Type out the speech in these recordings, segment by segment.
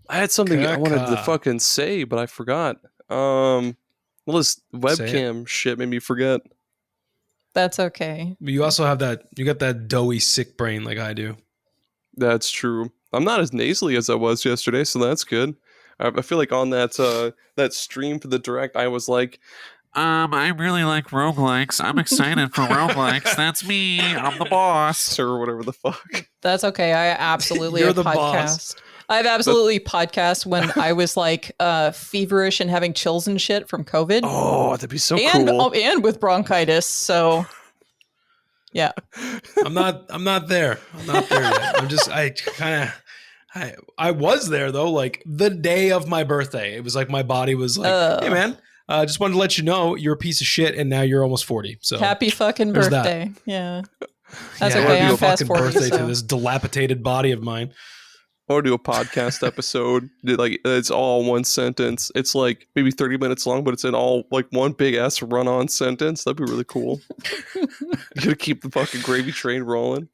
I had something I wanted to fucking say, but I forgot. Well, this webcam shit made me forget. That's okay. You also have that. You got that doughy sick brain like I do. That's true. I'm not as nasally as I was yesterday, so that's good. I feel like on that stream for the direct, I was like, I really like roguelikes. I'm excited for roguelikes. That's me. I'm the boss. or whatever the fuck. That's okay. I absolutely You're have the podcast. boss. I've absolutely podcast when I was like feverish and having chills and shit from COVID. Oh, that'd be so cool. And with bronchitis. So yeah. I'm not there. I'm not there yet. I was there though, like the day of my birthday. It was like my body was like, hey man, just wanted to let you know you're a piece of shit and now you're almost 40. So happy fucking birthday. Yeah. That's okay. I'm I'm past 40. Birthday to this dilapidated body of mine. I want to do a podcast episode. Like it's all one sentence. It's like maybe 30 minutes long, but it's in all like one big ass run-on sentence. That'd be really cool. You gotta keep the fucking gravy train rolling.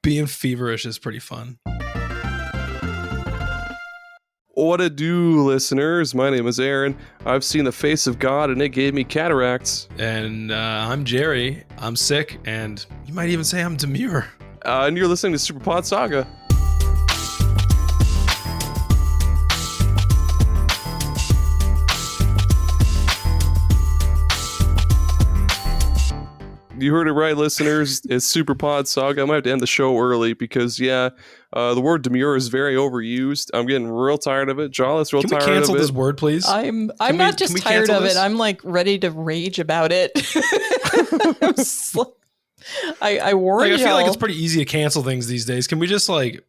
Being feverish is pretty fun. What a do, listeners. My name is Aaron. I've seen the face of God and it gave me cataracts. And I'm Gerry. I'm sick, and you might even say I'm demure. And you're listening to Super Pod Saga. You heard it right, listeners. It's Super Pod Saga. I might have to end the show early because, the word demure is very overused. I'm getting real tired of it. Jala's real tired of it. Can we cancel this word, please? I'm not just tired of it. I'm like ready to rage about it. I warned I feel y'all. like it's pretty easy to cancel things these days. Can we just like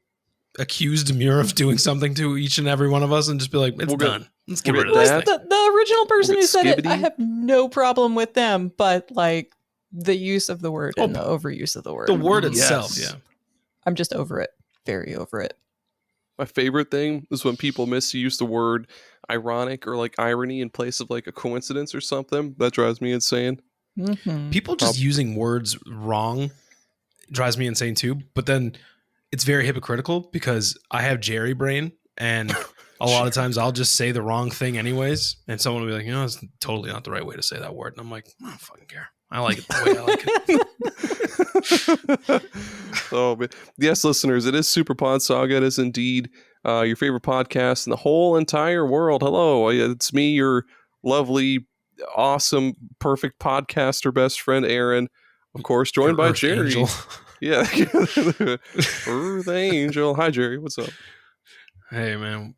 accuse demure of doing something to each and every one of us and just be like, it's done. Let's get rid of that. The original person who said it, I have no problem with them, but like the use of the word and the overuse of the word. The word itself, yeah. I'm just over it. Very over it. My favorite thing is when people misuse the word ironic or like irony in place of like a coincidence or something. That drives me insane. Mm-hmm. People just using words wrong drives me insane too. But then it's very hypocritical because I have Gerry brain, and a lot of times I'll just say the wrong thing anyways, and someone will be like, it's totally not the right way to say that word. And I'm like, I don't fucking care. I like it the way I like it. Oh, but yes, listeners, it is Super Pod Saga. It is indeed your favorite podcast in the whole entire world. Hello, it's me, your lovely, awesome, perfect podcaster best friend, Aaron. Of course, joined by Gerry. Angel. Yeah, Earth Angel. Hi, Gerry. What's up? Hey, man.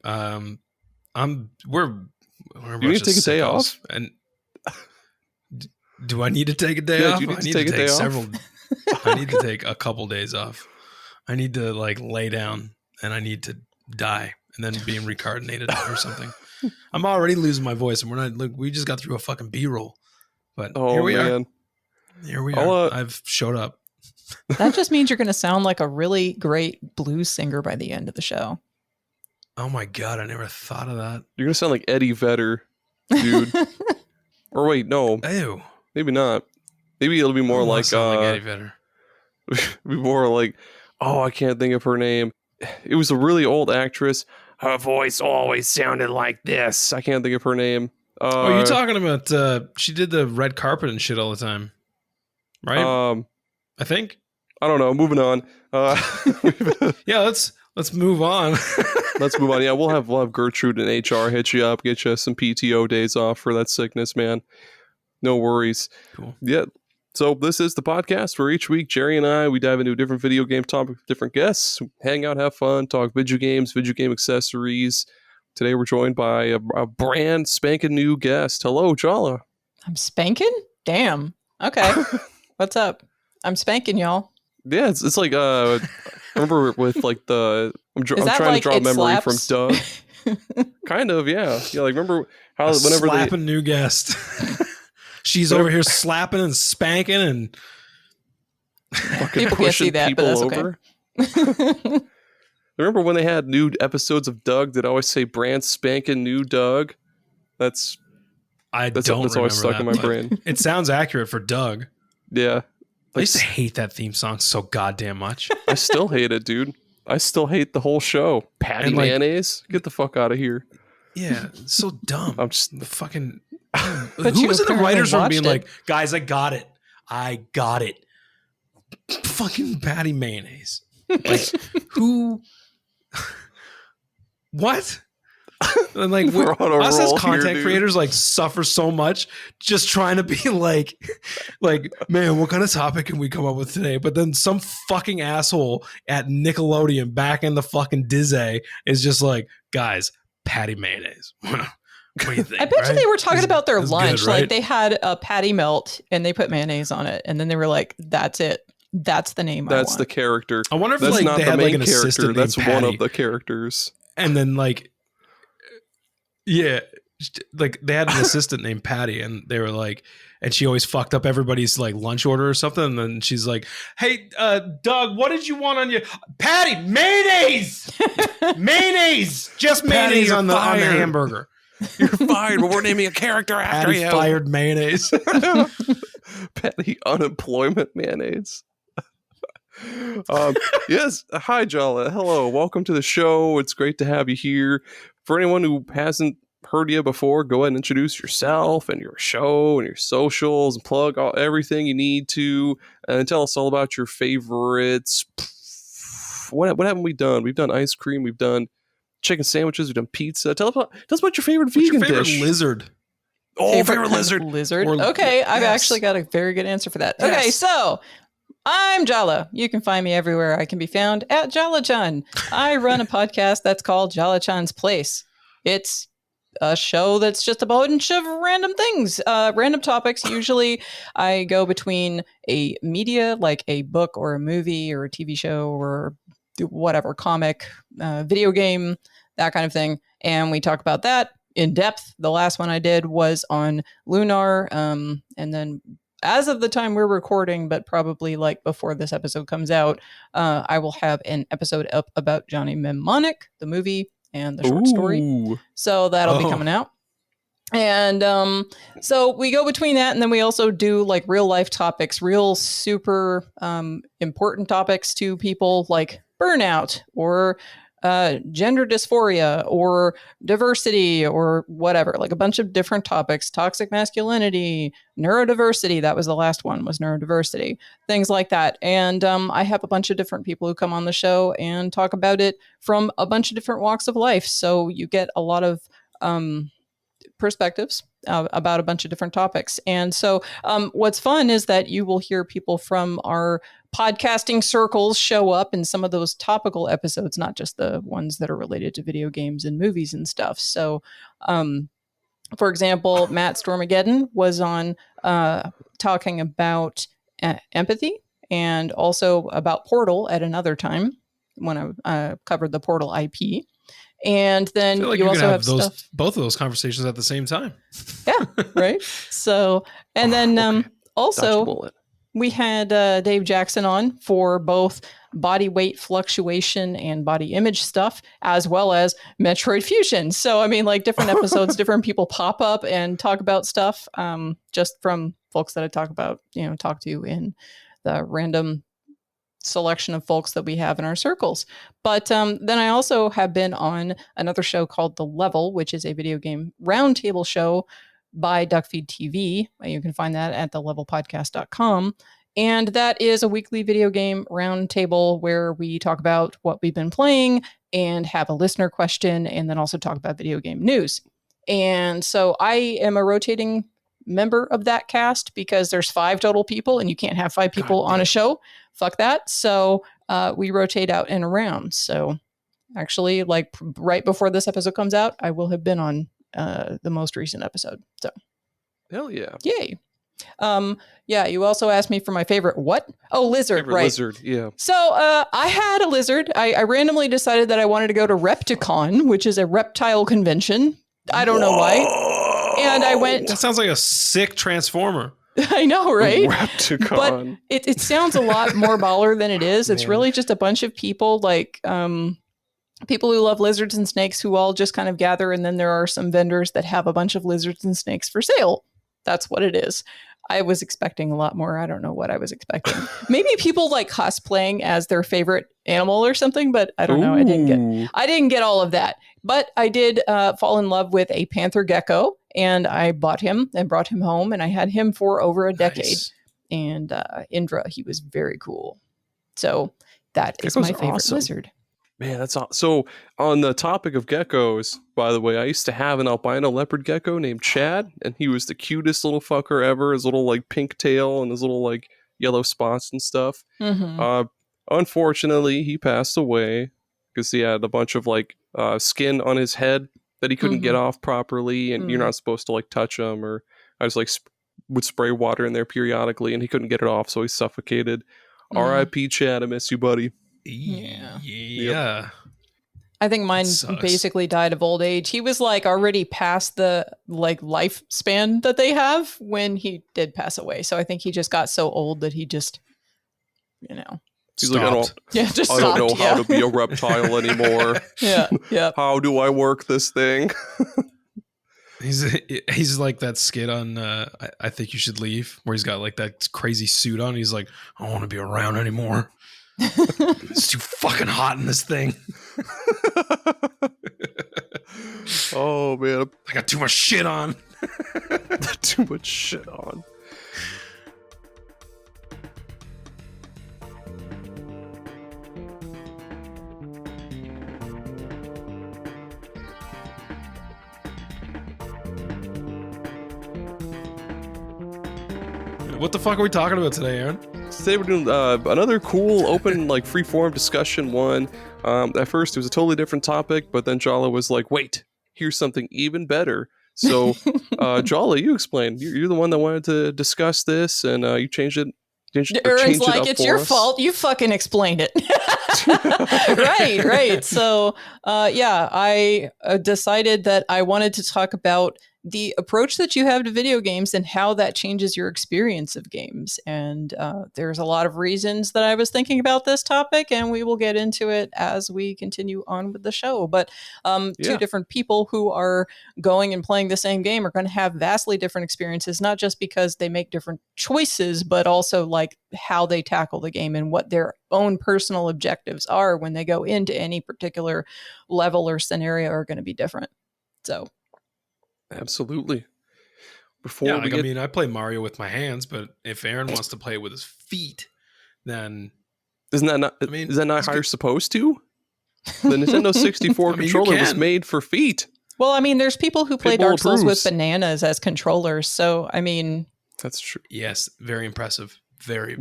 We're you need to take a day off, and. Do I need to take a day off? Do you need to take a day off? I need to take a couple days off. I need to like lay down and I need to die and then being reincarnated or something. I'm already losing my voice, and we're not. Look, we just got through a fucking B-roll, but here we are. Here we are. I've showed up. That just means you're going to sound like a really great blues singer by the end of the show. Oh my god! I never thought of that. You're gonna sound like Eddie Vedder, dude. Or wait, no. Ew. Maybe not. Maybe it'll be more like Eddie Vedder. Be more like, I can't think of her name. It was a really old actress. Her voice always sounded like this. I can't think of her name. You're talking about she did the red carpet and shit all the time, right? I think. I don't know. Moving on. Yeah, let's move on. Let's move on. Yeah, we'll have Gertrude and HR hit you up, get you some PTO days off for that sickness, man. No worries. Cool. Yeah. So this is the podcast where each week Gerry and I, we dive into a different video game topic with different guests, hang out, have fun, talk video games, video game accessories. Today we're joined by a brand spanking new guest. Hello, Jala. I'm spanking? Damn. Okay. What's up? I'm spanking, y'all. Yeah, it's like remember with like the I'm trying to draw a memory from Doug. Kind of, yeah. Yeah, like remember how whenever slapping new guest. She's over here slapping and spanking and fucking people can't see that, but that's over. Okay. Remember when they had new episodes of Doug that always say brand spanking new Doug? That's always stuck in my brain. It sounds accurate for Doug. Yeah. I used to hate that theme song so goddamn much. I still hate it, dude. I still hate the whole show. Patty And, like- mayonnaise? Get the fuck out of here. Yeah, it's so dumb. I'm just fucking. But Who you was in the apparently writers' room watched being it. like, guys, I got it. Fucking patty mayonnaise. Like, who? What? And like We're on a us as roll content here, dude. creators like suffer so much just trying to be like man, what kind of topic can we come up with today? But then some fucking asshole at Nickelodeon back in the fucking Disney is just like, guys, patty mayonnaise. What do you think? I bet you they were talking about their It's lunch. good, right? Like they had a patty melt and they put mayonnaise on it, and then they were like, "That's it. That's the name. that's I the want." character. I wonder if That's like not they the had like main an character. assistant That's named one Patty. of the characters. And then like they had an assistant named Patty, and they were like, and she always fucked up everybody's like lunch order or something, and then she's like, hey, Doug, what did you want on your Patty? Mayonnaise. Just Patty, mayonnaise you're on the fired. hamburger. You're fired, but we're naming a character after Patty you. fired mayonnaise. Patty unemployment mayonnaise. Yes. Hi, Jala. Hello. Welcome to the show. It's great to have you here. For anyone who hasn't heard you before, go ahead and introduce yourself and your show and your socials and plug everything you need to, and tell us all about your favorites. What haven't we done? We've done ice cream. We've done chicken sandwiches. We've done pizza. Tell us about your favorite What's vegan your favorite dish. lizard? Favorite kind of lizard. Lizard. Or- Okay, I've yes. actually got a very good answer for that. Okay, Yes. so I'm Jala. You can find me everywhere. I can be found at Jala-chan. I run a podcast that's called Jala-chan's Place. It's a show that's just a bunch of random things, random topics. Usually I go between a media, like a book or a movie or a TV show or whatever, comic, video game, that kind of thing. And we talk about that in depth. The last one I did was on Lunar. And then as of the time we're recording, but probably like before this episode comes out, I will have an episode up about Johnny Mnemonic, the movie, and the short story. Ooh. So that'll be Oh. coming out. And so we go between that, and then we also do like real life topics, real super important topics to people, like burnout or gender dysphoria or diversity or whatever, like a bunch of different topics, toxic masculinity, neurodiversity. That was the last one, was neurodiversity, things like that. And I have a bunch of different people who come on the show and talk about it from a bunch of different walks of life. So you get a lot of perspectives about a bunch of different topics. And so what's fun is that you will hear people from our podcasting circles show up in some of those topical episodes, not just the ones that are related to video games and movies and stuff. So for example, Matt Stormageddon was on talking about empathy and also about Portal at another time when I covered the Portal IP. And I then feel like you you also can have have stuff. both of those conversations at the same time. Yeah, right. So, and then Okay. Dodge a also bullet. we had Dave Jackson on for both body weight fluctuation and body image stuff, as well as Metroid Fusion. So, I mean, like different episodes, different people pop up and talk about stuff just from folks that I talk to in the random selection of folks that we have in our circles. But then I also have been on another show called The Level, which is a video game roundtable show by Duckfeed TV. You can find that at thelevelpodcast.com. And that is a weekly video game roundtable where we talk about what we've been playing and have a listener question, and then also talk about video game news. And so I am a rotating member of that cast because there's 5 total people and you can't have 5 people on a show. Fuck that. So we rotate out and around. So actually, like right before this episode comes out, I will have been on the most recent episode. So Hell yeah. yay. Yeah, you also asked me for my favorite what? Oh, lizard, Favorite right. lizard. Yeah. So I had a lizard. I randomly decided that I wanted to go to Repticon, which is a reptile convention. I don't know why. And I went, That sounds like a sick transformer. I know, right? Repticon. It sounds a lot more baller than it is. It's Man. really just a bunch of people, like people who love lizards and snakes who all just kind of gather. And then there are some vendors that have a bunch of lizards and snakes for sale. That's what it is. I was expecting a lot more. I don't know what I was expecting. Maybe people like cosplaying as their favorite animal or something, but I don't know. I didn't get all of that. But I did fall in love with a panther gecko, and I bought him and brought him home, and I had him for over a decade. Nice. And Indra, he was very cool. So that is Geckos my are favorite awesome. lizard. Man, that's awesome. So on the topic of geckos, by the way, I used to have an albino leopard gecko named Chad, and he was the cutest little fucker ever. His little like pink tail and his little like yellow spots and stuff. Mm-hmm. Unfortunately, he passed away because he had a bunch of like skin on his head that he couldn't get off properly, and you're not supposed to like touch him. Or I was like would spray water in there periodically, and he couldn't get it off, so he suffocated. R.I.P. Chad, I miss you, buddy. Yeah. I think mine Sucks. basically died of old age. He was like already past the like lifespan that they have when he did pass away. So I think he just got so old that he just, you know, He's like, I don't stopped, know how to be a reptile anymore. Yeah. How do I work this thing? He's like that skit on I Think You Should Leave, where he's got like that crazy suit on. He's like, I don't want to be around anymore. It's too fucking hot in this thing. Oh man, I got too much shit on. too much shit on. What the fuck are we talking about today, Aaron? Today we're doing another cool, open, like free-form discussion one. At first it was a totally different topic, but then Jala was like, "Wait, here's something even better." So, Jala, you explain. You're the one that wanted to discuss this, and you changed it. Aaron's like, it's your fault. You fucking explained it. Right. So, I decided that I wanted to talk about the approach that you have to video games and how that changes your experience of games. And there's a lot of reasons that I was thinking about this topic, and we will get into it as we continue on with the show. But two different people who are going and playing the same game are going to have vastly different experiences, not just because they make different choices, but also like how they tackle the game and what their own personal objectives are when they go into any particular level or scenario are going to be different. So Absolutely. I play Mario with my hands, but if Aaron wants to play it with his feet, then is that not how you're supposed to? The Nintendo 64 controller was made for feet. Well, I mean, there's people who play Dark Souls with bananas as controllers, so I mean, that's true. Yes, very impressive. Very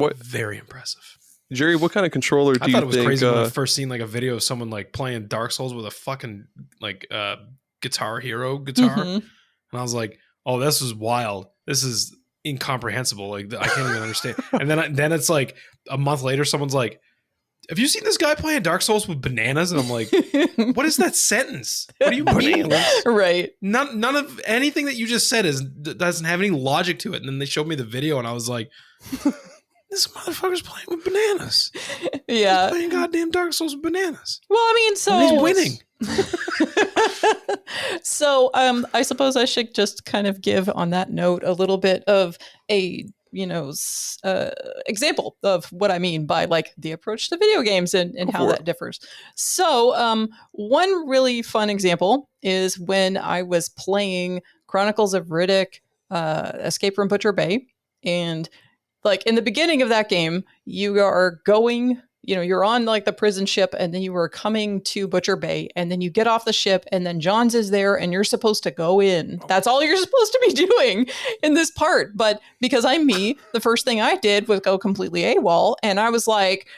impressive. Jerry, what kind of controller do you think? I thought it was crazy when I first seen like a video of someone like playing Dark Souls with a fucking like Guitar Hero guitar. Mm-hmm. And I was like, oh, this is wild. This is incomprehensible. Like, I can't even understand. And then it's like a month later, someone's like, have you seen this guy playing Dark Souls with bananas? And I'm like, what is that sentence? What do you mean? Right. None of anything that you just said doesn't have any logic to it. And then they showed me the video and I was like, this motherfucker's playing with bananas. Yeah. He's playing goddamn Dark Souls with bananas. Well, I mean, so and he's winning. So I suppose I should just kind of give on that note a little bit of a example of what I mean by like the approach to video games and how that differs. So one really fun example is when I was playing Chronicles of Riddick, Escape from Butcher Bay, and like in the beginning of that game, you are going, you're on like the prison ship and then you are coming to Butcher Bay and then you get off the ship and then John's is there and you're supposed to go in. That's all you're supposed to be doing in this part. But because I'm me, the first thing I did was go completely AWOL and I was like,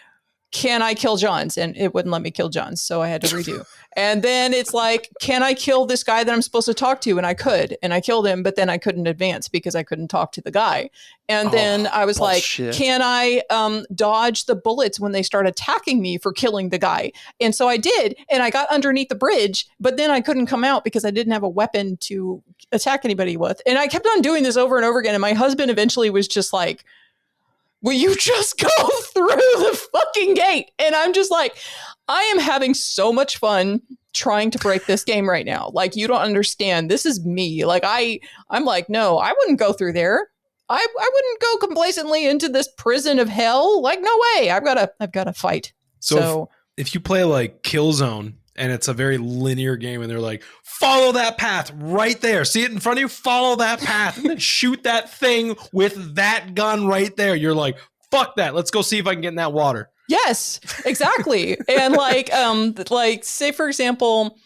can I kill Johns? And it wouldn't let me kill Johns. So I had to redo. And then it's like, can I kill this guy that I'm supposed to talk to? And I could. And I killed him, but then I couldn't advance because I couldn't talk to the guy. And then I was bullshit. Like, can I dodge the bullets when they start attacking me for killing the guy? And so I did. And I got underneath the bridge, but then I couldn't come out because I didn't have a weapon to attack anybody with. And I kept on doing this over and over again. And my husband eventually was just like, will you just go through the fucking gate? And I'm just like, I am having so much fun trying to break this game right now. Like, you don't understand. This is me. Like, I'm like, no, I wouldn't go through there. I wouldn't go complacently into this prison of hell. Like, no way. I've got to fight. So if you play like Killzone and it's a very linear game and they're like, follow that path right there. See it in front of you? Follow that path and then shoot that thing with that gun right there. You're like, fuck that. Let's go see if I can get in that water. Yes, exactly. And like say for example,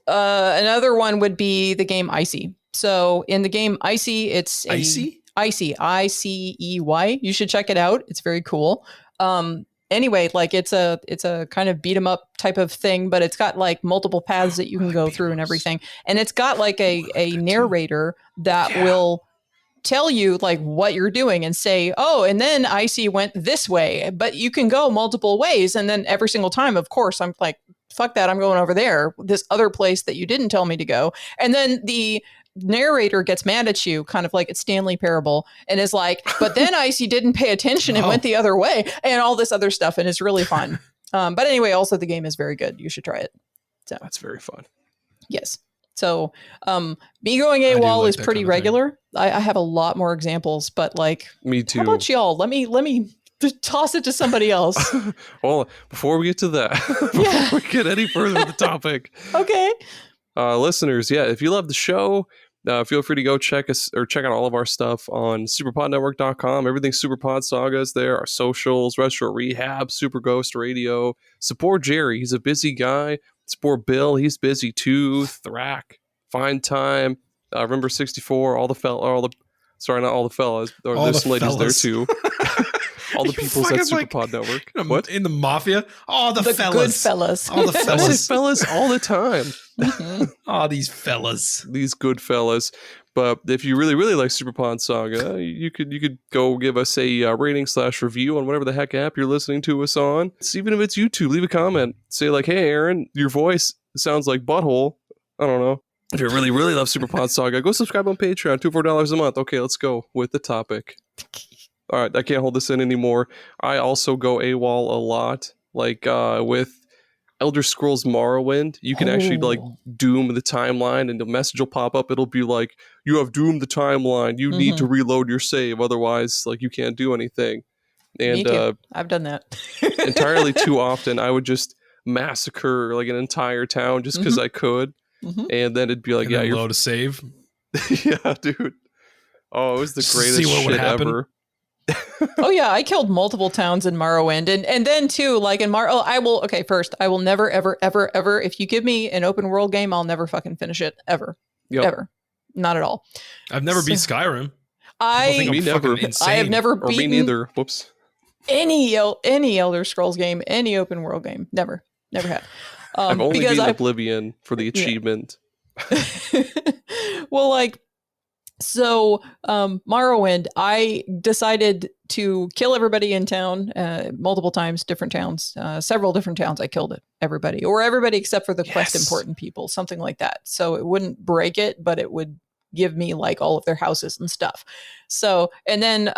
another one would be the game Icy. So in the game Icy, it's Icy, ICEY. You should check it out. It's very cool. Anyway, like it's a kind of beat 'em up type of thing, but it's got like multiple paths that you can go through and everything. And it's got like a narrator that will tell you like what you're doing and say, oh, and then Icy went this way, but you can go multiple ways. And then every single time, of course, I'm like, fuck that, I'm going over there, this other place that you didn't tell me to go. And then the narrator gets mad at you, kind of like it's Stanley Parable, and is like, but then Icy didn't pay attention and went the other way, and all this other stuff, and it's really fun. But anyway, also the game is very good. You should try it. So That's very fun. yes. So me going AWOL like is pretty regular. I have a lot more examples, but like, Me too. how about y'all? Let me toss it to somebody else. Well, before we get to that, Yeah. before we get any further with the topic, Okay. listeners, yeah, if you love the show, feel free to go check us or check out all of our stuff on superpodnetwork.com. Everything Superpod Saga is there. Our socials, Retro Rehab, Super Ghost Radio. Support Gerry. He's a busy guy. Support Bill. He's busy too. Thrack. Find Time. Remember 64. Not all the fellas. Or All there's the ladies fellas. there too. All the You peoples at fucking, like, Superpod Network. What? In the mafia? Oh, the The fellas. good fellas. Oh, the I say fellas. fellas all the time. Mhm. Oh, these fellas. These good fellas. But if you really, really like Superpod Saga, you could go give us a rating/review on whatever the heck app you're listening to us on. Even if it's YouTube, leave a comment. Say like, hey, Aaron, your voice sounds like butthole. I don't know. If you really, really love Superpod Saga, go subscribe on Patreon, $2 $4 a month. Okay, let's go with the topic. All right, I can't hold this in anymore. I also go AWOL a lot. Like with Elder Scrolls Morrowind, you can actually like doom the timeline and the message will pop up. It'll be like, you have doomed the timeline. You need to reload your save. Otherwise, like you can't do anything. Me And too. I've done that. entirely too often, I would just massacre like an entire town just because I could. And then it'd be like, And yeah, then you're load a save. yeah, dude. Oh, it was the See greatest what would shit happen. ever. Oh yeah, I killed multiple towns in Morrowind, and then too, like in I will never ever if you give me an open world game, I'll never fucking finish it ever, Yep. ever, not at all. I've never beat So- Skyrim. I People Me think I'm fucking never. insane. I have never Or me beaten neither. Whoops. any Elder Scrolls game, any open world game, never have. I've only because beaten Oblivion for the Yeah. achievement. well, like, so Morrowind, I decided to kill everybody in town multiple times, different towns, several different towns. I killed everybody except for the quest Yes. important people, something like that. So it wouldn't break it, but it would give me like all of their houses and stuff. So, and then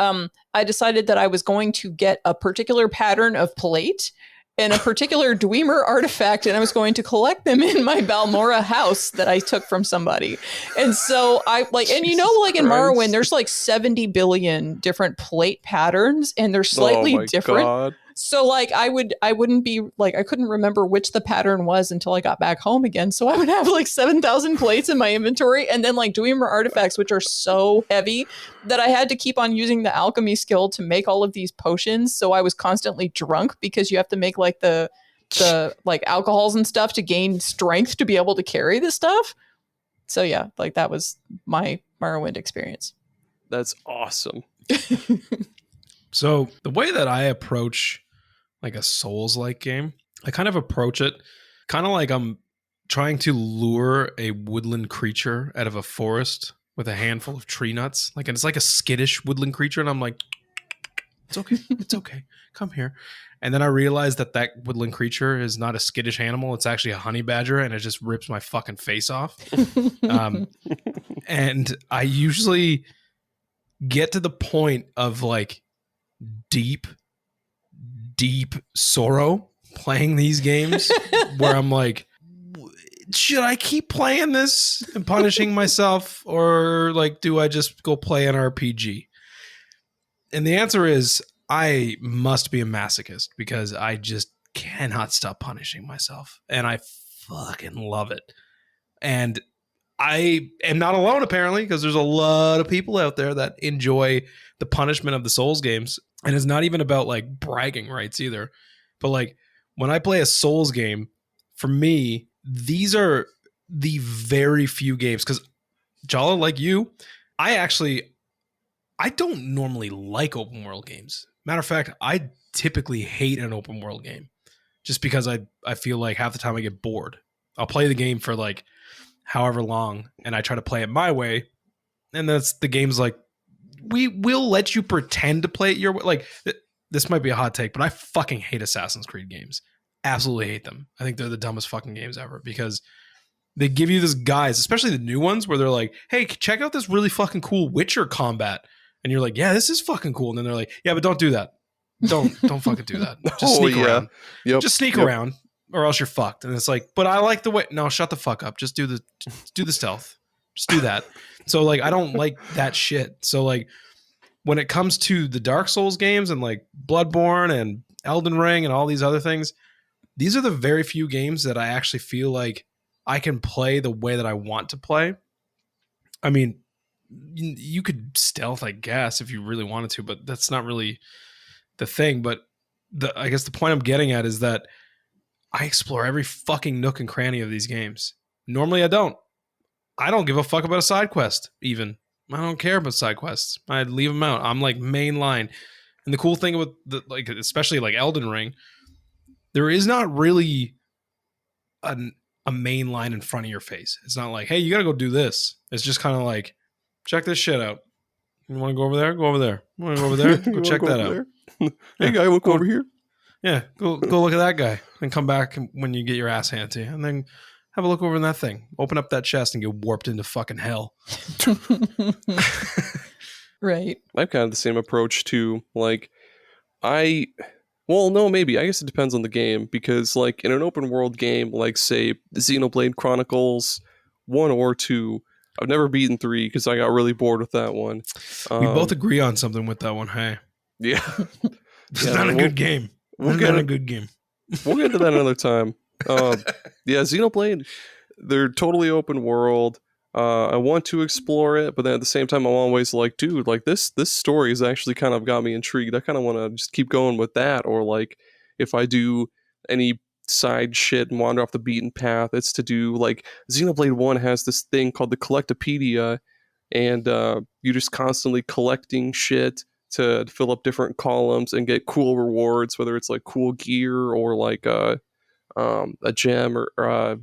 I decided that I was going to get a particular pattern of plate and a particular Dwemer artifact, and I was going to collect them in my Balmora house that I took from somebody. And so I like, and you know, like in Christ. Morrowind, there's like 70 billion different plate patterns, and they're slightly oh my different. God. So like I wouldn't be like, I couldn't remember which the pattern was until I got back home again. So I would have like 7,000 plates in my inventory, and then like Dwemer artifacts, which are so heavy that I had to keep on using the alchemy skill to make all of these potions. So I was constantly drunk because you have to make like the like alcohols and stuff to gain strength to be able to carry this stuff. So yeah, like that was my Morrowind experience. That's awesome. So the way that I approach like a Souls-like game, I kind of approach it kind of like I'm trying to lure a woodland creature out of a forest with a handful of tree nuts. Like, and it's like a skittish woodland creature, and I'm like, it's okay, it's okay, come here. And then I realize that woodland creature is not a skittish animal; it's actually a honey badger, and it just rips my fucking face off. And I usually get to the point of like deep sorrow playing these games where I'm like, should I keep playing this and punishing myself, or like, do I just go play an RPG? And the answer is, I must be a masochist because I just cannot stop punishing myself. And I fucking love it. And I am not alone, apparently, because there's a lot of people out there that enjoy the punishment of the Souls games. And it's not even about like bragging rights either. But like when I play a Souls game, for me, these are the very few games. Because Jala, like you, I don't normally like open world games. Matter of fact, I typically hate an open world game just because I feel like half the time I get bored. I'll play the game for like however long and I try to play it my way. And that's the game's like, we will let you pretend to play it your way. Like, this might be a hot take, but I fucking hate Assassin's Creed games. Absolutely hate them. I think they're the dumbest fucking games ever because they give you this guise, especially the new ones where they're like, hey, check out this really fucking cool Witcher combat. And you're like, yeah, this is fucking cool. And then they're like, yeah, but don't do that. Don't fucking do that. Just sneak around. Yep. Just sneak around or else you're fucked. And it's like, but I like the way. No, shut the fuck up. Just do the stealth. Just do that. So like, I don't like that shit. So like when it comes to the Dark Souls games and like Bloodborne and Elden Ring and all these other things, these are the very few games that I actually feel like I can play the way that I want to play. I mean, you could stealth, I guess, if you really wanted to, but that's not really the thing. But I guess the point I'm getting at is that I explore every fucking nook and cranny of these games. Normally I don't give a fuck about a side quest even. I don't care about side quests. I'd leave them out. I'm like main line. And the cool thing with like, especially like Elden Ring, there is not really a main line in front of your face. It's not like, hey, you gotta go do this. It's just kind of like, check this shit out. You want to go over there? Go over there. You want to go over there? Go check that out. Hey, guy, look over here. Yeah, go look at that guy and come back when you get your ass handed to you. And then have a look over in that thing. Open up that chest and get warped into fucking hell. Right. I've kind of the same approach to like, well, no, maybe. I guess it depends on the game because like in an open world game, like say Xenoblade Chronicles 1 or 2, I've never beaten 3 because I got really bored with that one. We both agree on something with that one. Hey, yeah, it's not a good game. We'll get a good game. We'll get into that another time. Yeah, Xenoblade, they're totally open world. I want to explore it, but then at the same time, I'm always like, dude, like this story has actually kind of got me intrigued. I kind of want to just keep going with that, or like if I do any side shit and wander off the beaten path, it's to do like Xenoblade 1 has this thing called the Collectopedia, and you're just constantly collecting shit to fill up different columns and get cool rewards, whether it's like cool gear or like a gem or a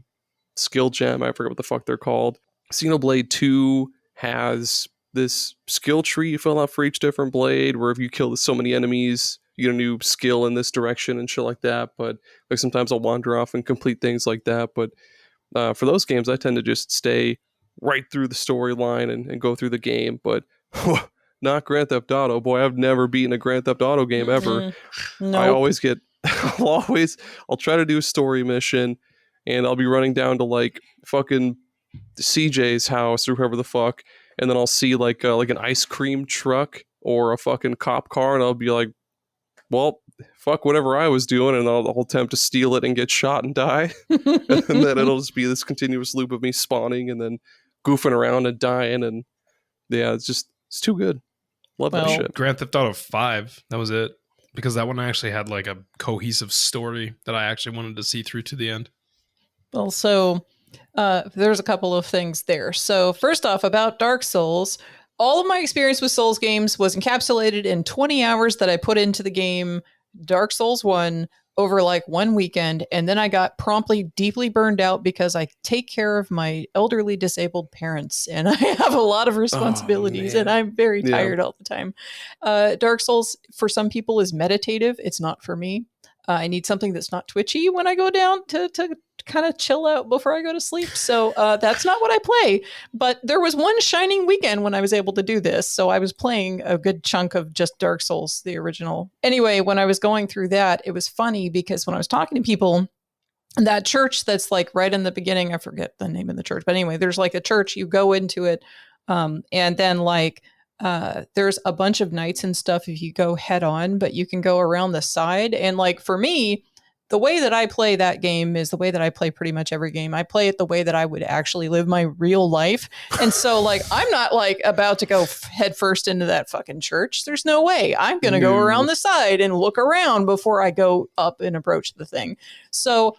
skill gem. I forget what the fuck they're called. Xenoblade 2 has this skill tree you fill out for each different blade, where if you kill so many enemies, you get a new skill in this direction and shit like that. But like sometimes I'll wander off and complete things like that. But for those games, I tend to just stay right through the storyline and go through the game. But not Grand Theft Auto. Boy, I've never beaten a Grand Theft Auto game ever. Nope. I always get, I'll try to do a story mission and I'll be running down to like fucking CJ's house or whoever the fuck, and then I'll see like an ice cream truck or a fucking cop car, and I'll be like, well, fuck whatever I was doing, and I'll attempt to steal it and get shot and die. And then it'll just be this continuous loop of me spawning and then goofing around and dying, and yeah, it's too good. Love that shit. Grand Theft Auto 5, that was it, because that one actually had like a cohesive story that I actually wanted to see through to the end. Well, so there's a couple of things there. So first off, about Dark Souls, all of my experience with Souls games was encapsulated in 20 hours that I put into the game Dark Souls 1 over like one weekend. And then I got promptly deeply burned out because I take care of my elderly disabled parents and I have a lot of responsibilities and I'm very tired all the time. Dark Souls for some people is meditative. It's not for me. I need something that's not twitchy when I go down to kind of chill out before I go to sleep. So that's not what I play. But there was one shining weekend when I was able to do this. So I was playing a good chunk of just Dark Souls, the original. Anyway, when I was going through that, it was funny because when I was talking to people, that church that's like right in the beginning, I forget the name of the church, but anyway, there's like a church, you go into it. And then like, there's a bunch of knights and stuff if you go head on, but you can go around the side. And like, for me, the way that I play that game is the way that I play pretty much every game. I play it the way that I would actually live my real life. And so like, I'm not like about to go head first into that fucking church. There's no way. I'm going to go around the side and look around before I go up and approach the thing. So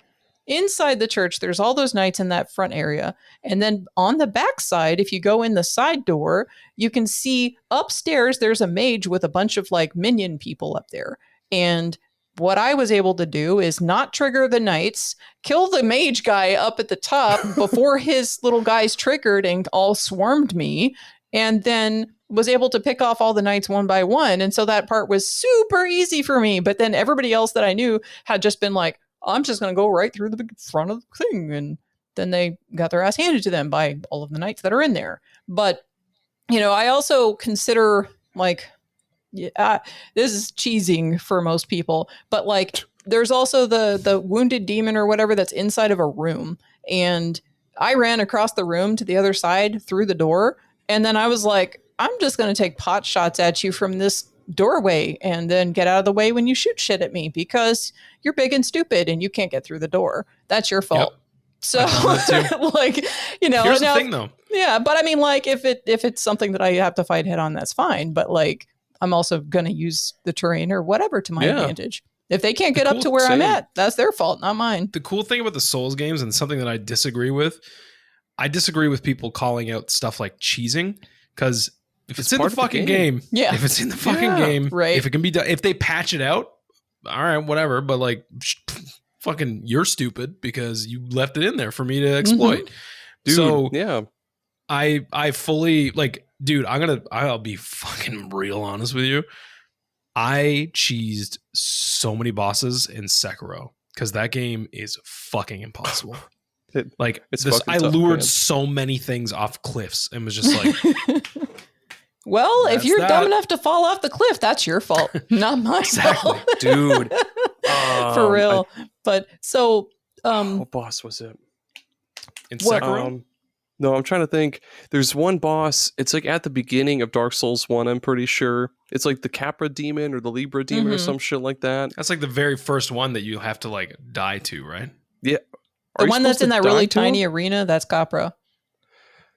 inside the church, there's all those knights in that front area. And then on the back side, if you go in the side door, you can see upstairs, there's a mage with a bunch of like minion people up there. And what I was able to do is not trigger the knights, kill the mage guy up at the top before his little guys triggered and all swarmed me, and then was able to pick off all the knights one by one. And so that part was super easy for me. But then everybody else that I knew had just been like, I'm just going to go right through the front of the thing. And then they got their ass handed to them by all of the knights that are in there. But, you know, I also consider like, yeah, this is cheesing for most people, but like there's also the wounded demon or whatever that's inside of a room. And I ran across the room to the other side through the door. And then I was like, I'm just going to take pot shots at you from this doorway and then get out of the way when you shoot shit at me because you're big and stupid and you can't get through the door. That's your fault. Yep. So like, you know, here's the thing though. Yeah. But I mean, like if it's something that I have to fight head on, that's fine. But like, I'm also going to use the terrain or whatever to my advantage. If they can't get up to where I'm at, that's their fault, not mine. The cool thing about the Souls games, and something that I disagree with people calling out stuff like cheesing, because if it's in the fucking game, if it's in the fucking game, right. If it can be done, if they patch it out, all right, whatever. But like, fucking, you're stupid because you left it in there for me to exploit. Mm-hmm. Dude, so yeah, I fully like. Dude, I'll be fucking real honest with you. I cheesed so many bosses in Sekiro because that game is fucking impossible. I lured so many things off cliffs and was just like, well, if you're dumb enough to fall off the cliff, that's your fault, not my fault. Dude. For real. But so, what boss was it? In Sekiro? No, I'm trying to think. There's one boss. It's like at the beginning of Dark Souls 1, I'm pretty sure. It's like the Capra demon or the Libra demon or some shit like that. That's like the very first one that you have to like die to, right? Yeah. The one that's in that really tiny arena, that's Capra.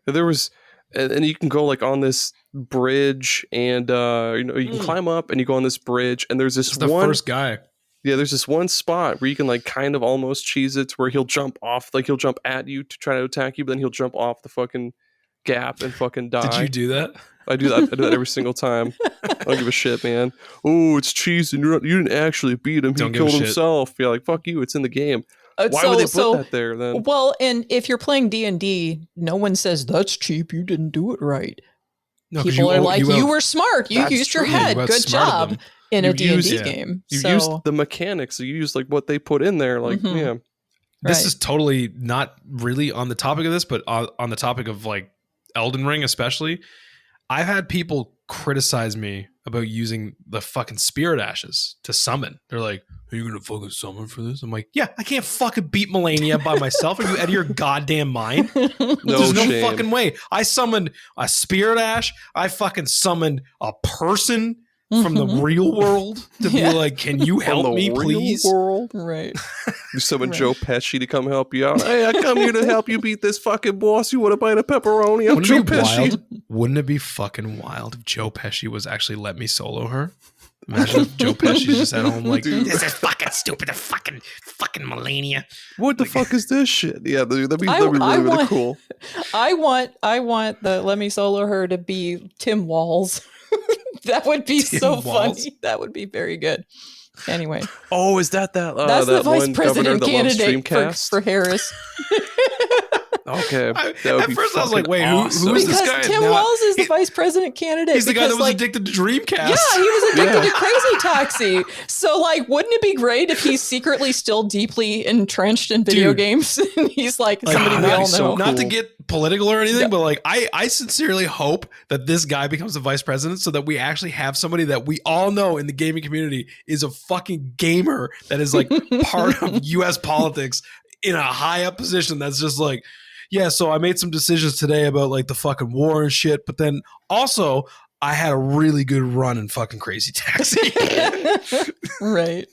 There was, and you can go like on this bridge and you know, you can climb up and you go on this bridge and there's this the first guy. Yeah, there's this one spot where you can like kind of almost cheese it to where he'll jump off, like he'll jump at you to try to attack you, but then he'll jump off the fucking gap and fucking die. Did you do that? I do that. I do that every single time. I don't give a shit, man. Oh, it's cheese and you didn't actually beat him. He killed himself. Yeah, like fuck you. It's in the game. Why would they put that there then? Well, and if you're playing D&D, no one says that's cheap. You didn't do it right. No, people are like, you were smart. You used your head. Good job. In a D&D game. You used the mechanics. You used like what they put in there. Like, yeah. This is totally not really on the topic of this, but on the topic of like Elden Ring especially. I've had people criticize me about using the fucking spirit ashes to summon. They're like, are you going to fucking summon for this? I'm like, yeah, I can't fucking beat Melania by myself. Are you out of your goddamn mind? There's no fucking way. I summoned a spirit ash. I fucking summoned a person from the real world to be like, can you help me, please? World? Right. You summon Joe Pesci to come help you out. Hey, I come here to help you beat this fucking boss. You want to bite a pepperoni? I'm Joe Pesci. Wouldn't it be fucking wild if Joe Pesci was actually let me solo her? Imagine if Joe Pesci's just at home like, this is fucking stupid. The fucking Melania. What the fuck is this shit? Yeah, that'd be really cool. I want the let me solo her to be Tim Walls. That would be so funny. That would be very good. Anyway. Oh, is that's the vice president candidate for Harris. Okay. At first I was like, wait, awesome. who is this guy? Tim Walz is the vice president candidate. He's the guy that was addicted to Dreamcast. Yeah, he was addicted to Crazy Taxi. So, like, wouldn't it be great if he's secretly still deeply entrenched in video games? And he's like somebody we all know. So not to get political or anything, but like, I sincerely hope that this guy becomes the vice president so that we actually have somebody that we all know in the gaming community is a fucking gamer that is like part of U.S. politics in a high up position that's just like, yeah, so I made some decisions today about like the fucking war and shit, but then also I had a really good run in fucking Crazy Taxi. Right.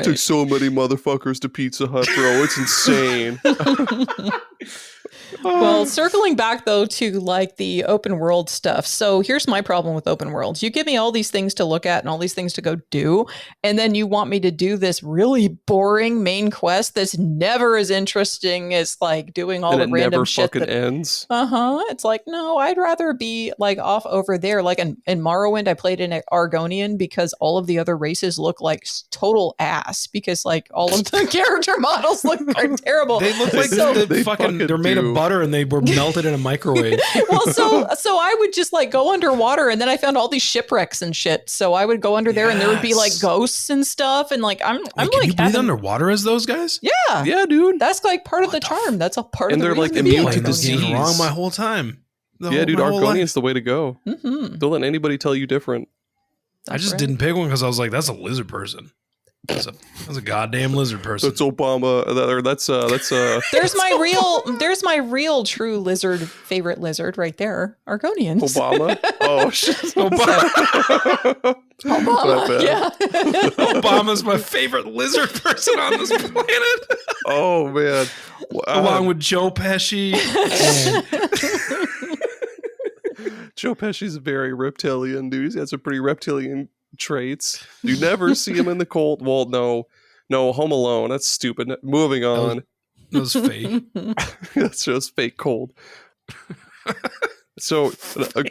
Took so many motherfuckers to Pizza Hut, bro. It's insane. Well, circling back though to like the open world stuff. So here's my problem with open worlds. You give me all these things to look at and all these things to go do, and then you want me to do this really boring main quest that's never as interesting as like doing all And the it random never shit fucking that ends. It's like, no, I'd rather be like off over there. Like in Morrowind, I played in Argonian because all of the other races look like total ass because like all of the character models look terrible. They look like they're made of butter and they were melted in a microwave. Well, so I would just like go underwater, and then I found all these shipwrecks and shit. So I would go under there, and there would be like ghosts and stuff, and like I'm can like you breathe underwater as those guys? Yeah, dude. That's like part of the charm. That's a part of the they're like reason to be immune an to Argonian. disease. Wrong my whole time. Yeah, dude, Argonian's the way to go. Mm-hmm. Don't let anybody tell you different. I just didn't pick one because I was like, that's a lizard person. That's a goddamn lizard person. That's Obama. That's There's my real true favorite lizard right there. Argonians. Obama. Oh shit. Obama. Yeah. Obama's my favorite lizard person on this planet. Oh man. Along with Joe Pesci. Joe Pesci's very reptilian, dude. He's got some pretty reptilian traits. You never see him in the cold. Well, no, Home Alone. That's stupid. Moving on. That was fake. That's just fake cold. So, a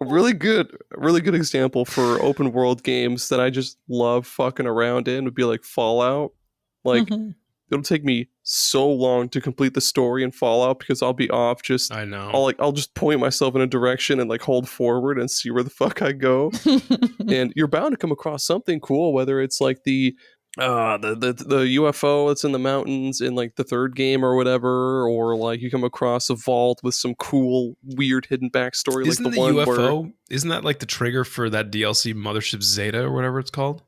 really good example for open world games that I just love fucking around in would be like Fallout. Like, it'll take me so long to complete the story in Fallout because I'll be off. I know. I'll just point myself in a direction and like hold forward and see where the fuck I go. And you're bound to come across something cool, whether it's like the UFO that's in the mountains in like the third game or whatever, or like you come across a vault with some cool, weird hidden backstory. Isn't like the UFO? Isn't that like the trigger for that DLC Mothership Zeta or whatever it's called?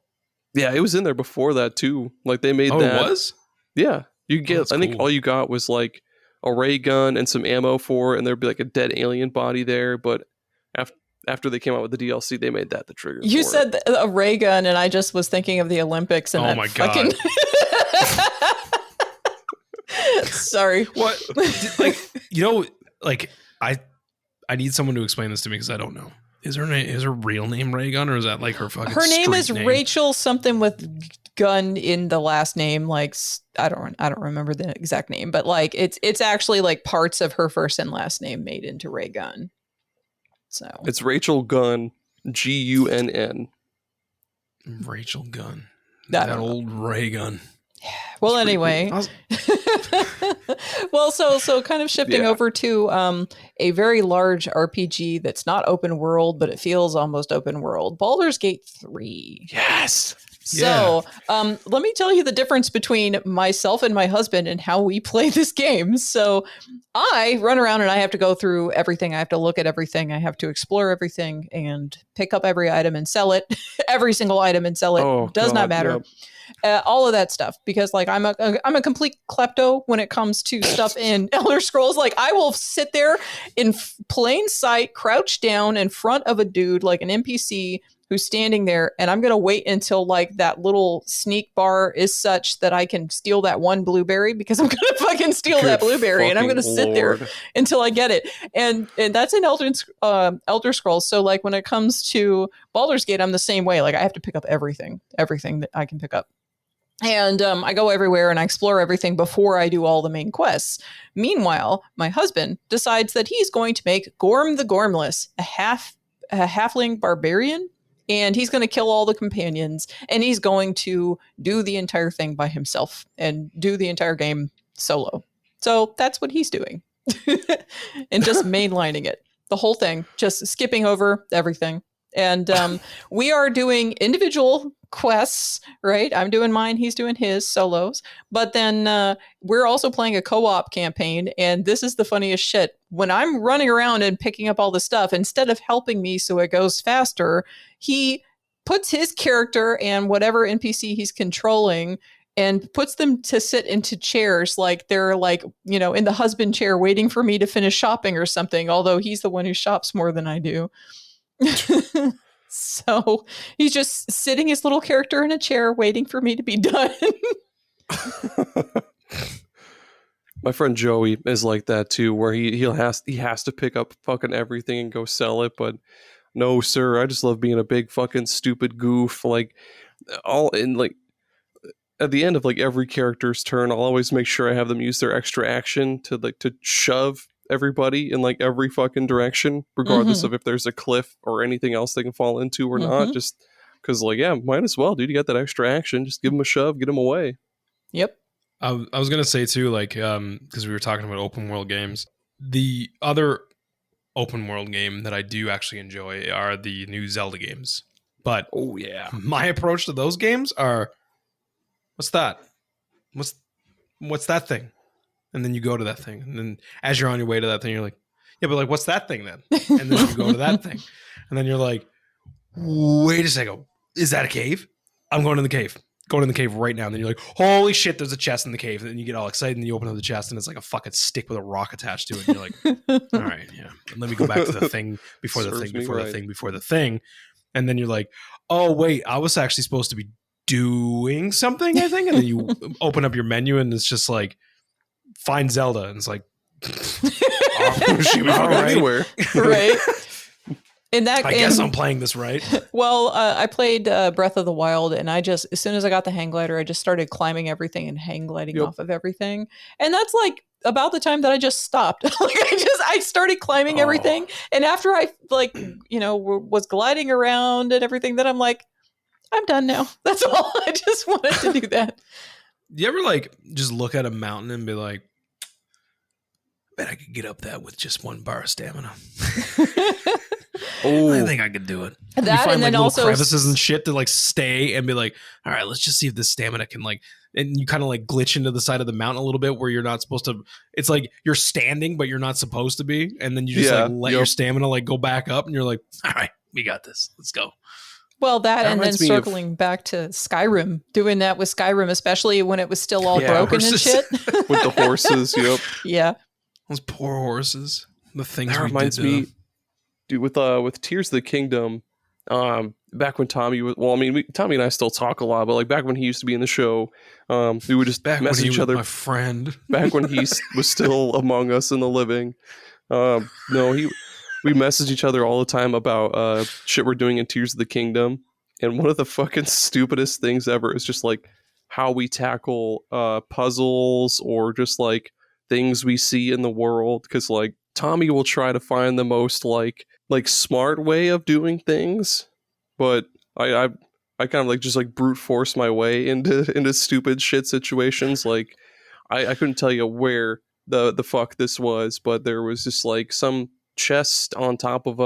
Yeah, it was in there before that too. Like they made that. It was? Yeah. You get, I think cool. all you got was like a ray gun and some ammo for it, and there'd be like a dead alien body there. But after they came out with the DLC, they made that the trigger. You said a ray gun, and I just was thinking of the Olympics. And my god! Sorry. What? I need someone to explain this to me because I don't know. Is her real name Ray Gun, or is that like her fucking? Her name is name? Rachel something with gun in the last name. Like I don't remember the exact name, but like it's actually like parts of her first and last name made into Ray Gun. So it's Rachel Gunn, Gunn. Rachel Gunn. That old Ray Gun. Well, anyway. Well, so kind of shifting over to a very large RPG that's not open world, but it feels almost open world. Baldur's Gate 3. Yes. So let me tell you the difference between myself and my husband and how we play this game. So I run around and I have to go through everything. I have to look at everything. I have to explore everything and pick up every item and sell it. Every single item and sell it. Does not matter. Yep. All of that stuff, because like I'm a complete klepto when it comes to stuff in Elder Scrolls. Like I will sit there in plain sight, crouch down in front of a dude like an NPC who's standing there, and I'm gonna wait until like that little sneak bar is such that I can steal that one blueberry, because I'm gonna fucking steal that blueberry, and I'm gonna sit there until I get it. And that's in Elder Scrolls. So like when it comes to Baldur's Gate, I'm the same way. Like I have to pick up everything that I can pick up. And I go everywhere and I explore everything before I do all the main quests. Meanwhile, my husband decides that he's going to make Gorm the Gormless, a halfling barbarian, and he's going to kill all the companions, and he's going to do the entire thing by himself and do the entire game solo. So that's what he's doing. And just mainlining it. The whole thing, just skipping over everything. And we are doing individual quests, right? I'm doing mine, he's doing his solos. But then we're also playing a co-op campaign, and this is the funniest shit. When I'm running around and picking up all the stuff, instead of helping me so it goes faster, he puts his character and whatever NPC he's controlling and puts them to sit into chairs like they're like, in the husband chair waiting for me to finish shopping or something, although he's the one who shops more than I do. So he's just sitting his little character in a chair waiting for me to be done. My friend Joey is like that too, where he has to pick up fucking everything and go sell it. But no, sir, I just love being a big fucking stupid goof. Like all in like at the end of like every character's turn, I'll always make sure I have them use their extra action to shove everybody in like every fucking direction, regardless of if there's a cliff or anything else they can fall into or not. Just because, like, yeah, might as well, dude. You got that extra action. Just give them a shove, get them away. Yep. I was gonna say too, like, because we were talking about open world games. The other open world game that I do actually enjoy are the new Zelda games. But oh yeah, my approach to those games are, what's that? What's that thing? And then you go to that thing, and then as you're on your way to that thing, you're like, yeah, but like, what's that thing then? And then you go to that thing, and then you're like, wait a second, is that a cave? I'm going in the cave. Going in the cave right now. And then you're like, holy shit, there's a chest in the cave. And then you get all excited and you open up the chest and it's like a fucking stick with a rock attached to it. And you're like, all right, yeah. And let me go back to the thing before the thing, before the thing, before the thing. And then you're like, oh, wait, I was actually supposed to be doing something, I think. And then you open up your menu and it's just like, find Zelda. And it's like, anywhere. Right. I guess I'm playing this right. Well, I played Breath of the Wild, and as soon as I got the hang glider, I just started climbing everything and hang gliding off of everything. And that's like about the time that I just stopped. I started climbing everything, and after I was gliding around and everything, then I'm like, I'm done now. That's all. I just wanted to do that. You ever like just look at a mountain and be like, I bet I could get up that with just 1 bar of stamina. Oh, I think I could do it. That, you find and like then little also crevices and shit to like stay and be like, all right, let's just see if this stamina can like, and you kind of like glitch into the side of the mountain a little bit where you're not supposed to. It's like you're standing, but you're not supposed to be, and then you just like let your stamina like go back up, and you're like, all right, we got this. Let's go. Well, that and then circling back to Skyrim, doing that with Skyrim, especially when it was still all broken and shit. With the horses, Yeah. Those poor horses. The things that reminds me, dude, with Tears of the Kingdom, back when Tommy was, Tommy and I still talk a lot, but like back when he used to be in the show, we would just message each other. My friend. Back when he was still among us in the living. We message each other all the time about shit we're doing in Tears of the Kingdom. And one of the fucking stupidest things ever is just like how we tackle puzzles or just like things we see in the world. Because like Tommy will try to find the most like smart way of doing things, but I kind of like just like brute force my way into stupid shit situations. Like I couldn't tell you where the fuck this was, but there was just like some chest on top of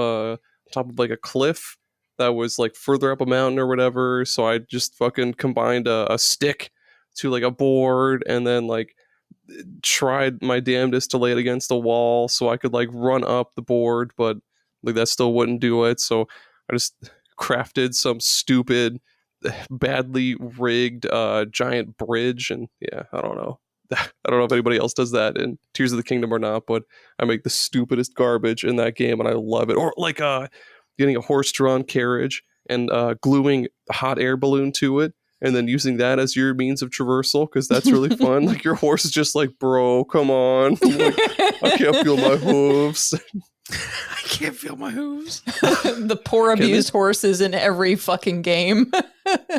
like a cliff that was like further up a mountain or whatever. So I just fucking combined a stick to like a board and then like tried my damnedest to lay it against the wall so I could like run up the board, but like that still wouldn't do it. So I just crafted some stupid, badly rigged giant bridge, and yeah, I don't know if anybody else does that in Tears of the Kingdom or not, but I make the stupidest garbage in that game and I love it. Or like getting a horse-drawn carriage and gluing a hot air balloon to it and then using that as your means of traversal, because that's really fun. Like your horse is just like, bro, come on. Like, I can't feel my hooves. I can't feel my hooves. The poor abused horses in every fucking game.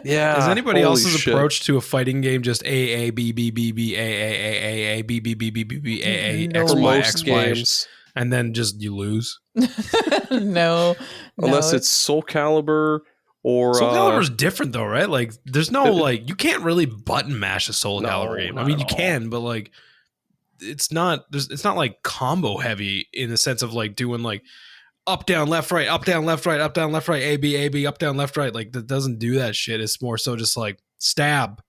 Yeah. Is anybody else's approach to a fighting game just A B B B B A B B B B B B A X Y X Y, and then just you lose? No. Unless it's Soul Calibur or Soul Calibur is different though, right? Like there's no like you can't really button mash a Soul Calibur game. I mean you can, but like it's not like combo heavy in the sense of like doing like up down left right up down left right up down left right A B up down left right. Like that doesn't do that shit. It's more so just like stab,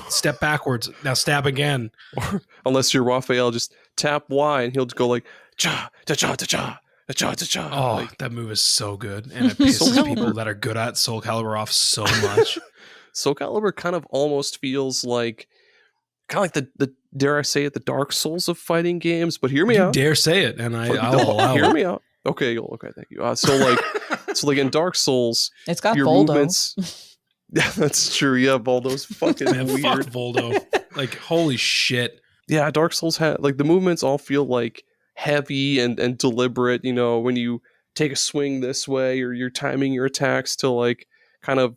step backwards, now stab again. Or unless you're Raphael, just tap Y and he'll just go like cha cha cha cha cha cha cha. Oh, like, that move is so good, and it pisses people that are good at Soul Calibur off so much. Soul Calibur kind of almost feels like the dare I say it, the Dark Souls of fighting games. But hear me You out. dare say it, and I'll allow Hear it. me out. Okay, thank you. So like in Dark Souls, It's got your Voldo. movements. Yeah, that's true. Yeah, Voldo's fucking Man, fuck weird. Voldo. Like, holy shit. Yeah, Dark Souls like the movements all feel like heavy and deliberate. You know, when you take a swing this way, or you're timing your attacks to like kind of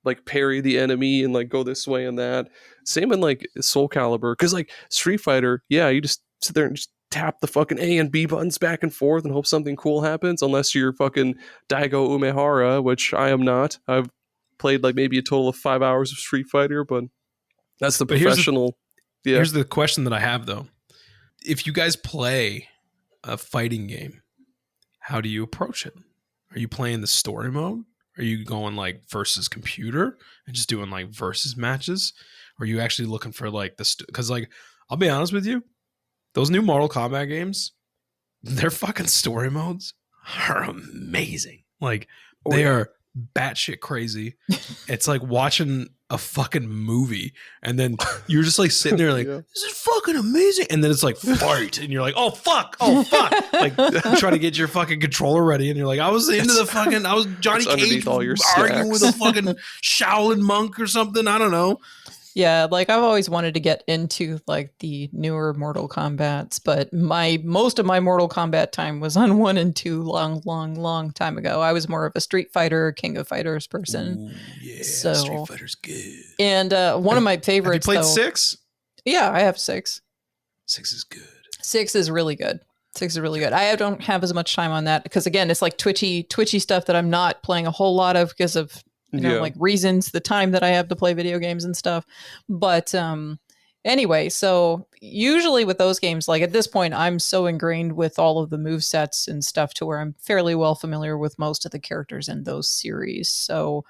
like parry the enemy and like go this way and that. Same in like Soul Calibur, because like Street Fighter, yeah, you just sit there and just tap the fucking A and B buttons back and forth and hope something cool happens. Unless you're fucking Daigo Umehara, which I am not. I've played like maybe a total of 5 hours of Street Fighter, but that's the But here's the- professional. Yeah. Here's the question that I have, though. If you guys play a fighting game, how do you approach it? Are you playing the story mode? Are you going like versus computer and just doing like versus matches? Or are you actually looking for like because like, I'll be honest with you, those new Mortal Kombat games, their fucking story modes are amazing. Like, they are batshit crazy. It's like watching a fucking movie, and then you're just like sitting there like, Yeah. this is fucking amazing, and then it's like fight, and you're like, oh fuck, like trying to get your fucking controller ready, and you're like, I was Johnny It's underneath Cage all your arguing with a stacks. fucking Shaolin monk or something. I don't know. Yeah, like I've always wanted to get into like the newer Mortal Kombats, but most of my Mortal Kombat time was on 1 and 2 long time ago. I was more of a Street Fighter, King of Fighters person. Ooh, yeah, So- Street Fighter's good. And one of my Have you favorites played though, 6? Yeah, I have 6. 6 is good. 6 is really good. 6 is really good. I don't have as much time on that because again, it's like twitchy stuff that I'm not playing a whole lot of because of like reasons, the time that I have to play video games and stuff. But anyway, so usually with those games, like at this point, I'm so ingrained with all of the move sets and stuff to where I'm fairly well familiar with most of the characters in those series. So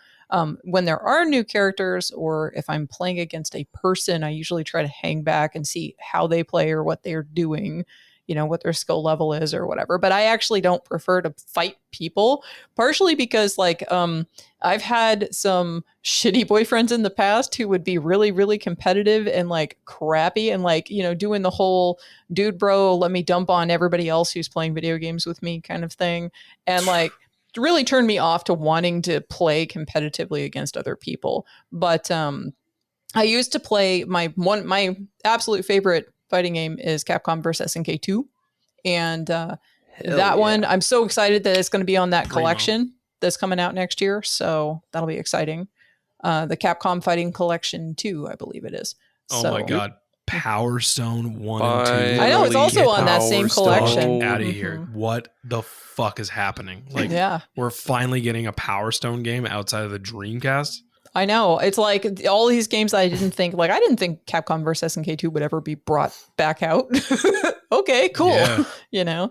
when there are new characters, or if I'm playing against a person, I usually try to hang back and see how they play or what they're doing, what their skill level is or whatever. But I actually don't prefer to fight people, partially because like I've had some shitty boyfriends in the past who would be really, really competitive and like crappy and like, doing the whole dude, bro, let me dump on everybody else who's playing video games with me kind of thing. And like really turned me off to wanting to play competitively against other people. But I used to play my absolute favorite fighting game is Capcom vs. SNK 2. And that one, I'm so excited that it's going to be on that Primo. collection that's coming out next year. So that'll be exciting. The Capcom Fighting Collection 2, I believe it is. Oh So- my god. Power Stone 1 and 2. I know, it's also on that same Power collection. Stone. Out of here. Mhm. What the fuck is happening? Like, Yeah. we're finally getting a Power Stone game outside of the Dreamcast. I know. It's like all these games I didn't think Capcom vs. SNK 2 would ever be brought back out. Okay, cool. Yeah.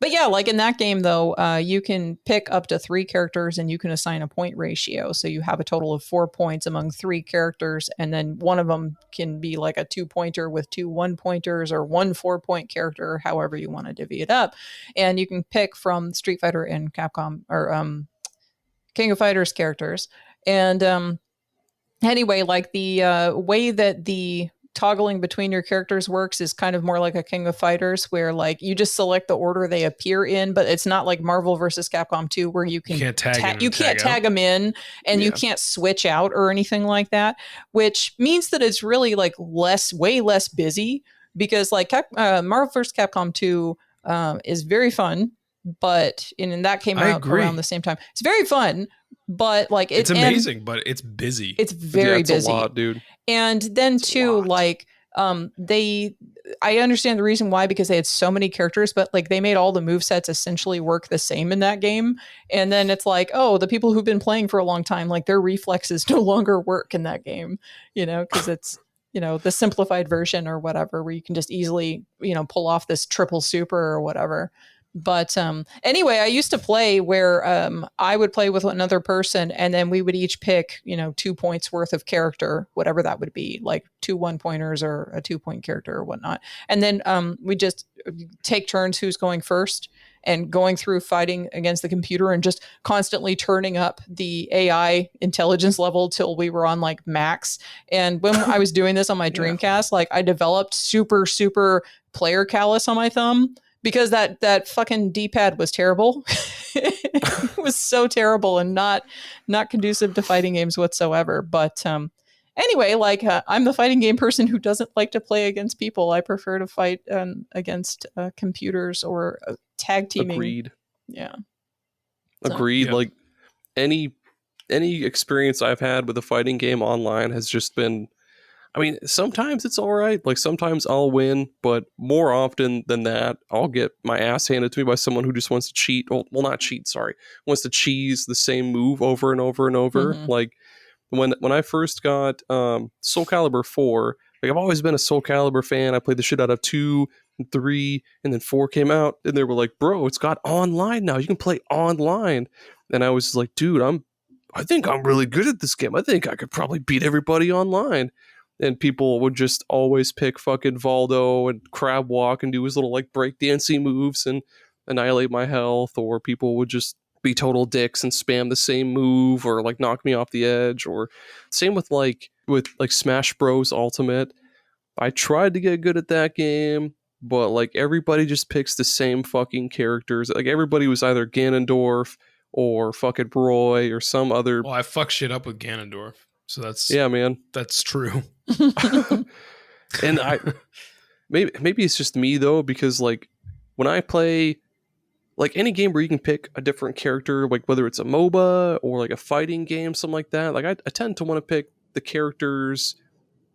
But yeah, like in that game though, you can pick up to 3 characters and you can assign a point ratio. So you have a total of 4 points among 3 characters, and then one of them can be like a 2-pointer with 2 1-pointers, or 1 4-point character, however you want to divvy it up. And you can pick from Street Fighter and Capcom or King of Fighters characters. And anyway, like the way that the toggling between your characters works is kind of more like a King of Fighters, where like you just select the order they appear in, but it's not like Marvel versus Capcom 2 where you can't tag them in and you can't switch out or anything like that, which means that it's really like way less busy, because like Marvel vs. Capcom 2 is very fun, but and that came out around the same time. It's very fun, but like it's amazing, but it's busy. It's very busy. A lot, dude. And then too, like I understand the reason why, because they had so many characters, but like they made all the movesets essentially work the same in that game. And then it's like, oh, the people who've been playing for a long time, like their reflexes no longer work in that game, because it's the simplified version or whatever, where you can just easily pull off this triple super or whatever. But anyway, I used to play where I would play with another person, and then we would each pick 2 points worth of character, whatever that would be, like 2 1-pointers or a 2-point character or whatnot. And then we just take turns who's going first, and going through fighting against the computer and just constantly turning up the AI intelligence level till we were on like max. And when I was doing this on my Dreamcast, like I developed super player callus on my thumb because that fucking D-pad was terrible. It was so terrible and not conducive to fighting games whatsoever. But anyway, like I'm the fighting game person who doesn't like to play against people. I prefer to fight against computers or tag teaming. Agreed. Yeah. Agreed. So, like any experience I've had with a fighting game online has just been, I mean, sometimes it's all right. Like sometimes I'll win, but more often than that, I'll get my ass handed to me by someone who just wants to cheat. Well, not cheat, sorry. Wants to cheese the same move over and over and over. Mhm. Like when I first got Soul Calibur 4, like I've always been a Soul Calibur fan. I played the shit out of 2 and 3, and then 4 came out, and they were like, bro, it's got online now. You can play online. And I was like, dude, I think I'm really good at this game. I think I could probably beat everybody online. And people would just always pick fucking Valdo and crab walk and do his little like breakdancing moves and annihilate my health, or people would just be total dicks and spam the same move or like knock me off the edge. Or same with Smash Bros Ultimate. I tried to get good at that game, but like everybody just picks the same fucking characters. Like everybody was either Ganondorf or fucking Roy or some other. Well, I fuck shit up with Ganondorf, so that's Yeah, man. that's true. And I maybe it's just me though, because like when I play like any game where you can pick a different character, like whether it's a MOBA or like a fighting game, something like that, like I tend to want to pick the characters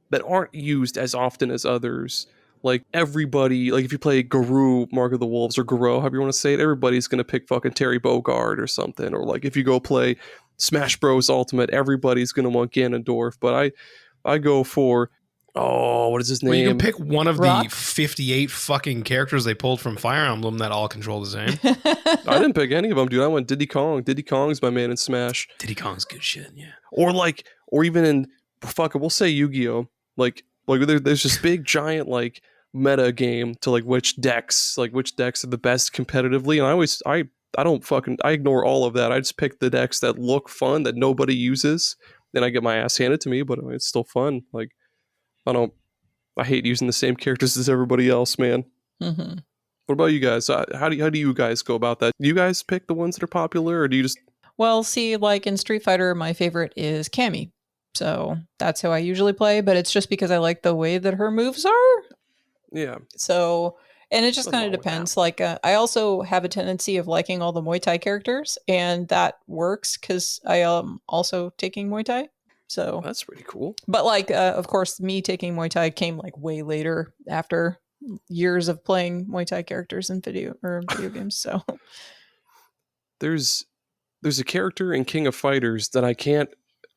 that aren't used as often as others. Like everybody, like if you play Garou, Mark of the Wolves, or Garou, however you want to say it, everybody's gonna pick fucking Terry Bogard or something. Or like if you go play Smash Bros Ultimate, everybody's gonna want Ganondorf. But I go for, oh, what is his name? Well, you can pick one of Rock? the 58 fucking characters they pulled from Fire Emblem that all control the same. I didn't pick any of them, dude. I went Diddy Kong. Diddy Kong's my man in Smash. Diddy Kong's good shit, yeah. Or even in, fuck it, we'll say Yu-Gi-Oh! Like there's this big giant like meta game to like which decks are the best competitively, and I ignore all of that. I just pick the decks that look fun that nobody uses, then I get my ass handed to me, but it's still fun. Like I hate using the same characters as everybody else, man. Mhm. What about you guys? How do you guys go about that? Do you guys pick the ones that are popular, or do you just? Well, see, like in Street Fighter, my favorite is Cammy. So that's how I usually play, but it's just because I like the way that her moves are. Yeah. So, and it just Nothing kind of wrong with that. depends. Like, I also have a tendency of liking all the Muay Thai characters, and that works because I am also taking Muay Thai. So, That's pretty cool. but like, of course, me taking Muay Thai came like way later after years of playing Muay Thai characters in video games. So, There's a character in King of Fighters that I can't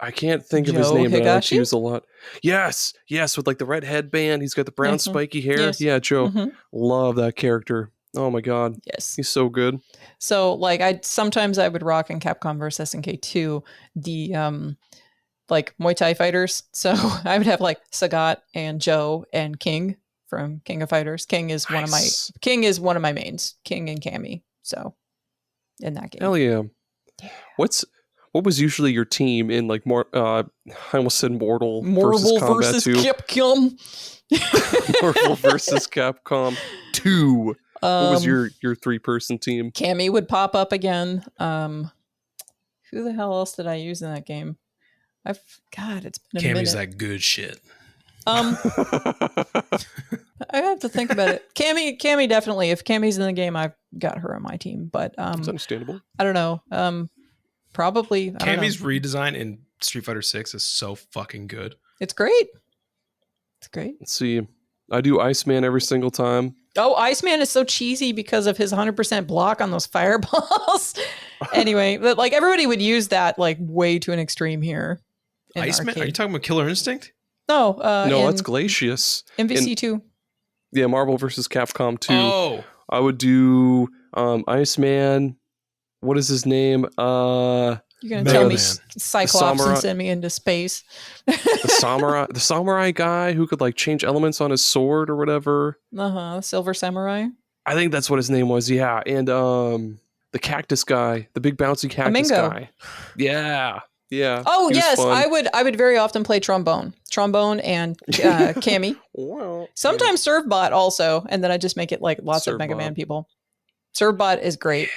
think of his Joe name, but I like to Higashi? use a lot. Yes, with like the red headband. He's got the brown Mhm. spiky hair. Yes. Yeah, Joe. Mhm. Love that character. Oh my god, Yes. he's so good. So like sometimes I would rock in Capcom vs SNK2 the like Muay Thai fighters. So I would have like Sagat and Joe and King from King of Fighters. King is one of my mains. King and Cammy. So in that game. Hell yeah. What was usually your team in like more? I almost said Mortal Marvel Kombat versus 2. Capcom. Marvel versus Capcom 2. What was your 3-person team? Cammy would pop up again. Who the hell else did I use in that game? God, it's been a Cammy's minute. that good shit. I have to think about it. Cammy definitely. If Cammy's in the game, I've got her on my team. But It's understandable. I don't know. Probably. I don't know. Cammy's redesign in Street Fighter 6 is so fucking good. It's great. It's great. Let's see. I do Iceman every single time. Oh, Iceman is so cheesy because of his 100% block on those fireballs. Anyway, but like everybody would use that like way to an extreme here. in Iceman? arcade. Are you talking about Killer Instinct? No, No, that's Glacius. MVC2. Yeah, Marvel versus Capcom 2. Oh, I would do Iceman. What is his name? You're gonna Mega tell me Man. Cyclops Samurai- and send me into space. the samurai guy who could like change elements on his sword or whatever. Silver Samurai. I think that's what his name was. Yeah, and the cactus guy, the big bouncy cactus Amingo. guy. Yeah, yeah. Oh he was yes, fun. I would very often play trombone and Cammy. Well, Sometimes Servbot also, and then I just make it like lots of Mega Servbot. Man people. Servbot is great.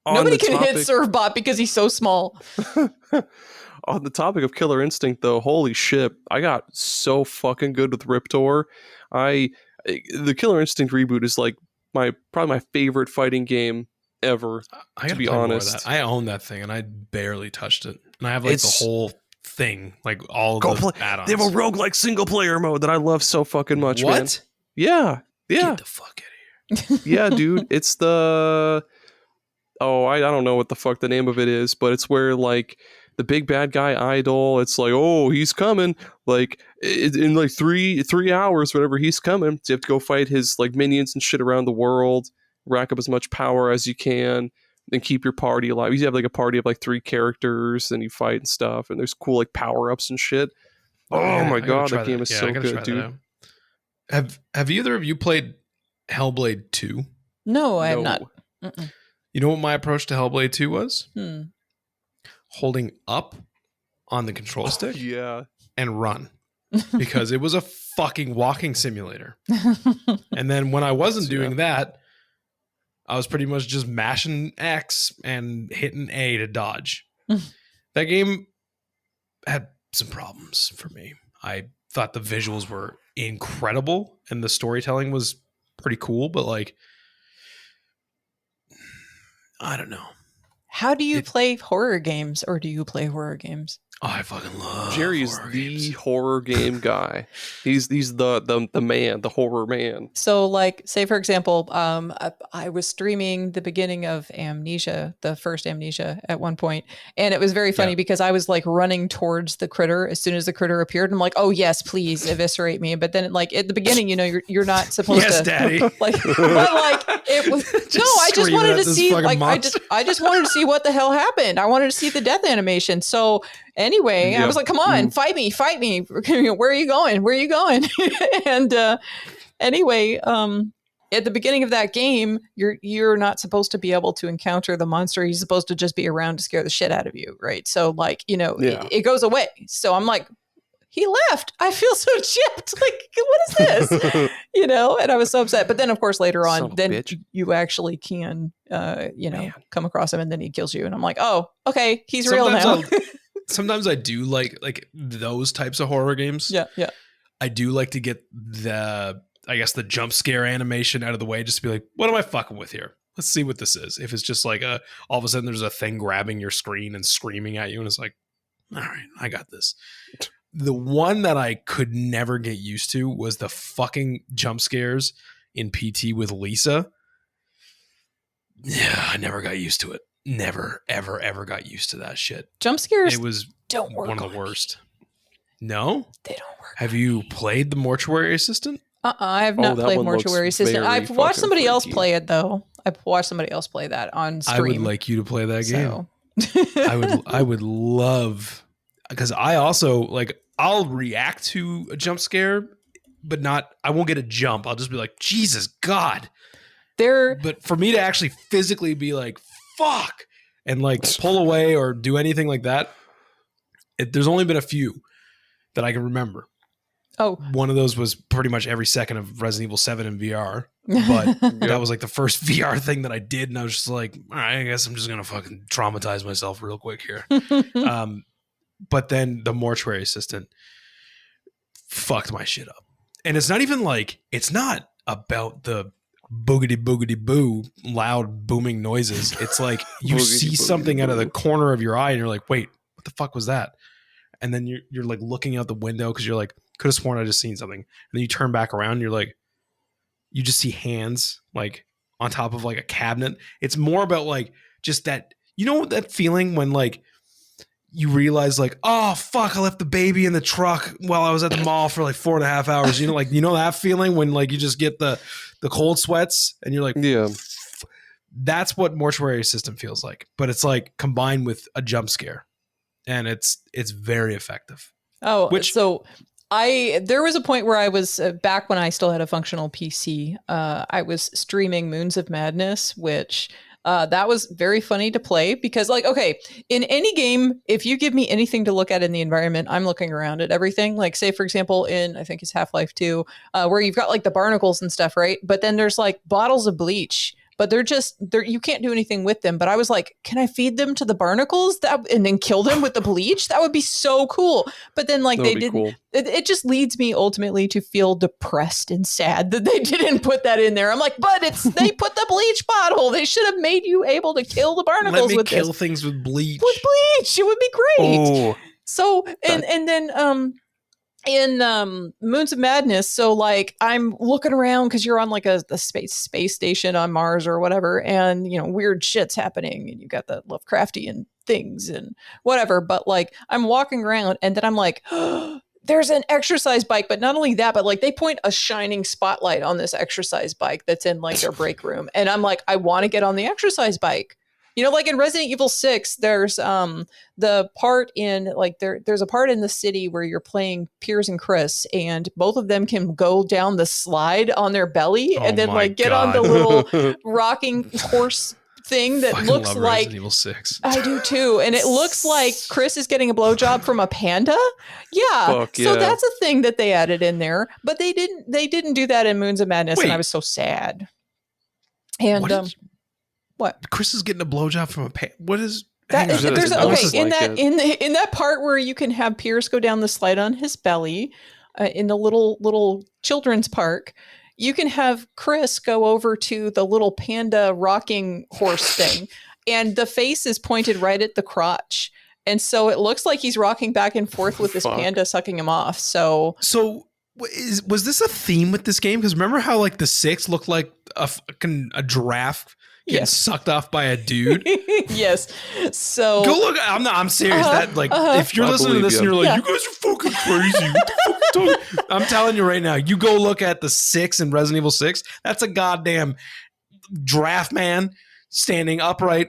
On Nobody the can hit topic- Servbot because he's so small. On the topic of Killer Instinct, though, holy shit, I got so fucking good with Riptor. The Killer Instinct reboot is like probably my favorite fighting game ever. I gotta be play more of honest. that. I own that thing and I barely touched it. And I have like It's- the whole thing, like all Go the play- add-ons. They have a roguelike single player mode that I love so fucking much, man. What? Yeah. Get the fuck out of here. Yeah, dude. It's the I don't know what the fuck the name of it is, but it's where like the big bad guy idol, it's like, oh, he's coming. Like in like 3 hours, whatever, he's coming. So you have to go fight his like minions and shit around the world, rack up as much power as you can, and keep your party alive. You have like a party of like 3 characters, and you fight and stuff, and there's cool like power-ups and shit. Oh man, my I gotta god, try that game is Yeah, so I gotta try good, that dude. out. Have either of you played Hellblade 2? No, I have No. not. Mm-mm. You know what my approach to Hellblade 2 was? Hmm. Holding up on the control stick Yeah. and run. Because it was a fucking walking simulator. And then when I wasn't Yeah. doing that, I was pretty much just mashing X and hitting A to dodge. That game had some problems for me. I thought the visuals were incredible and the storytelling was pretty cool, but like, I don't know. How do you play horror games, or do you play horror games? Oh, I fucking love Jerry is horror the games. horror game guy. He's the man, the horror man. So, like, say for example, I was streaming the beginning of Amnesia, the first Amnesia, at one point, and it was very funny Yeah. because I was like running towards the critter as soon as the critter appeared. And I'm like, oh yes, please eviscerate me. But then, like at the beginning, you know, you're not supposed Yes, to, Daddy. like, but like it was no, I just screaming wanted at to this see, fucking like, monster. I just wanted to see what the hell happened. I wanted to see the death animation. So anyway, I Yeah. was like, come on, fight me. Where are you going? Where are you going? And anyway, at the beginning of that game, you're not supposed to be able to encounter the monster. He's supposed to just be around to scare the shit out of you, right? So like, you know, Yeah. it goes away. So I'm like, he left. I feel so chipped. Like, what is this? You know, and I was so upset. But then, of course, later Son on, of a then bitch. you actually can, you know, Man. come across him, and then he kills you. And I'm like, oh, okay, he's real now. Sometimes I do like those types of horror games. Yeah, yeah. I do like to get the jump scare animation out of the way, just to be like, what am I fucking with here? Let's see what this is. If it's just like all of a sudden there's a thing grabbing your screen and screaming at you, and it's like, all right, I got this. The one that I could never get used to was the fucking jump scares in PT with Lisa. Yeah, I never got used to it. Never, ever, ever got used to that shit. Jump scares It was don't work. one of the worst. No? They don't work. Have you played the Mortuary Assistant? I have Oh, not that played one looks Mortuary Assistant. very I've watched fucking somebody else freaky. play it though. I've watched somebody else play that on I would stream. like you to play that game. So. I would love, because I also like, I'll react to a jump scare, but I won't get a jump. I'll just be like, Jesus God. But for me to actually physically be like, fuck, and like pull away or do anything like that, there's only been a few that I can remember. Oh, One of those was pretty much every second of Resident Evil 7 in VR. But that was like the first VR thing that I did. And I was just like, all right, I guess I'm just going to fucking traumatize myself real quick here. But then the Mortuary Assistant fucked my shit up. And it's not even like, it's not about the boogity boogity boo loud booming noises. It's like you Boogity see boogity something out of the boo. corner of your eye and you're like, wait, what the fuck was that? And then you're like looking out the window because you're like, could have sworn I just seen something. And then you turn back around and you're like, you just see hands like on top of like a cabinet. It's more about like just that, you know, that feeling when like you realize like, oh fuck, I left the baby in the truck while I was at the mall for like 4.5 hours. You know, like, you know that feeling when like you just get the cold sweats and you're like, Yeah. that's what Mortuary Assistant feels like. But it's like combined with a jump scare. And it's very effective. Oh, Which- so There was a point where I was back when I still had a functional PC. I was streaming Moons of Madness, which that was very funny to play because, like, okay, in any game, if you give me anything to look at in the environment, I'm looking around at everything. Like, say, for example, in I think it's Half-Life 2, where you've got like the barnacles and stuff, right? But then there's like bottles of bleach. But they're you can't do anything with them. But I was like, can I feed them to the barnacles and then kill them with the bleach? That would be so cool. But then like they didn't. Cool. It just leads me ultimately to feel depressed and sad that they didn't put that in there. I'm like, but they put the bleach bottle. They should have made you able to kill the barnacles with this. Let me kill things with bleach. With bleach, it would be great. Oh, so and then in Moons of Madness, so like I'm looking around because you're on like a space station on Mars or whatever, and weird shit's happening, and you got the Lovecraftian things and whatever. But like I'm walking around, and then I'm like, there's an exercise bike. But not only that, but like they point a shining spotlight on this exercise bike that's in like their break room, and I'm like, I want to get on the exercise bike. Like in Resident Evil 6, there's the part in like there's a part in the city where you're playing Piers and Chris, and both of them can go down the slide on their belly and then like get on the little rocking horse thing that looks like Resident Evil 6. I do too, and it looks like Chris is getting a blowjob from a panda. Yeah, Fuck so yeah. that's a thing that they added in there, but they didn't do that in Moons of Madness. And I was so sad. And what? Chris is getting a blowjob from a what is that? There's in that part where you can have Pierce go down the slide on his belly in the little children's park. You can have Chris go over to the little panda rocking horse thing, and the face is pointed right at the crotch, and so it looks like he's rocking back and forth with this panda sucking him off. So was this a theme with this game? Because remember how like the 6 looked like a giraffe getting sucked off by a dude? Yes. So go look. I'm serious. That like if you're listening to this and you're like, you guys are fucking crazy. What the fuck are you talking? I'm telling you right now, you go look at the 6 in Resident Evil 6. That's a goddamn giraffe man standing upright,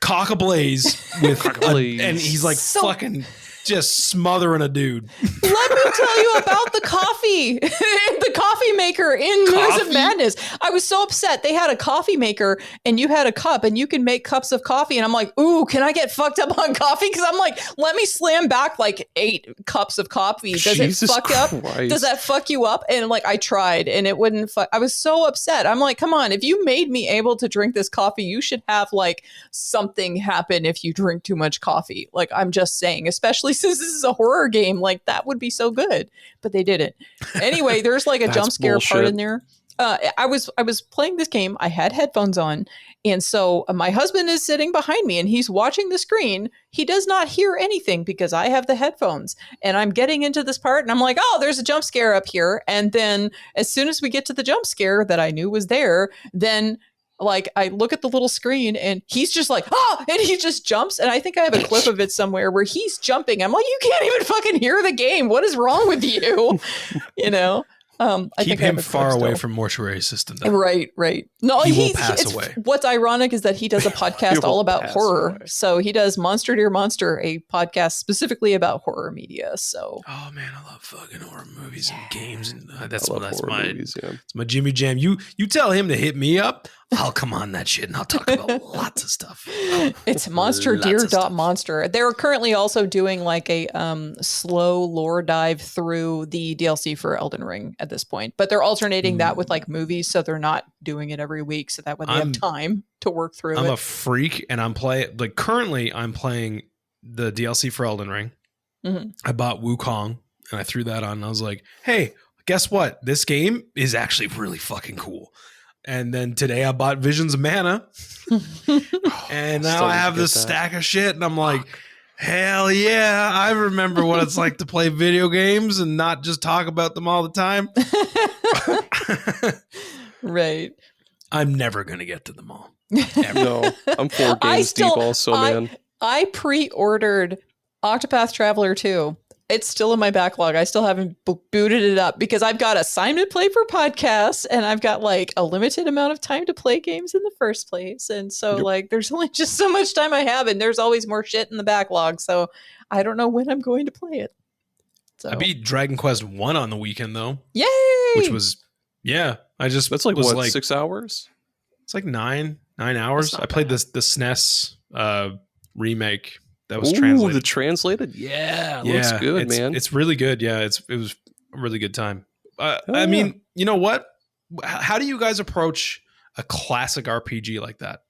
cock ablaze with and he's like fucking just smothering a dude. Let me tell you about the coffee, the coffee maker in Moons of Madness. I was so upset. They had a coffee maker and you had a cup and you can make cups of coffee. And I'm like, ooh, can I get fucked up on coffee? Because I'm like, let me slam back like 8 cups of coffee. Does Jesus it fuck Christ. up? Does that fuck you up? And like, I tried and it wouldn't fuck. I was so upset. I'm like, come on, if you made me able to drink this coffee, you should have like something happen if you drink too much coffee. Like, I'm just saying, especially since this is a horror game, like that would be so good, but they didn't. Anyway, there's like a jump scare part in there. I was playing this game. I had headphones on, and so my husband is sitting behind me, and he's watching the screen. He does not hear anything because I have the headphones, and I'm getting into this part, and I'm like, oh, there's a jump scare up here. And then as soon as we get to the jump scare that I knew was there, then like I look at the little screen and he's just like, and he just jumps. And I think I have a clip of it somewhere where he's jumping. I'm like, you can't even fucking hear the game. What is wrong with you? I keep think I have him a far clip away still. from mortuary assistant. Right. No, he will pass away. What's ironic is that he does a podcast all about horror. Away. So he does Monster Dear Monster, a podcast specifically about horror media. So oh man, I love fucking horror movies and games, and that's movies, it's my Jimmy Jam. You tell him to hit me up, I'll come on that shit and I'll talk about lots of stuff. It's monsterdeer.monster. They're currently also doing like a slow lore dive through the DLC for Elden Ring at this point, but they're alternating that with like movies, so they're not doing it every week, so that way they have time to work through I'm it. a freak, and currently I'm playing the DLC for Elden Ring. Mm-hmm. I bought Wukong and I threw that on, and I was like, hey, guess what? This game is actually really fucking cool. And then today I bought Visions of Mana, and now I have this stack of shit, and I'm like, hell yeah, I remember what it's like to play video games and not just talk about them all the time. Right. I'm never going to get to them all. No, I'm 4 games deep also, man. I pre-ordered Octopath Traveler 2. It's still in my backlog. I still haven't booted it up because I've got assignment play for podcasts, and I've got like a limited amount of time to play games in the first place. And so like there's only just so much time I have, and there's always more shit in the backlog. So I don't know when I'm going to play it. So. I beat Dragon Quest 1 on the weekend though. Yay! Which was That's like was what, 6 hours? It's like 9 hours. I played the SNES remake that was Ooh, translated. the translated? Yeah, it looks good, man. It's really good. Yeah, it was a really good time. I yeah. mean, you know what? How do you guys approach a classic RPG like that?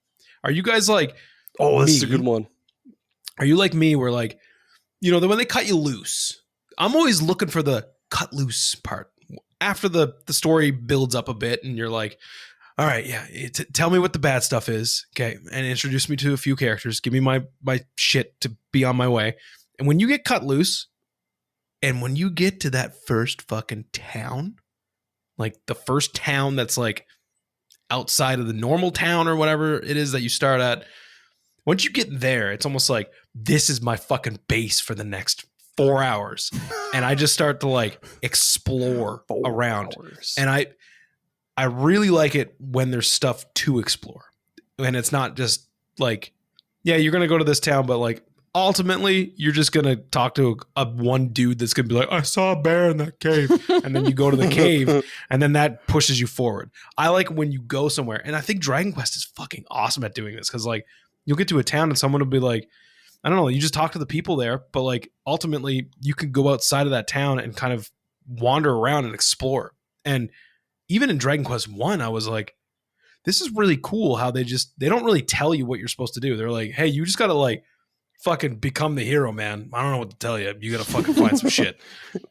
Are you guys like, Oh, this is a me? good one. Are you like me where like, you know, when they cut you loose, I'm always looking for the cut loose part. After the story builds up a bit and you're like, all right, yeah, tell me what the bad stuff is. Okay. And introduce me to a few characters. Give me my shit to be on my way. And when you get cut loose and when you get to that first fucking town, like the first town that's like outside of the normal town or whatever it is that you start at, once you get there, it's almost like this is my fucking base for the next 4 hours. And I just start to like explore around. And I really like it when there's stuff to explore. And it's not just like, yeah, you're going to go to this town, but like ultimately you're just going to talk to a one dude that's going to be like, I saw a bear in that cave. And then you go to the cave and then that pushes you forward. I like when you go somewhere. And I think Dragon Quest is fucking awesome at doing this. Cause like you'll get to a town and someone will be like, I don't know, you just talk to the people there, but like ultimately you can go outside of that town and kind of wander around and explore. And even in Dragon Quest 1, I was like, this is really cool how they don't really tell you what you're supposed to do. They're like, hey, you just got to like fucking become the hero, man. I don't know what to tell you. You got to fucking find some shit.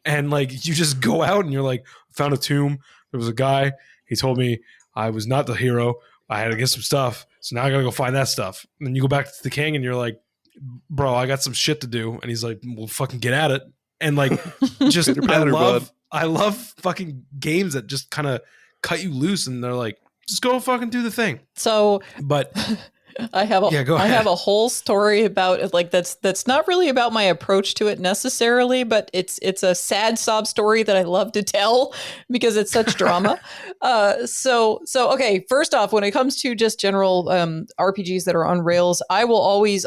And like, you just go out and you're like, found a tomb. There was a guy. He told me I was not the hero. I had to get some stuff. So now I got to go find that stuff. And then you go back to the king and you're like, bro, I got some shit to do. And he's like, well, fucking get at it. And like, just, I love fucking games that just kind of cut you loose and they're like, just go fucking do the thing. So, but I have a whole story about it, like that's not really about my approach to it necessarily, but it's a sad sob story that I love to tell because it's such drama. So okay, first off, when it comes to just general RPGs that are on rails, I will always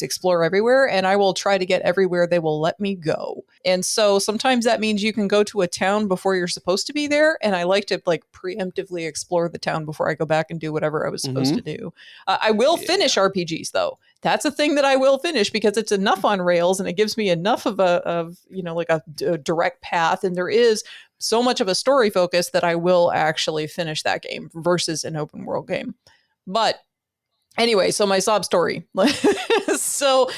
explore everywhere, and I will try to get everywhere they will let me go. And so sometimes that means you can go to a town before you're supposed to be there, and I like to like preemptively explore the town before I go back and do whatever I was supposed to do. I will finish RPGs though. That's a thing that I will finish because it's enough on rails and it gives me enough of a direct path, and there is so much of a story focus that I will actually finish that game versus an open world game. But anyway, so my sob story. So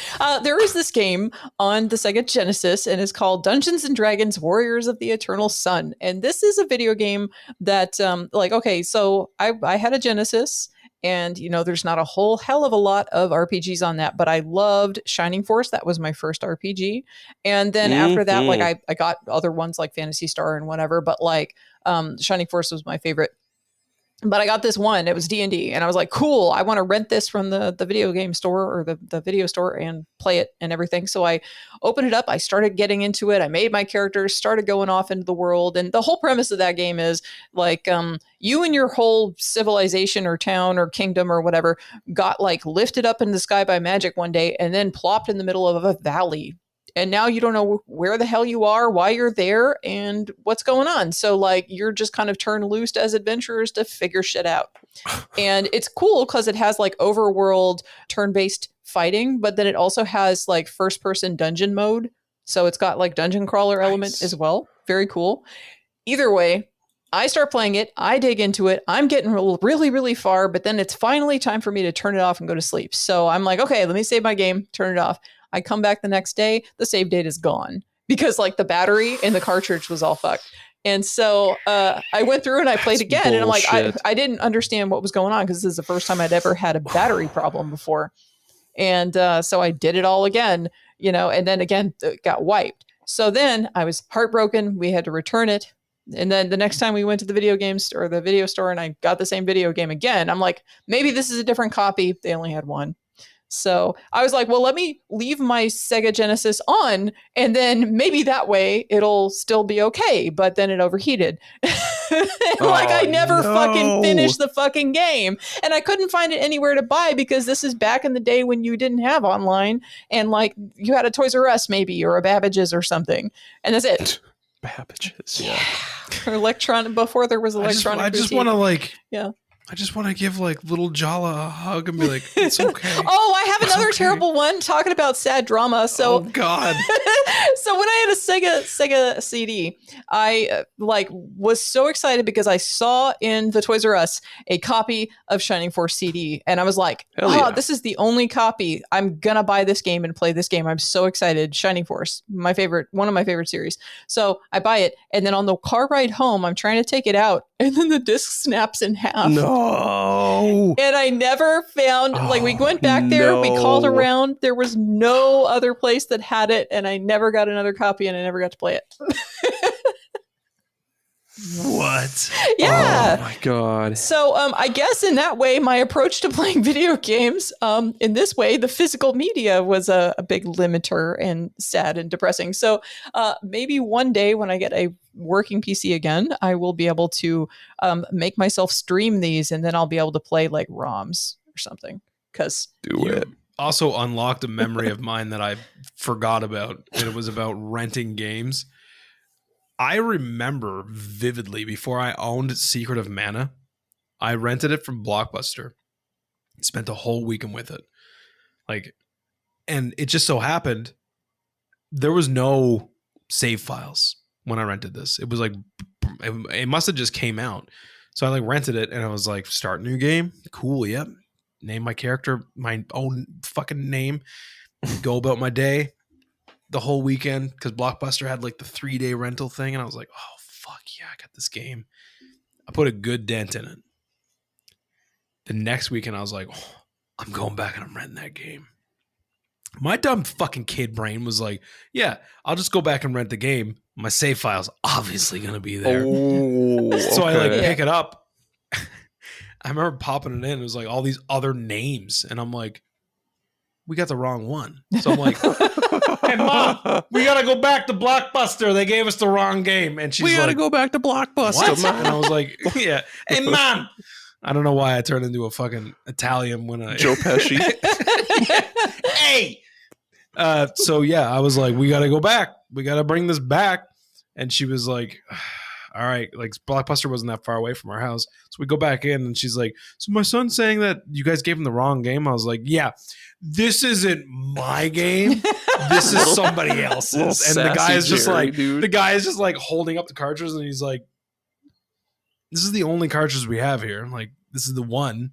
there is this game on the Sega Genesis, and it's called Dungeons and Dragons Warriors of the Eternal Sun. And this is a video game that so I had a Genesis. And, you know, there's not a whole hell of a lot of RPGs on that, but I loved Shining Force. That was my first RPG. And then after that, like I got other ones like Phantasy Star and whatever, but like Shining Force was my favorite. But I got this one, it was D&D, and I was like, cool, I want to rent this from the video game store or the video store and play it and everything. So I opened it up, I started getting into it, I made my characters, started going off into the world. And the whole premise of that game is like you and your whole civilization or town or kingdom or whatever got like lifted up in the sky by magic one day and then plopped in the middle of a valley. And now you don't know where the hell you are, why you're there, and what's going on. So like you're just kind of turned loose as adventurers to figure shit out. And it's cool because it has like overworld turn-based fighting, but then it also has like first-person dungeon mode. So it's got like dungeon crawler element as well. Very cool. Either way, I start playing it. I dig into it. I'm getting really, really far, but then it's finally time for me to turn it off and go to sleep. So I'm like, okay, let me save my game, turn it off. I come back the next day, the save date is gone because like the battery in the cartridge was all fucked. And so I went through and I played again. Bullshit. And I'm like, I didn't understand what was going on because this is the first time I'd ever had a battery problem before. And so I did it all again, you know, and then again, it got wiped. So then I was heartbroken. We had to return it. And then the next time we went to the video games or the video store and I got the same video game again, I'm like, maybe this is a different copy. They only had one. So I was like, well, let me leave my Sega Genesis on, and then maybe that way it'll still be okay. But then it overheated. Like I never fucking finished the fucking game. And I couldn't find it anywhere to buy because this is back in the day when you didn't have online and like you had a Toys R Us maybe or a Babbage's or something. And that's it. Babbage's, yeah. Or electronic before there was electronic. I just want to like, yeah. I just want to give like little Jala a hug and be like, it's okay. Oh, I have another terrible one talking about sad drama. So, oh God. So when I had a Sega CD, I was so excited because I saw in the Toys R Us a copy of Shining Force CD, and I was like, this is the only copy. I'm gonna buy this game and play this game. I'm so excited. Shining Force, one of my favorite series. So I buy it, and then on the car ride home, I'm trying to take it out, and then the disc snaps in half. No. And I never found, we went back there, we called around, there was no other place that had it, and I never got another copy, and I never got to play it. What? Yeah. Oh my God. So I guess in that way, my approach to playing video games, in this way, the physical media was a big limiter and sad and depressing. So maybe one day when I get a working PC again, I will be able to make myself stream these, and then I'll be able to play like ROMs or something. Because do it. Also unlocked a memory of mine that I forgot about, and it was about renting games. I remember vividly before I owned Secret of Mana, I rented it from Blockbuster. Spent a whole weekend with it. And it just so happened there was no save files when I rented this. It was like, it must have just came out. So I rented it and I was like, start new game. Cool. Yep. Name my character, my own fucking name, go about my day. The whole weekend, because Blockbuster had the 3-day rental thing, and I was like, oh fuck yeah, I got this game. I put a good dent in it. The next weekend I was like, oh, I'm going back and I'm renting that game. My dumb fucking kid brain was like, yeah, I'll just go back and rent the game. My save file's obviously gonna be there. So I pick it up. I remember popping it in, it was all these other names, and I'm like, we got the wrong one. So I'm like, hey Mom, we gotta go back to Blockbuster. They gave us the wrong game. And she's like, we gotta go back to Blockbuster, Mom. And I was like, yeah. Hey Mom. I don't know why I turned into a fucking Italian when I Joe Pesci. Hey. So yeah, I was like, we gotta go back. We gotta bring this back. And she was like, all right, Blockbuster wasn't that far away from our house. So we go back in and she's like, so my son's saying that you guys gave him the wrong game. I was like, yeah, this isn't my game. This is somebody else's. And the guy is just holding up the cartridges and he's like, this is the only cartridge we have here. I'm like, this is the one.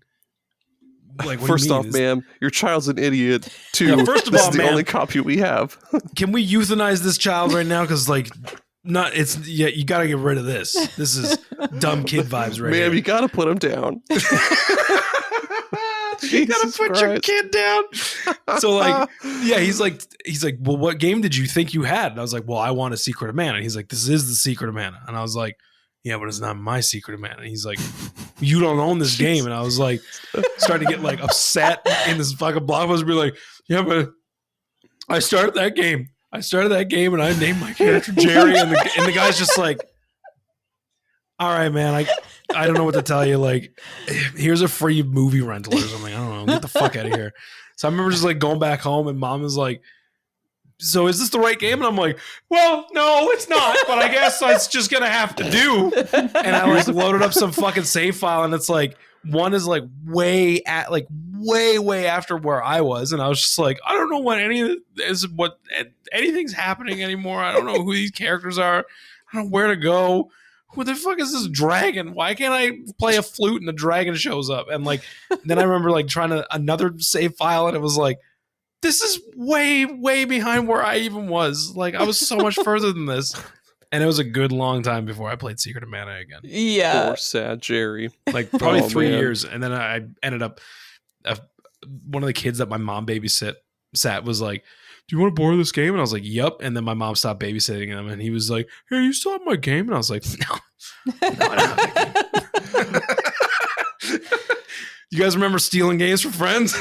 First off, ma'am, your child's an idiot. Two, yeah, first of this all, is the only copy we have. Can we euthanize this child right now? Because you got to get rid of this. This is dumb kid vibes right here. Ma'am, you got to put him down. You got to put your kid down. So yeah, he's like, well, what game did you think you had? And I was like, well, I want a Secret of Mana. And he's like, this is the Secret of Mana. And I was like, yeah, but it's not my Secret of Mana. And he's like, you don't own this game. And I was like, starting to get upset in this fucking Blockbuster, be like, yeah, but I started that game and I named my character Gerry. And the guy's just like, all right, man, I don't know what to tell you. Here's a free movie rental or something. I don't know. Get the fuck out of here. So I remember just going back home and Mom was like, so is this the right game? And I'm like, well, no, it's not, but I guess it's just going to have to do. And I loaded up some fucking save file and it's one is way after where I was. And I was just like, I don't know what anything's happening anymore. I don't know who these characters are. I don't know where to go. Who the fuck is this dragon? Why can't I play a flute and the dragon shows up? And then I remember trying to another save file and it was this is way, way behind where I even was. I was so much further than this. And it was a good long time before I played Secret of Mana again. Yeah. Poor sad Jerry. Probably 3 years. And then I ended up, one of the kids that my mom babysat was like, do you want to borrow this game? And I was like, yep. And then my mom stopped babysitting him. And he was like, hey, you still have my game? And I was like, no, I don't have that game. You guys remember stealing games from friends?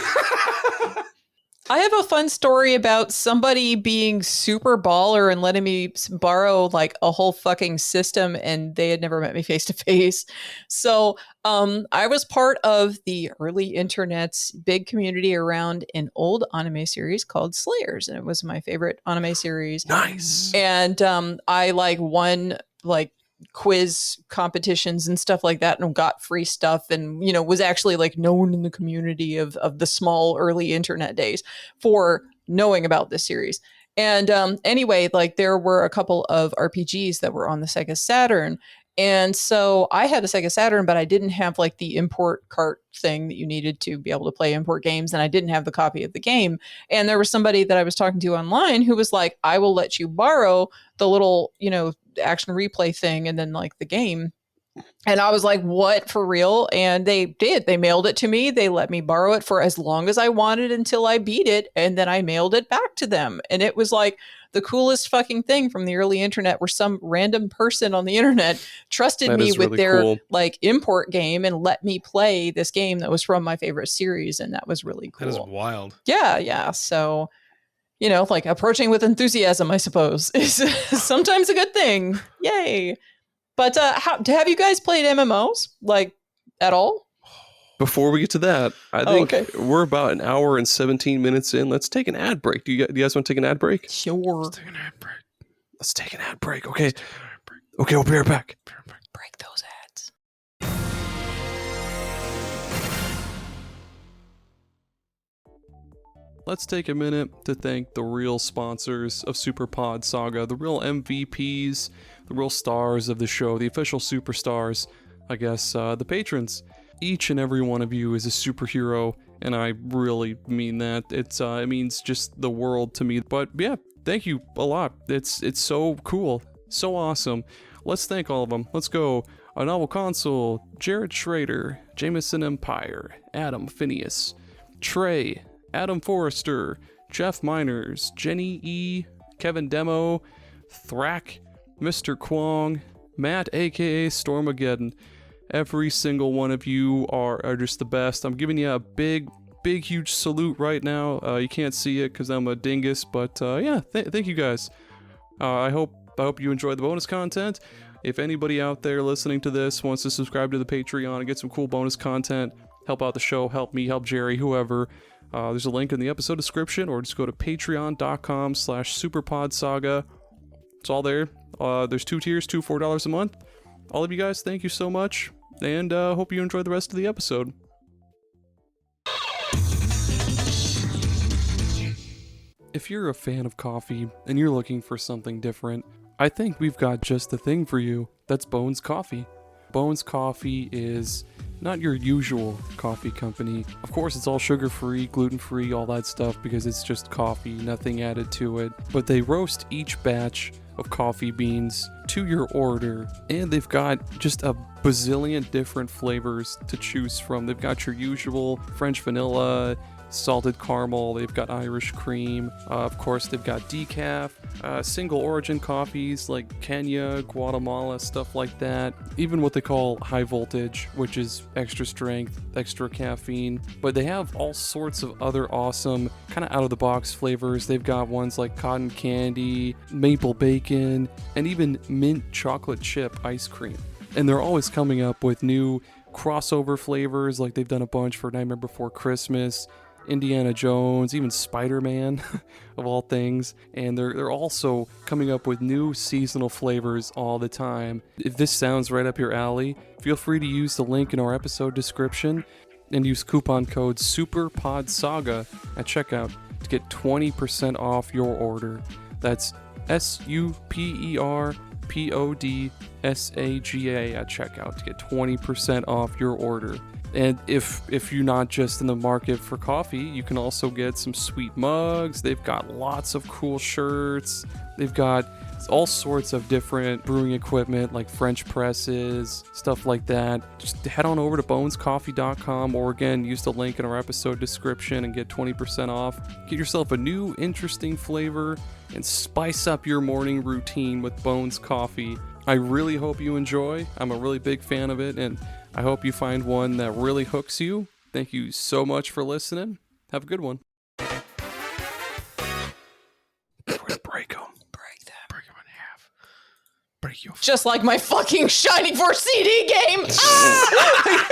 I have a fun story about somebody being super baller and letting me borrow like a whole fucking system, and they had never met me face to face. So I was part of the early internet's big community around an old anime series called Slayers, and it was my favorite anime series. Nice. And I like won like quiz competitions and stuff like that and got free stuff, and was actually like known in the community of the small early internet days for knowing about this series. And anyway, like there were a couple of RPGs that were on the Sega Saturn, and so I had a Sega Saturn, but I didn't have like the import cart thing that you needed to be able to play import games, and I didn't have the copy of the game. And there was somebody that I was talking to online who was like, I will let you borrow the little action replay thing and then like the game. And I was like, what, for real? And they mailed it to me. They let me borrow it for as long as I wanted until I beat it, and then I mailed it back to them. And it was like the coolest fucking thing from the early internet, where some random person on the internet trusted That me is with really their cool. like import game and let me play this game that was from my favorite series, and that was really cool. That is wild. Yeah. So like approaching with enthusiasm, I suppose, is sometimes a good thing. Yay. But have you guys played MMOs like at all? Before we get to that, I think okay. we're about an hour and 17 minutes in. Let's take an ad break. Do you guys want to take an ad break? Sure. Let's take an ad break. Let's take an ad break. Okay. Okay, we'll be right back. Break those ads. Let's take a minute to thank the real sponsors of Super Pod Saga, the real MVPs, the real stars of the show, the official superstars, I guess, the patrons. Each and every one of you is a superhero, and I really mean that. It means just the world to me. But yeah, thank you a lot. It's so cool, so awesome. Let's thank all of them. Let's go. A Novel Console, Jared Schrader, Jameson Empire, Adam Phineas, Trey, Adam Forrester, Jeff Miners, Jenny E, Kevin Demo, Thrack, Mr. Kwong, Matt aka Stormageddon. Every single one of you are just the best. I'm giving you a big, huge salute right now. You can't see it because I'm a dingus, but yeah, thank you guys. I hope you enjoyed the bonus content. If anybody out there listening to this wants to subscribe to the Patreon and get some cool bonus content, help out the show, help me, help Jerry, whoever, there's a link in the episode description, or just go to patreon.com/superpodsaga. It's all there. There's 2 tiers, $4 a month. All of you guys, thank you so much, and hope you enjoy the rest of the episode. If you're a fan of coffee and you're looking for something different, I think we've got just the thing for you. That's Bones Coffee. Bones Coffee is not your usual coffee company. Of course, it's all sugar-free, gluten-free, all that stuff, because it's just coffee, nothing added to it. But they roast each batch of coffee beans to your order, and they've got just a bazillion different flavors to choose from. They've got your usual French vanilla, salted caramel, they've got Irish cream, of course they've got decaf, single origin coffees like Kenya, Guatemala, stuff like that, even what they call high voltage, which is extra strength, extra caffeine. But they have all sorts of other awesome kind of out of the box flavors. They've got ones like cotton candy, maple bacon, and even mint chocolate chip ice cream. And they're always coming up with new crossover flavors, like they've done a bunch for Nightmare Before Christmas, Indiana Jones, even Spider-Man, of all things. And they're also coming up with new seasonal flavors all the time. If this sounds right up your alley, feel free to use the link in our episode description and use coupon code SUPERPODSAGA at checkout to get 20% off your order. That's SUPERPODSAGA at checkout to get 20% off your order. And if you're not just in the market for coffee, you can also get some sweet mugs. They've got lots of cool shirts. They've got all sorts of different brewing equipment like French presses, stuff like that. Just head on over to bonescoffee.com, or again, use the link in our episode description and get 20% off. Get yourself a new interesting flavor and spice up your morning routine with Bones Coffee. I really hope you enjoy. I'm a really big fan of it, and I hope you find one that really hooks you. Thank you so much for listening. Have a good one. you. Just like my fucking Shining Force CD game. Ah!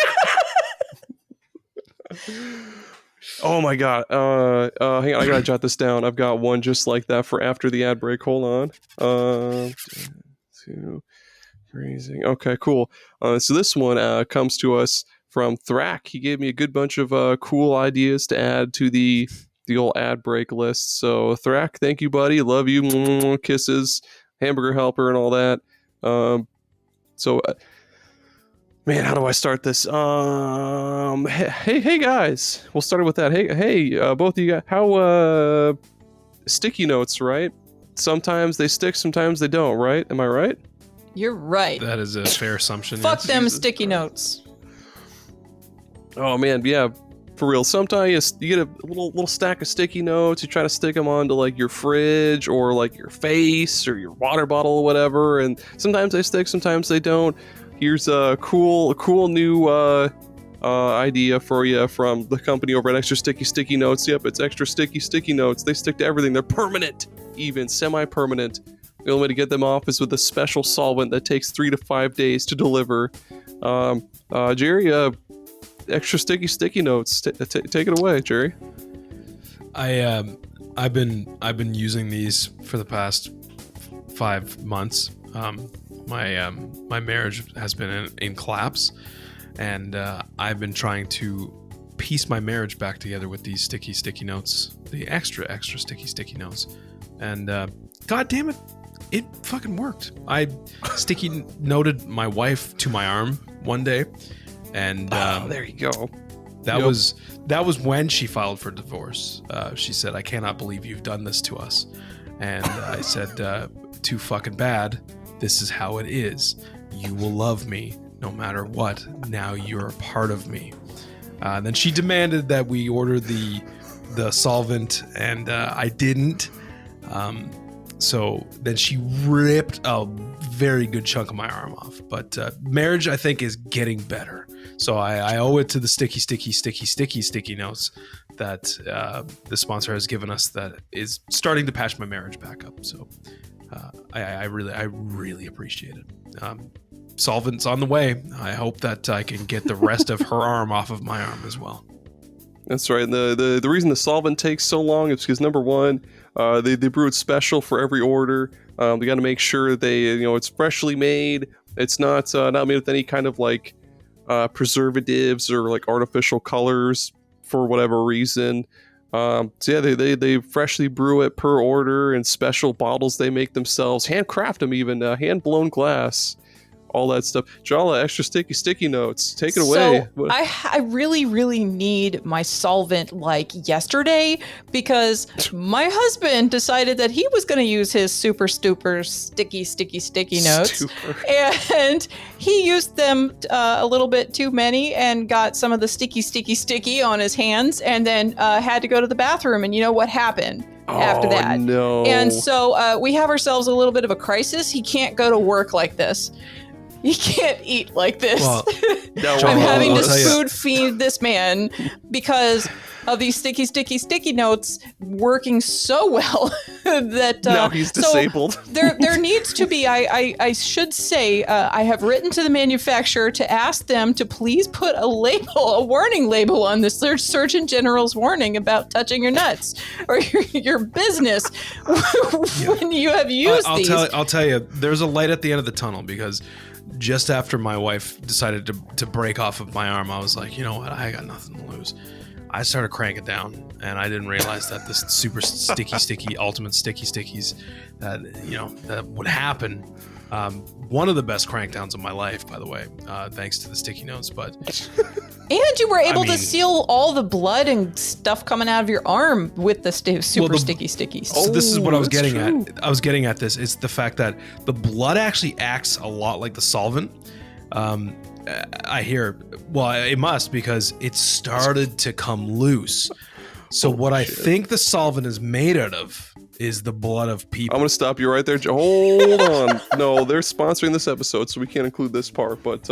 Oh my god. Hang on, I gotta jot this down. I've got one just like that for after the ad break. Hold on. Two. Crazy. Okay, cool. So this one comes to us from Thrak. He gave me a good bunch of cool ideas to add to the old ad break list. So Thrak, thank you, buddy. Love you. Kisses, hamburger helper, and all that. So, man, how do I start this? Hey guys. We'll start with that. Hey, both of you guys. How sticky notes, right? Sometimes they stick, sometimes they don't, right? Am I right? You're right. That is a fair assumption. Fuck yes. them Jesus sticky Christ. notes. Oh man, yeah, for real. Sometimes you get a little stack of sticky notes. You try to stick them onto like your fridge or like your face or your water bottle or whatever, and sometimes they stick, sometimes they don't. Here's a cool new idea for you from the company over at Extra Sticky Notes. Yep, it's Extra Sticky Notes. They stick to everything. They're permanent, even semi-permanent. The only way to get them off is with a special solvent that takes 3 to 5 days to deliver. Gerry, Extra Sticky Notes. Take it away, Gerry. I've been using these for the past 5 months. My marriage has been in collapse, and I've been trying to piece my marriage back together with these sticky notes, the extra sticky notes, and god damn it, it fucking worked. I sticky noted my wife to my arm one day, and there you go. that Yep. was when she filed for divorce. She said, "I cannot believe you've done this to us," and I said, "Too fucking bad. This is how it is. You will love me no matter what. Now you're a part of me." Then she demanded that we order the solvent, and I didn't. So then she ripped a very good chunk of my arm off. But marriage, I think, is getting better. So I owe it to the sticky notes that the sponsor has given us that is starting to patch my marriage back up. So I really appreciate it. Solvent's on the way. I hope that I can get the rest of her arm off of my arm as well. That's right. The reason the solvent takes so long is because number one, they brew it special for every order. They got to make sure it's freshly made. It's not made with any kind of like preservatives or like artificial colors for whatever reason. So yeah, they freshly brew it per order in special bottles they make themselves, handcraft them even, hand blown glass. All that stuff. Jala, Extra Sticky Notes. Take it away. So I really need my solvent like yesterday because my husband decided that he was going to use his super sticky notes. And he used them a little bit too many and got some of the sticky on his hands and then had to go to the bathroom. And you know what happened? After that. No. And so we have ourselves a little bit of a crisis. He can't go to work like this. He can't eat like this. Well, No, I'm having to I'll tell you. spoon feed this man because of these sticky notes working so well that now he's disabled. So there needs to be. I should say I have written to the manufacturer to ask them to please put a warning label on the Surgeon General's warning about touching your nuts or your business when you have used these. I'll tell you, there's a light at the end of the tunnel because just after my wife decided to break off of my arm, I was like, you know what? I got nothing to lose. I started cranking down, and I didn't realize that this super sticky, ultimate stickies that would happen. One of the best crankdowns of my life, by the way, thanks to the sticky notes. But and you were able to seal all the blood and stuff coming out of your arm with the super sticky stickies. So this is what I was that's getting true. at. I was getting at this. It's the fact that the blood actually acts a lot like the solvent. I hear, well, it must because it started to come loose. So what I think the solvent is made out of is the blood of people. I'm going to stop you right there. Hold on. No, they're sponsoring this episode, so we can't include this part. But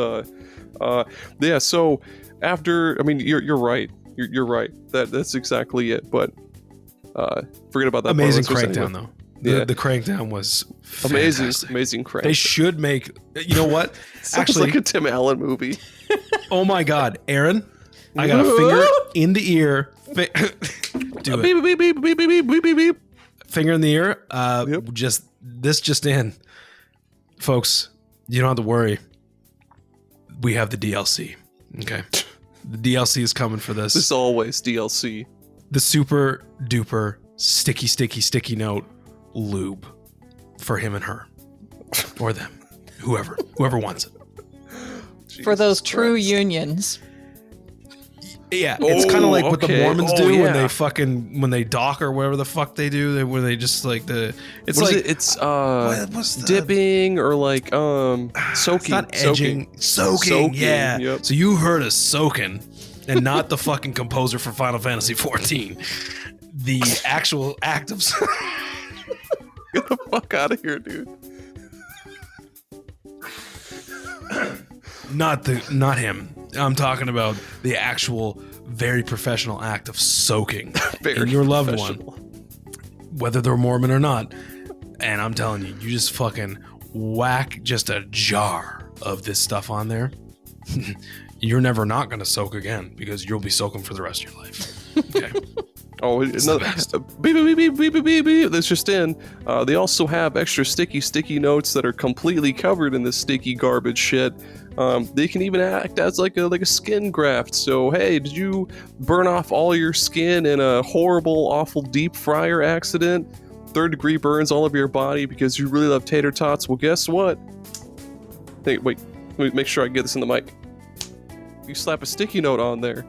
yeah, so after, I mean, you're right. You're right. That's exactly it. But forget about that. Amazing part. crankdown, though. Yeah. The crankdown was Amazing, fantastic. amazing crank. They should make. You know what? Sounds Actually, like a Tim Allen movie. oh my God, Aaron, I got a finger in the ear. Do it. Beep, beep, beep, beep, beep, beep, beep, beep, beep. Finger in the ear. Yep. Just in, folks. You don't have to worry. We have the DLC. Okay, the DLC is coming for this. This is always DLC. The super duper sticky note lube for him and her, or them, whoever wants it. For those Jesus true Christ. unions. Yeah, it's kind of like what the okay. Mormons Oh, do yeah. when they dock or whatever the fuck they do. Where they just like the. It's What is like it? It's what's the- dipping or like soaking. It's not edging. Soaking. Yeah. Yep. So you heard us soaking, and not the fucking composer for Final Fantasy 14. The actual act of. Get the fuck out of here, dude. Not him. I'm talking about the actual very professional act of soaking in your loved one, whether they're Mormon or not. And I'm telling you, you just fucking whack just a jar of this stuff on there. You're never not going to soak again because you'll be soaking for the rest of your life. Okay. Oh, It's no, the best. beep, beep, beep, beep, beep, beep, beep. That's just in. They also have extra sticky notes that are completely covered in this sticky garbage shit. They can even act as like a skin graft. So, hey, did you burn off all your skin in a horrible, awful deep fryer accident? 3rd-degree burns all over your body because you really love tater tots? Well, guess what? Hey, wait. Let me make sure I get this in the mic. You slap a sticky note on there.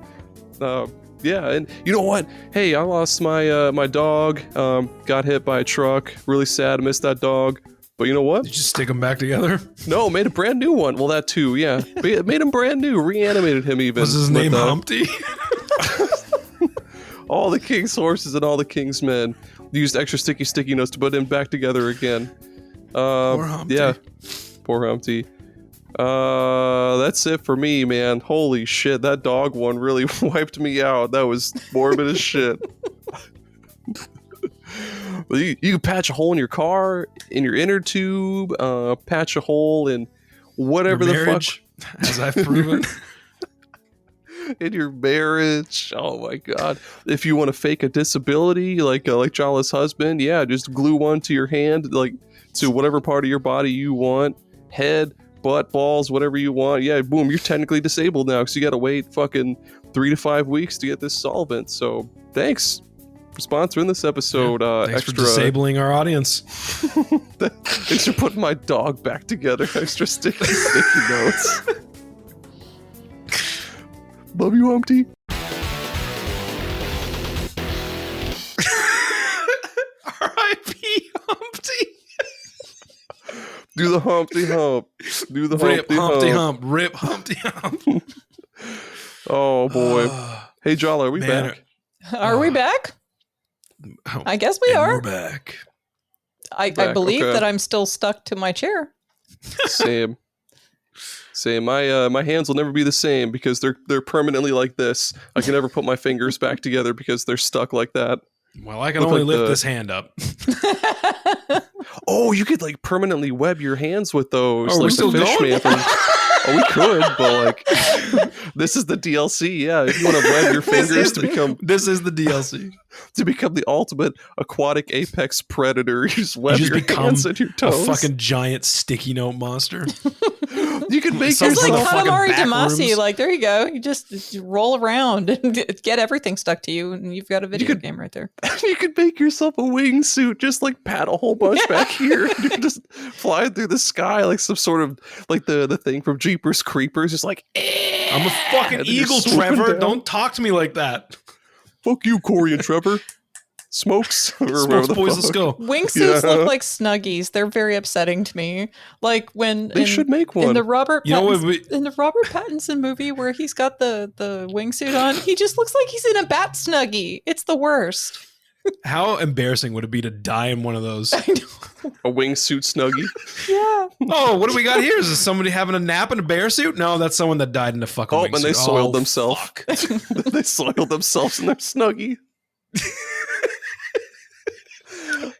Yeah, and you know what? Hey, I lost my my dog. Got hit by a truck. Really sad. I missed that dog. But you know what? Did you stick them back together? No, made a brand new one. Well, that too, yeah. Made him brand new. Reanimated him even. Was his name Humpty? All the king's horses and all the king's men used extra sticky notes to put him back together again. Poor Humpty. Yeah, poor Humpty. That's it for me, man. Holy shit, that dog one really wiped me out. That was morbid as shit. You can patch a hole in your car, in your inner tube, patch a hole in whatever Your the marriage, fuck. as I've proven. In your marriage. Oh my god. If you want to fake a disability, like Jala's husband, yeah, just glue one to your hand, like to whatever part of your body you want. Head, butt, balls, whatever you want. Yeah, boom, you're technically disabled now because you gotta wait fucking 3 to 5 weeks to get this solvent. So thanks for sponsoring this episode. Thanks Extra for disabling our audience. Thanks for putting my dog back together. Extra sticky notes. Love you, Humpty. R.I.P. Humpty. Do the Humpty Hump. Do the Rip Humpty Hump. Rip Humpty Hump. Oh boy. Hey Jala, are we Man, back? Are we back? I guess we and are. We're back. I back, believe okay. that I'm still stuck to my chair. Same. My hands will never be the same because they're permanently like this. I can never put my fingers back together because they're stuck like that. Well, I can Look only like lift the- this hand up. Oh, you could like permanently web your hands with those. Oh, like we're the still fish going? man from- Oh, we could, but like this is the DLC. Yeah, if you want to web your fingers to become This is the DLC. the ultimate aquatic apex predator, you just web just your become hands and your A toes. fucking giant sticky note monster. You can make It's Some like from the yourself. fucking Katamari back Damacy. rooms. Like, there you go. You just roll around and get everything stuck to you, and you've got a video could- game right there. You could make yourself a wingsuit, just like pat a whole bunch back here. You can just fly through the sky like some sort of like the thing from Jeepers Creepers, just like I'm a fucking And you're eagle, swooping Trevor. down. Don't talk to me like that. fuck you, Corey and Trevor. Smokes, or whatever Smokes the boys, fuck. let's go. Wingsuits Yeah. look like Snuggies. They're very upsetting to me. Like when They should make in one. the Robert You know what? in the Robert Pattinson movie where he's got the wingsuit on, he just looks like he's in a bat snuggie. It's the worst. How embarrassing would it be to die in one of those? I know. A wingsuit snuggie. Yeah. Oh, what do we got here? Is this somebody having a nap in a bear suit? No, that's someone that died in a fucking Oh, wingsuit. and they soiled Oh, themselves. fuck. They soiled themselves in their snuggie.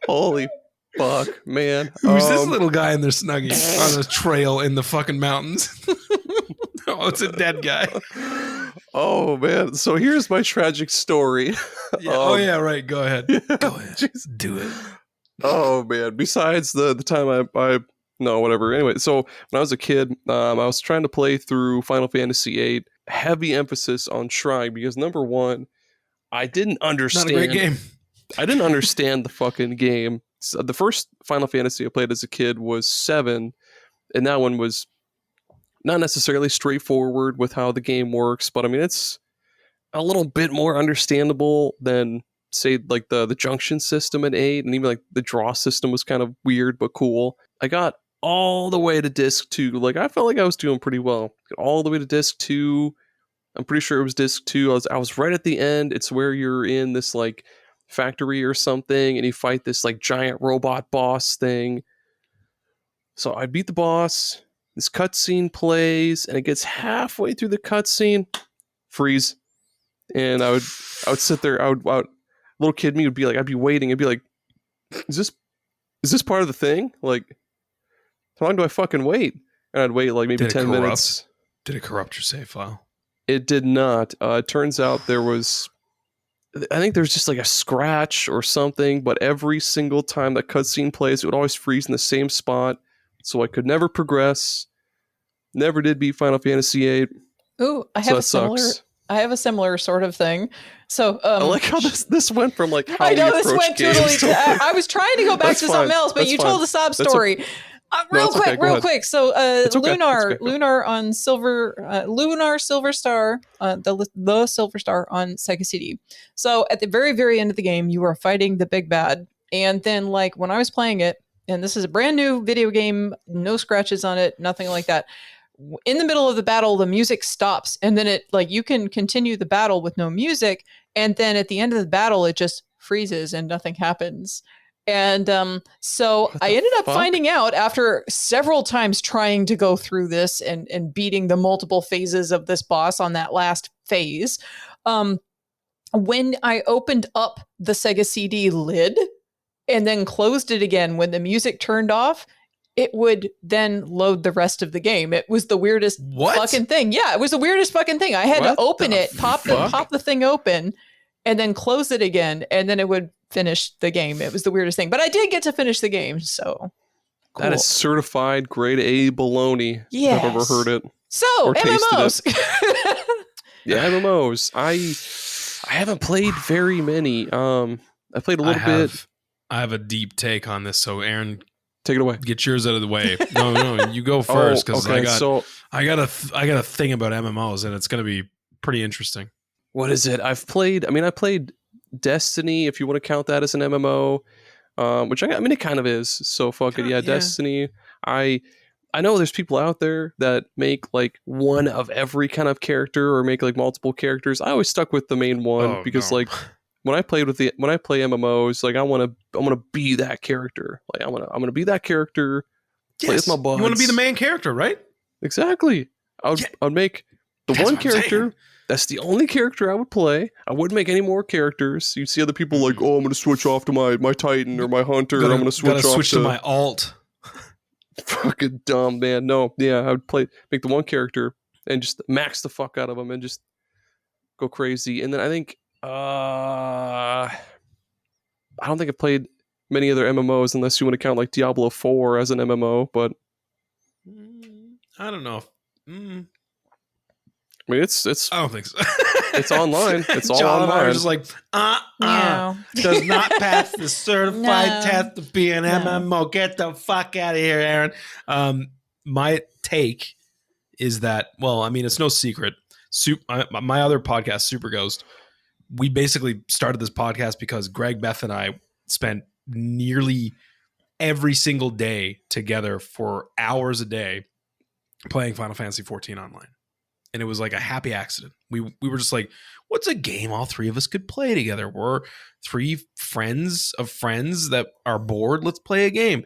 Holy Fuck, man. Who's this little guy in their snuggie on a trail in the fucking mountains? Oh, it's a dead guy. Oh man. So here's my tragic story. Yeah. Oh yeah, right. Go ahead. Go ahead. Jeez. Do it. Oh man. Besides the time I no, whatever. Anyway, so when I was a kid, I was trying to play through Final Fantasy VIII. Heavy emphasis on trying because number one, I didn't understand. Not a great game. I didn't understand the fucking game. So the first Final Fantasy I played as a kid was 7, and that one was not necessarily straightforward with how the game works, but I mean it's a little bit more understandable than say like the junction system in 8, and even like the draw system was kind of weird but cool. I got all the way to disc 2. Like I felt like I was doing pretty well. All the way to disc 2. I'm pretty sure it was disc 2. I was right at the end. It's where you're in this like factory or something and you fight this like giant robot boss thing. So I beat the boss. This cutscene plays and it gets halfway through the cutscene, freeze. And I would sit there, little kid me would be like, I'd be waiting, I'd be like, is this part of the thing? Like, how long do I fucking wait? And I'd wait like maybe 10 minutes. Did it corrupt your save file? It did not. It turns out I think there's just like a scratch or something, but every single time that cutscene plays, it would always freeze in the same spot. So I could never progress. Never did beat Final Fantasy VIII. Ooh, I have a similar sort of thing. So I like how this went from like how I know we this approach went games totally. I was trying to go back to something else, but That's you fine. told a sob That's story. Real quick. So, It's okay. Lunar, It's okay. Lunar on Lunar Silver Star, the Silver Star on Sega CD. So, at the very, very end of the game, you are fighting the big bad, and then like when I was playing it, and this is a brand new video game, no scratches on it, nothing like that. In the middle of the battle, the music stops, and then it like you can continue the battle with no music, and then at the end of the battle, it just freezes and nothing happens. And so I ended up finding out after several times trying to go through this and beating the multiple phases of this boss on that last phase. When I opened up the Sega CD lid and then closed it again, when the music turned off, it would then load the rest of the game. It was the weirdest fucking thing. Yeah, it was the weirdest fucking thing. I had to open it, pop the thing open, and then close it again, and then it would finish the game. It was the weirdest thing, but I did get to finish the game, so cool. That is certified grade A baloney. Yes. If I've ever heard it. So or MMOs. Yeah, MMOs. I haven't played very many. I played a little bit. I have a deep take on this, so Aaron, take it away. Get yours out of the way. No, you go first because okay, I got a thing about MMOs, and it's going to be pretty interesting. What is it? I played Destiny, if you want to count that as an MMO, which I mean it kind of is. So fuck it, yeah. Destiny. I know there's people out there that make like one of every kind of character or make like multiple characters. I always stuck with the main one because like when I play MMOs, like I want to be that character. Like I'm gonna be that character. Play with my buds. You want to be the main character, right? Exactly. I'd make the one character. That's the only character I would play. I wouldn't make any more characters. You'd see other people like, oh, I'm going to switch off to my Titan or my Hunter. I'm going to switch to my alt. Fucking dumb, man. No, yeah, I would make the one character and just max the fuck out of them and just go crazy. And then I think, I don't think I've played many other MMOs unless you want to count like Diablo 4 as an MMO, but I don't know. I mean, it's. I don't think so. It's online. It's all John online. And I are just like, does not pass the certified test to be an MMO. Get the fuck out of here, Aaron. My take is that, well, I mean, it's no secret. My other podcast, Super Ghost, we basically started this podcast because Greg, Beth, and I spent nearly every single day together for hours a day playing Final Fantasy 14 online. And it was like a happy accident. We were just like, what's a game all three of us could play together? We're three friends of friends that are bored. Let's play a game.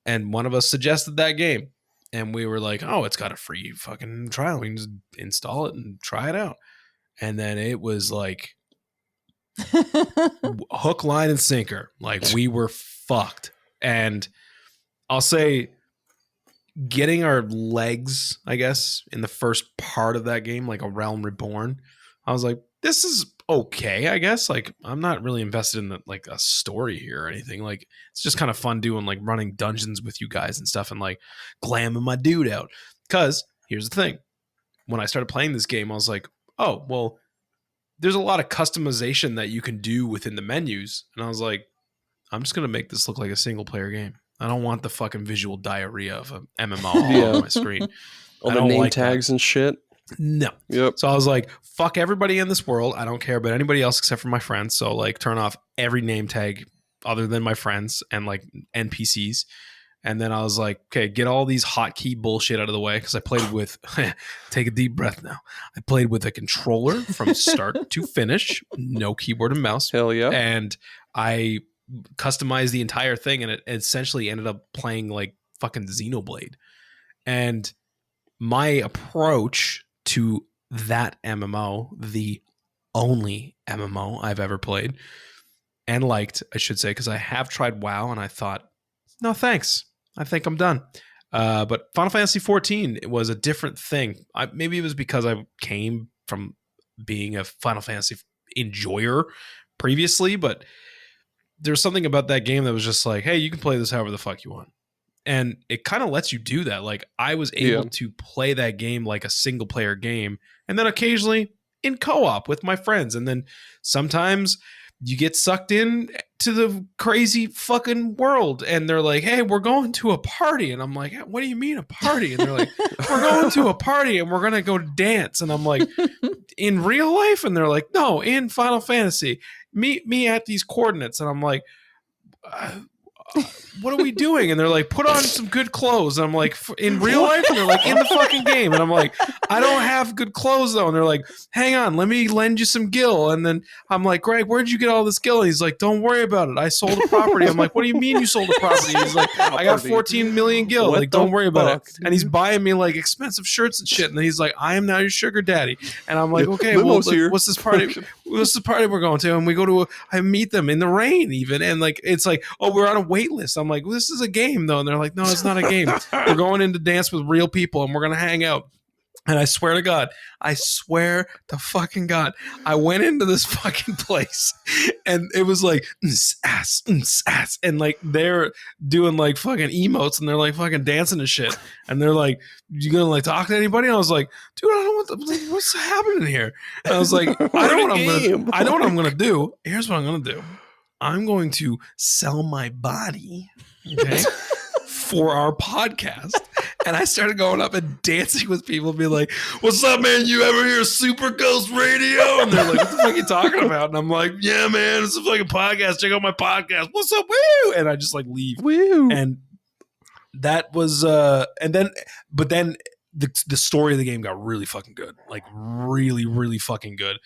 And one of us suggested that game. And we were like, oh, it's got a free fucking trial. We can just install it and try it out. And then it was like hook, line, and sinker. Like we were fucked. And I'll say getting our legs, I guess, in the first part of that game, like A Realm Reborn, I was like, this is okay, I guess. Like, I'm not really invested in like a story here or anything. Like, it's just kind of fun doing like running dungeons with you guys and stuff and like glamming my dude out. Because here's the thing. When I started playing this game, I was like, oh, well, there's a lot of customization that you can do within the menus. And I was like, I'm just going to make this look like a single player game. I don't want the fucking visual diarrhea of an MMO all over my screen. All the name tags and shit. No. Yep. So I was like, fuck everybody in this world. I don't care about anybody else except for my friends. So like turn off every name tag other than my friends and like NPCs. And then I was like, okay, get all these hotkey bullshit out of the way. Because I played with, take a deep breath now. I played with a controller from start to finish. No keyboard and mouse. Hell yeah. And I customized the entire thing. And it essentially ended up playing like fucking Xenoblade. And my approach to that MMO, the only MMO I've ever played and liked, I should say, because I have tried WoW and I thought, no, thanks. I think I'm done. But Final Fantasy XIV, it was a different thing. Maybe it was because I came from being a Final Fantasy enjoyer previously, but there's something about that game that was just like, hey, you can play this however the fuck you want. And it kind of lets you do that. Like I was able to play that game like a single player game and then occasionally in co-op with my friends. And then sometimes you get sucked in to the crazy fucking world and they're like, hey, we're going to a party. And I'm like, what do you mean a party? And they're like, we're going to a party and we're going to go dance. And I'm like, in real life? And they're like, no, in Final Fantasy, meet me at these coordinates. And I'm like, what are we doing? And they're like, put on some good clothes. And I'm like, in real life? And they're like, in the fucking game. And I'm like, I don't have good clothes though. And they're like, hang on, let me lend you some gil. And then I'm like, Greg, where'd you get all this gil? And he's like, don't worry about it. I sold a property. I'm like, what do you mean you sold a property? He's like, I got 14 million gil. Like, don't worry about it. Dude. And he's buying me like expensive shirts and shit. And then he's like, I am now your sugar daddy. And I'm like, okay, well, like, what's this party? What's the party we're going to? And we go to I meet them in the rain even. And like, it's like, oh, we're on a wait list. I'm like, well, this is a game though. And they're like, no, it's not a game. We're going in to dance with real people and we're going to hang out. And I swear to fucking God, I went into this fucking place and it was like, ass, and like they're doing like fucking emotes and they're like fucking dancing and shit. And they're like, you gonna like talk to anybody? And I was like, dude, I don't know what's happening here. And I was like, I know what I'm gonna do. Here's what I'm gonna do. I'm going to sell my body, okay, for our podcast. And I started going up and dancing with people, being like, what's up, man? You ever hear Super Ghost Radio? And they're like, what the fuck are you talking about? And I'm like, yeah, man, it's a fucking podcast. Check out my podcast. What's up? Woo! And I just like leave. Woo! And that was, but then the story of the game got really fucking good. Like really, really fucking good.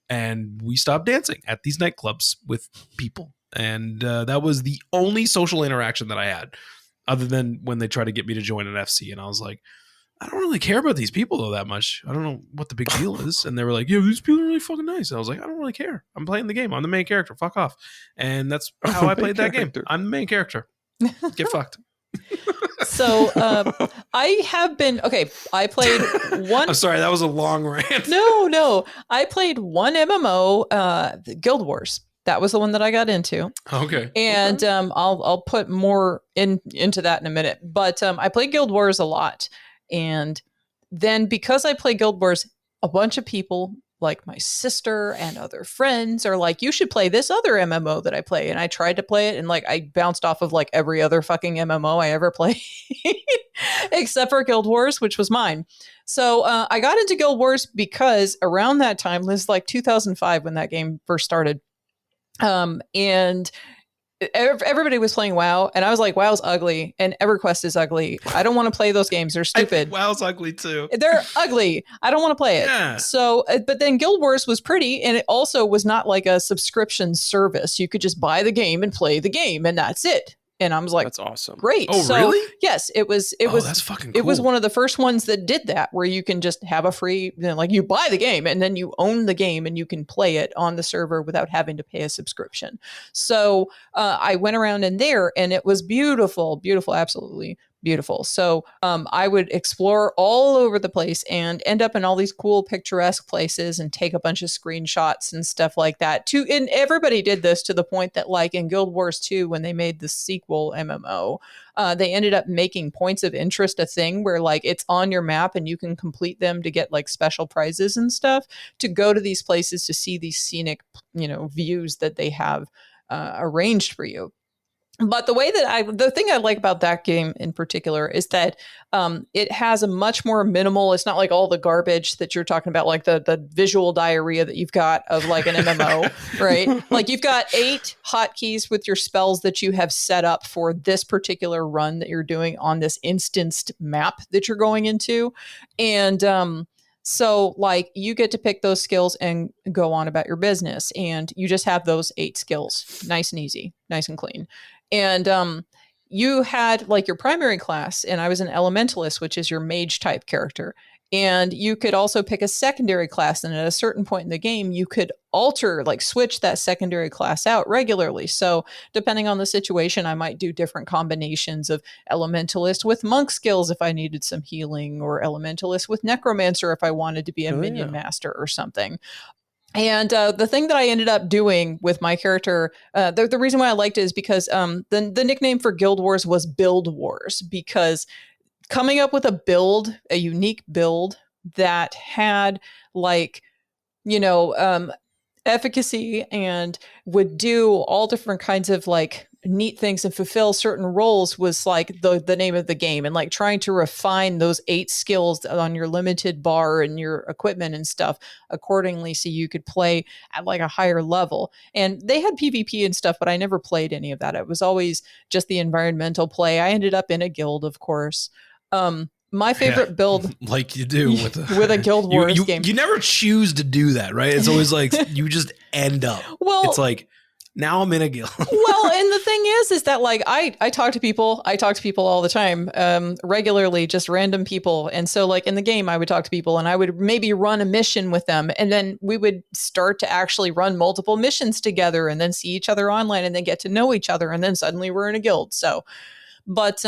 And we stopped dancing at these nightclubs with people. And that was the only social interaction that I had, other than when they tried to get me to join an FC. And I was like, I don't really care about these people though that much. I don't know what the big deal is. And they were like, yeah, these people are really fucking nice. And I was like, I don't really care. I'm playing the game. I'm the main character. Fuck off. And that's how I played that game. I'm the main character. Get fucked. So I have been, okay, I played one. I'm sorry, that was a long rant. No. I played one MMO, Guild Wars. That was the one that I got into. Okay. And I'll put more into that in a minute. But I played Guild Wars a lot. And then because I play Guild Wars, a bunch of people like my sister and other friends are like, you should play this other MMO that I play. And I tried to play it and like I bounced off of like every other fucking MMO I ever played except for Guild Wars, which was mine. So I got into Guild Wars because around that time, it was like 2005 when that game first started. And everybody was playing WoW and I was like, WoW's ugly and EverQuest is ugly. I don't want to play those games. They're stupid. WoW's ugly too. They're ugly. I don't want to play it. Yeah. So, but then Guild Wars was pretty and it also was not like a subscription service. You could just buy the game and play the game and that's it. And I was like, That's awesome. great. Oh, so, really? yes, it was That's fucking cool. It was one of the first ones that did that, where you can just have a free, like you buy the game and then you own the game and you can play it on the server without having to pay a subscription. So I went around in there and it was beautiful, beautiful, absolutely beautiful. So I would explore all over the place and end up in all these cool picturesque places and take a bunch of screenshots and stuff like that too. And everybody did this to the point that, like in Guild Wars 2, when they made the sequel MMO, they ended up making points of interest a thing where like it's on your map and you can complete them to get like special prizes and stuff, to go to these places to see these scenic, views that they have arranged for you. But the thing I like about that game in particular is that it has a much more minimal, it's not like all the garbage that you're talking about, like the visual diarrhea that you've got of like an MMO, right? Like you've got 8 hotkeys with your spells that you have set up for this particular run that you're doing on this instanced map that you're going into. And so like you get to pick those skills and go on about your business. And you just have those 8 skills, nice and easy, nice and clean. And you had like your primary class, and I was an elementalist, which is your mage type character. And you could also pick a secondary class. And at a certain point in the game, you could alter, like switch that secondary class out regularly. So depending on the situation, I might do different combinations of elementalist with monk skills if I needed some healing, or elementalist with necromancer if I wanted to be a minion master or something. And the thing that I ended up doing with my character, the reason why I liked it is because the nickname for Guild Wars was Build Wars, because coming up with a unique build that had like, efficacy and would do all different kinds of like neat things and fulfill certain roles was like the name of the game. And like trying to refine those 8 skills on your limited bar and your equipment and stuff accordingly, so you could play at like a higher level. And they had PvP and stuff, but I never played any of that. It was always just the environmental play. I ended up in a guild, of course. My favorite build, like you do with a Guild Wars game. You never choose to do that, right? It's always like you just end up. Well, it's like, now I'm in a guild. Well, and the thing is that like I talk to people all the time, regularly, just random people. And so like in the game, I would talk to people and I would maybe run a mission with them. And then we would start to actually run multiple missions together and then see each other online and then get to know each other. And then suddenly we're in a guild. So, but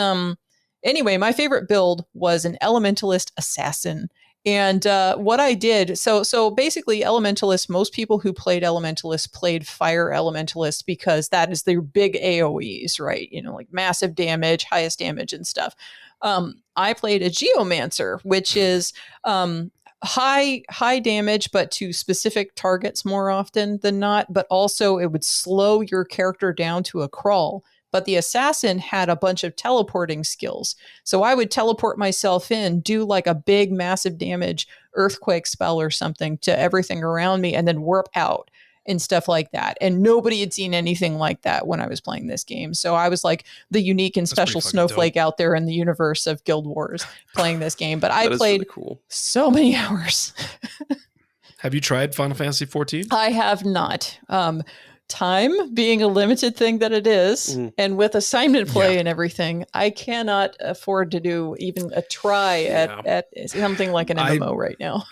anyway, my favorite build was an elementalist assassin. And what I did, so basically Elementalist, most people who played Elementalist played Fire Elementalist because that is their big AoEs, right? Like massive damage, highest damage and stuff. I played a Geomancer, which is high damage, but to specific targets more often than not. But also it would slow your character down to a crawl. But the assassin had a bunch of teleporting skills. So I would teleport myself in, do like a big, massive damage earthquake spell or something to everything around me, and then warp out and stuff like that. And nobody had seen anything like that when I was playing this game. So I was like the unique and special snowflake out there in the universe of Guild Wars playing this game. But I played really cool. So many hours. Have you tried Final Fantasy 14? I have not. Time being a limited thing that it is, and with assignment play and everything, I cannot afford to do even a try at something like an MMO right now.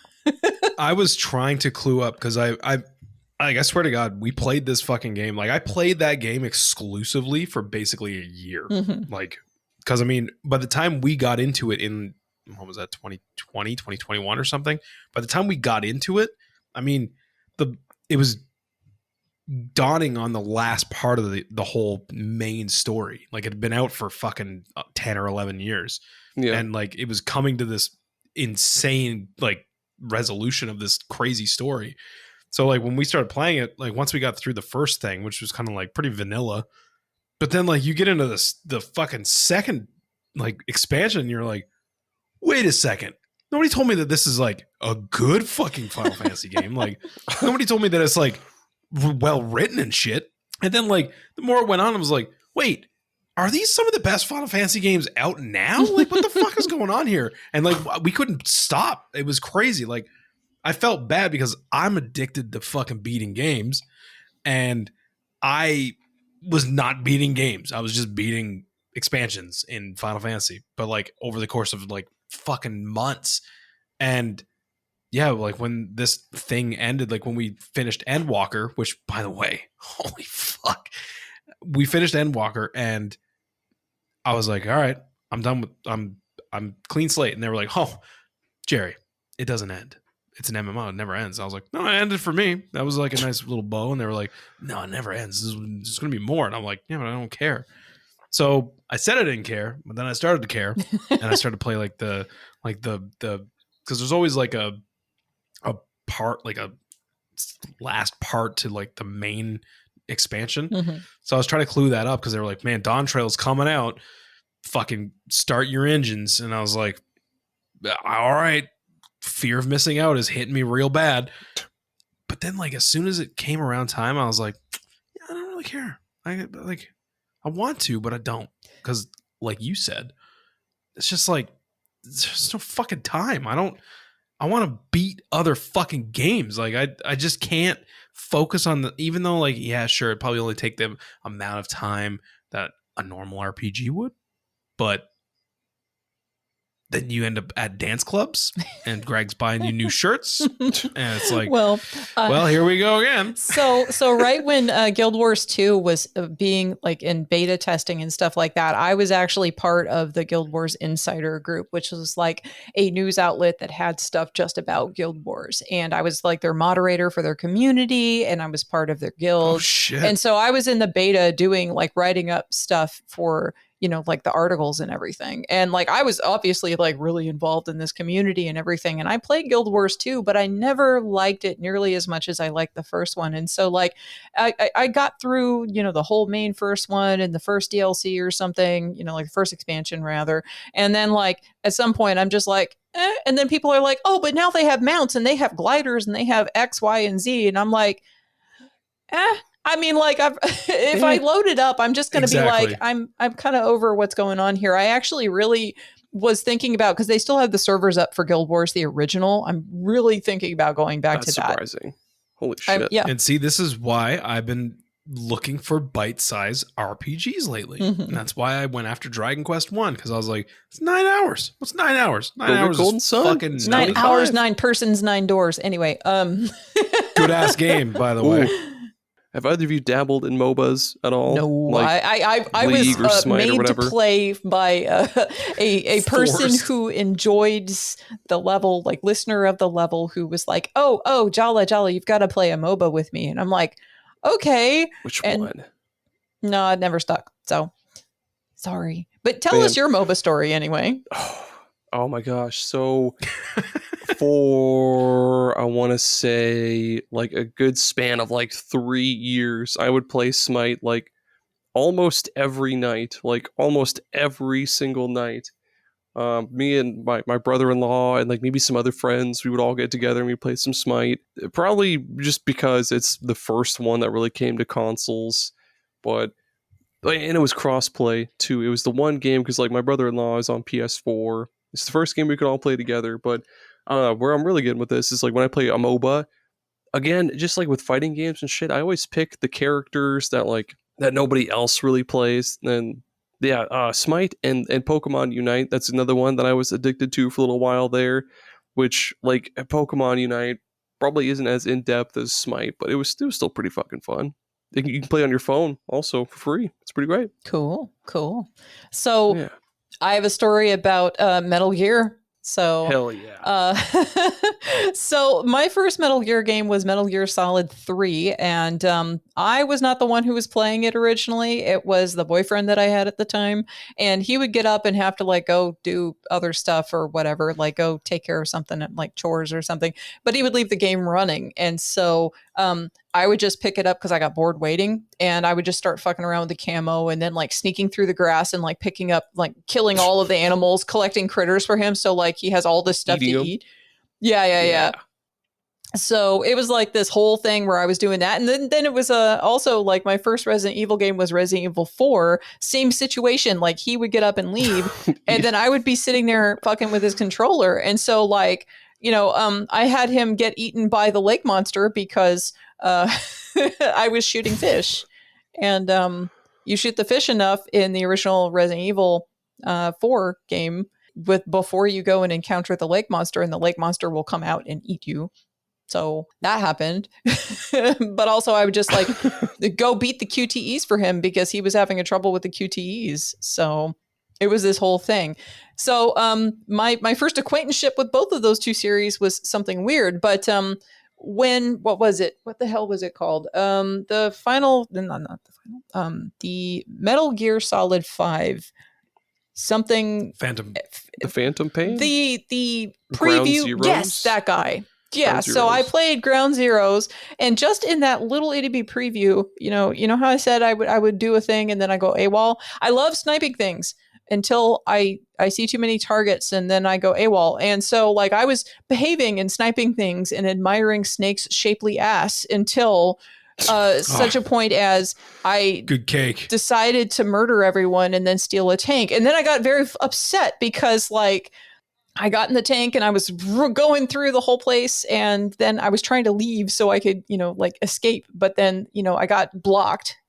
I was trying to clue up because I swear to God, we played this fucking game. Like I played that game exclusively for basically a year. Like, because I mean, by the time we got into it in, what was that, 2020, 2021 or something? By the time we got into it, I mean, it was dawning on the last part of the whole main story. Like it had been out for fucking 10 or 11 years. Yeah. And like it was coming to this insane like resolution of this crazy story. So like when we started playing it, like once we got through the first thing, which was kind of like pretty vanilla, but then like you get into the fucking second like expansion and you're like, wait a second. Nobody told me that this is like a good fucking Final Fantasy game. Like nobody told me that it's like well written and shit. And then like the more it went on, I was like, wait, are these some of the best Final Fantasy games out now? Like what the fuck is going on here? And like we couldn't stop. It was crazy. Like I felt bad because I'm addicted to fucking beating games, and I was not beating games. I was just beating expansions in Final Fantasy, but like over the course of like fucking months. And yeah, like when this thing ended, like when we finished Endwalker, which by the way, holy fuck, we finished Endwalker, and I was like, all right, I'm done with, I'm clean slate. And they were like, oh, Gerry, it doesn't end. It's an MMO. It never ends. I was like, no, it ended for me. That was like a nice little bow. And they were like, no, it never ends. There's going to be more. And I'm like, yeah, but I don't care. So I said I didn't care, but then I started to care, and I started to play like the because there's always like a part, like a last part to like the main expansion. Mm-hmm. So I was trying to clue that up because they were like, man, Dawn Trail's coming out. Fucking start your engines. And I was like, all right, fear of missing out is hitting me real bad. But then like as soon as it came around time, I was like, yeah, I don't really care. I want to, but I don't. Because like you said, it's just like there's no fucking time. I want to beat other fucking games. Like I just can't focus on even though like, yeah, sure, it'd probably only take them amount of time that a normal RPG would. But then you end up at dance clubs, and Greg's buying you new shirts, and it's like, well, here we go again. So right when Guild Wars 2 was being like in beta testing and stuff like that, I was actually part of the Guild Wars Insider group, which was like a news outlet that had stuff just about Guild Wars, and I was like their moderator for their community, and I was part of their guild. Oh shit! And so I was in the beta doing like writing up stuff for, you know, like the articles and everything. And like, I was obviously like really involved in this community and everything. And I played Guild Wars 2, but I never liked it nearly as much as I liked the first one. And so like, I got through, you know, the whole main first one and the first DLC or something, you know, like the first expansion rather. And then like at some point I'm just like, and then people are like, oh, but now they have mounts and they have gliders and they have X, Y, and Z. And I'm like, I mean, like, if I load it up, I'm just going to be like, I'm kind of over what's going on here. I actually really was thinking about, because they still have the servers up for Guild Wars, the original. I'm really thinking about going back to that. That's surprising. Holy shit. Yeah. And see, this is why I've been looking for bite-sized RPGs lately. Mm-hmm. And that's why I went after Dragon Quest 1, because I was like, it's 9 hours. What's 9 hours? 9 hours Golden is Sun. fucking It's 9 hours, 9 persons, 9 doors. Anyway, good-ass game, by the way. Have either of you dabbled in MOBAs at all? No, like I League or was Smite or made to whatever? play by a person Forced. who enjoyed the level, like listener of the level, who was like, oh, Jala, you've got to play a MOBA with me. And I'm like, okay. Which And one? no, it never stuck. So sorry. But tell us your MOBA story anyway. Oh my gosh. So for, I want to say like a good span of like 3 years, I would play Smite like almost every night, like almost every single night. Me and my brother-in-law and like maybe some other friends, we would all get together and we play some Smite. Probably just because it's the first one that really came to consoles, and it was cross-play too. It was the one game because like my brother-in-law is on PS4. It's the first game we could all play together. But where I'm really getting with this is like when I play a MOBA, again, just like with fighting games and shit, I always pick the characters that nobody else really plays. And yeah, Smite and Pokemon Unite, that's another one that I was addicted to for a little while there, which like Pokemon Unite probably isn't as in-depth as Smite, but it was still pretty fucking fun. You can play on your phone also for free. It's pretty great. Cool. So Yeah. I have a story about Metal Gear. So Hell yeah. So my first Metal Gear game was Metal Gear Solid 3, and I was not the one who was playing it originally. It was the boyfriend that I had at the time, and he would get up and have to like go do other stuff or whatever, like go take care of something like chores or something, but he would leave the game running. And so I would just pick it up because I got bored waiting, and I would just start fucking around with the camo and then like sneaking through the grass and like picking up, like killing all of the animals, collecting critters for him. So like he has all this stuff Eating to them? eat. Yeah. So it was like this whole thing where I was doing that. And then it was also like my first Resident Evil game was Resident Evil 4. Same situation. Like he would get up and leave and then I would be sitting there fucking with his controller. And so like, you know, I had him get eaten by the lake monster because I was shooting fish. and you shoot the fish enough in the original Resident Evil 4 game before you go and encounter the lake monster, and the lake monster will come out and eat you. So that happened. But also I would just like go beat the QTEs for him because he was having a trouble with the QTEs. So it was this whole thing. So my first acquaintanceship with both of those two series was something weird. But what was it? What the hell was it called? The Metal Gear Solid 5. Something Phantom. The Phantom Pain? The Ground preview. Zeroes? Yes, that guy. Yeah, Ground so I Zeroes. played Ground Zeroes, and just in that little itty bitty preview, you know how I said I would do a thing and then I go AWOL. I love sniping things until I see too many targets and then I go AWOL. And so like I was behaving and sniping things and admiring Snake's shapely ass until such a point as I Good cake. decided to murder everyone and then steal a tank. And then I got very upset because like I got in the tank and I was going through the whole place, and then I was trying to leave so I could, like escape. But then, I got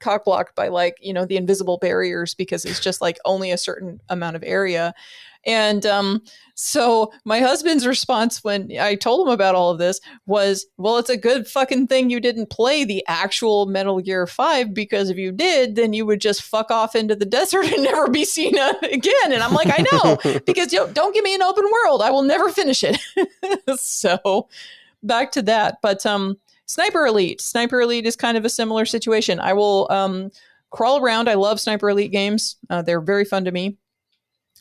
cock blocked by like, the invisible barriers because it's just like only a certain amount of area. And so my husband's response when I told him about all of this was, well, it's a good fucking thing you didn't play the actual Metal Gear 5, because if you did, then you would just fuck off into the desert and never be seen again. And I'm like, I know, because don't give me an open world. I will never finish it. So back to that. But Sniper Elite is kind of a similar situation. I will crawl around. I love Sniper Elite games. They're very fun to me.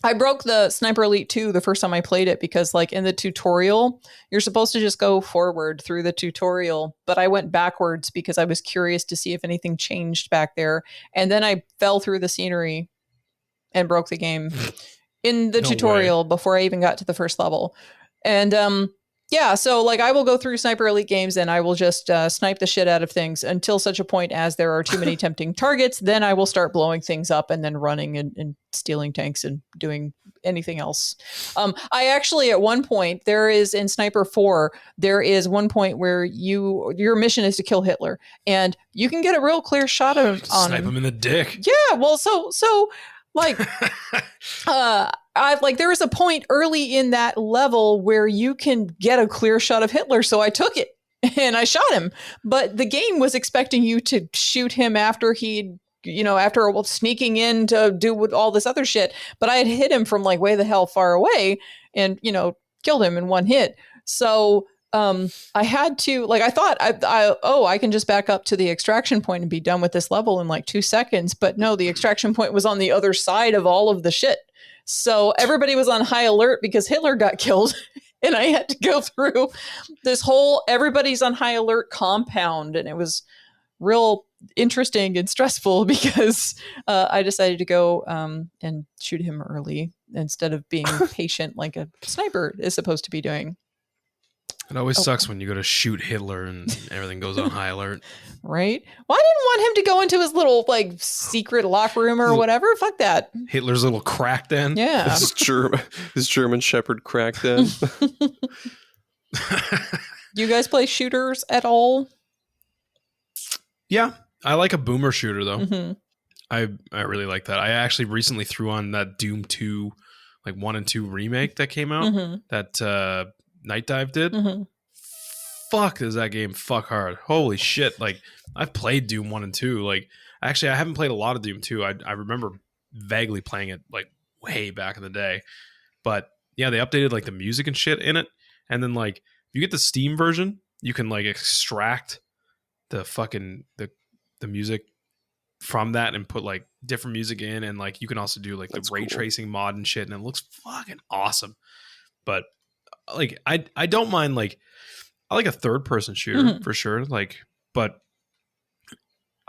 I broke the Sniper Elite 2 the first time I played it because like in the tutorial, you're supposed to just go forward through the tutorial, but I went backwards because I was curious to see if anything changed back there. And then I fell through the scenery and broke the game in the tutorial before I even got to the first level. And yeah, so like I will go through Sniper Elite games and I will just snipe the shit out of things until such a point as there are too many tempting targets. Then I will start blowing things up and then running and stealing tanks and doing anything else. I actually, at one point, there is in Sniper 4, there is one point where your mission is to kill Hitler, and you can get a real clear shot on Snipe him in the dick. Yeah, well, so like there was a point early in that level where you can get a clear shot of Hitler, so I took it and I shot him. But the game was expecting you to shoot him after he'd, after sneaking in to do with all this other shit. But I had hit him from like way the hell far away and, killed him in one hit. So I had to, like, I thought, I can just back up to the extraction point and be done with this level in like 2 seconds. But no, the extraction point was on the other side of all of the shit. So everybody was on high alert because Hitler got killed. And I had to go through this whole everybody's on high alert compound. And it was real interesting and stressful because I decided to go and shoot him early instead of being patient like a sniper is supposed to be doing. It always sucks when you go to shoot Hitler and everything goes on high alert. Right? Well, I didn't want him to go into his little like secret locker room or whatever. Fuck that. Hitler's little crack den. Yeah. His German Shepherd crack den. You guys play shooters at all? Yeah. I like a boomer shooter though. Mm-hmm. I really like that. I actually recently threw on that Doom 2 like 1 and 2 remake that came out that Night Dive did. Fuck, does that game fuck hard. Holy shit. Like I've played Doom 1 and 2. Like actually I haven't played a lot of Doom 2. I remember vaguely playing it like way back in the day. But yeah, they updated like the music and shit in it. And then like if you get the Steam version, you can like extract the fucking the music from that and put like different music in, and like you can also do like the ray tracing mod and shit, and it looks fucking awesome. But like I don't mind, like I like a third person shooter for sure, like, but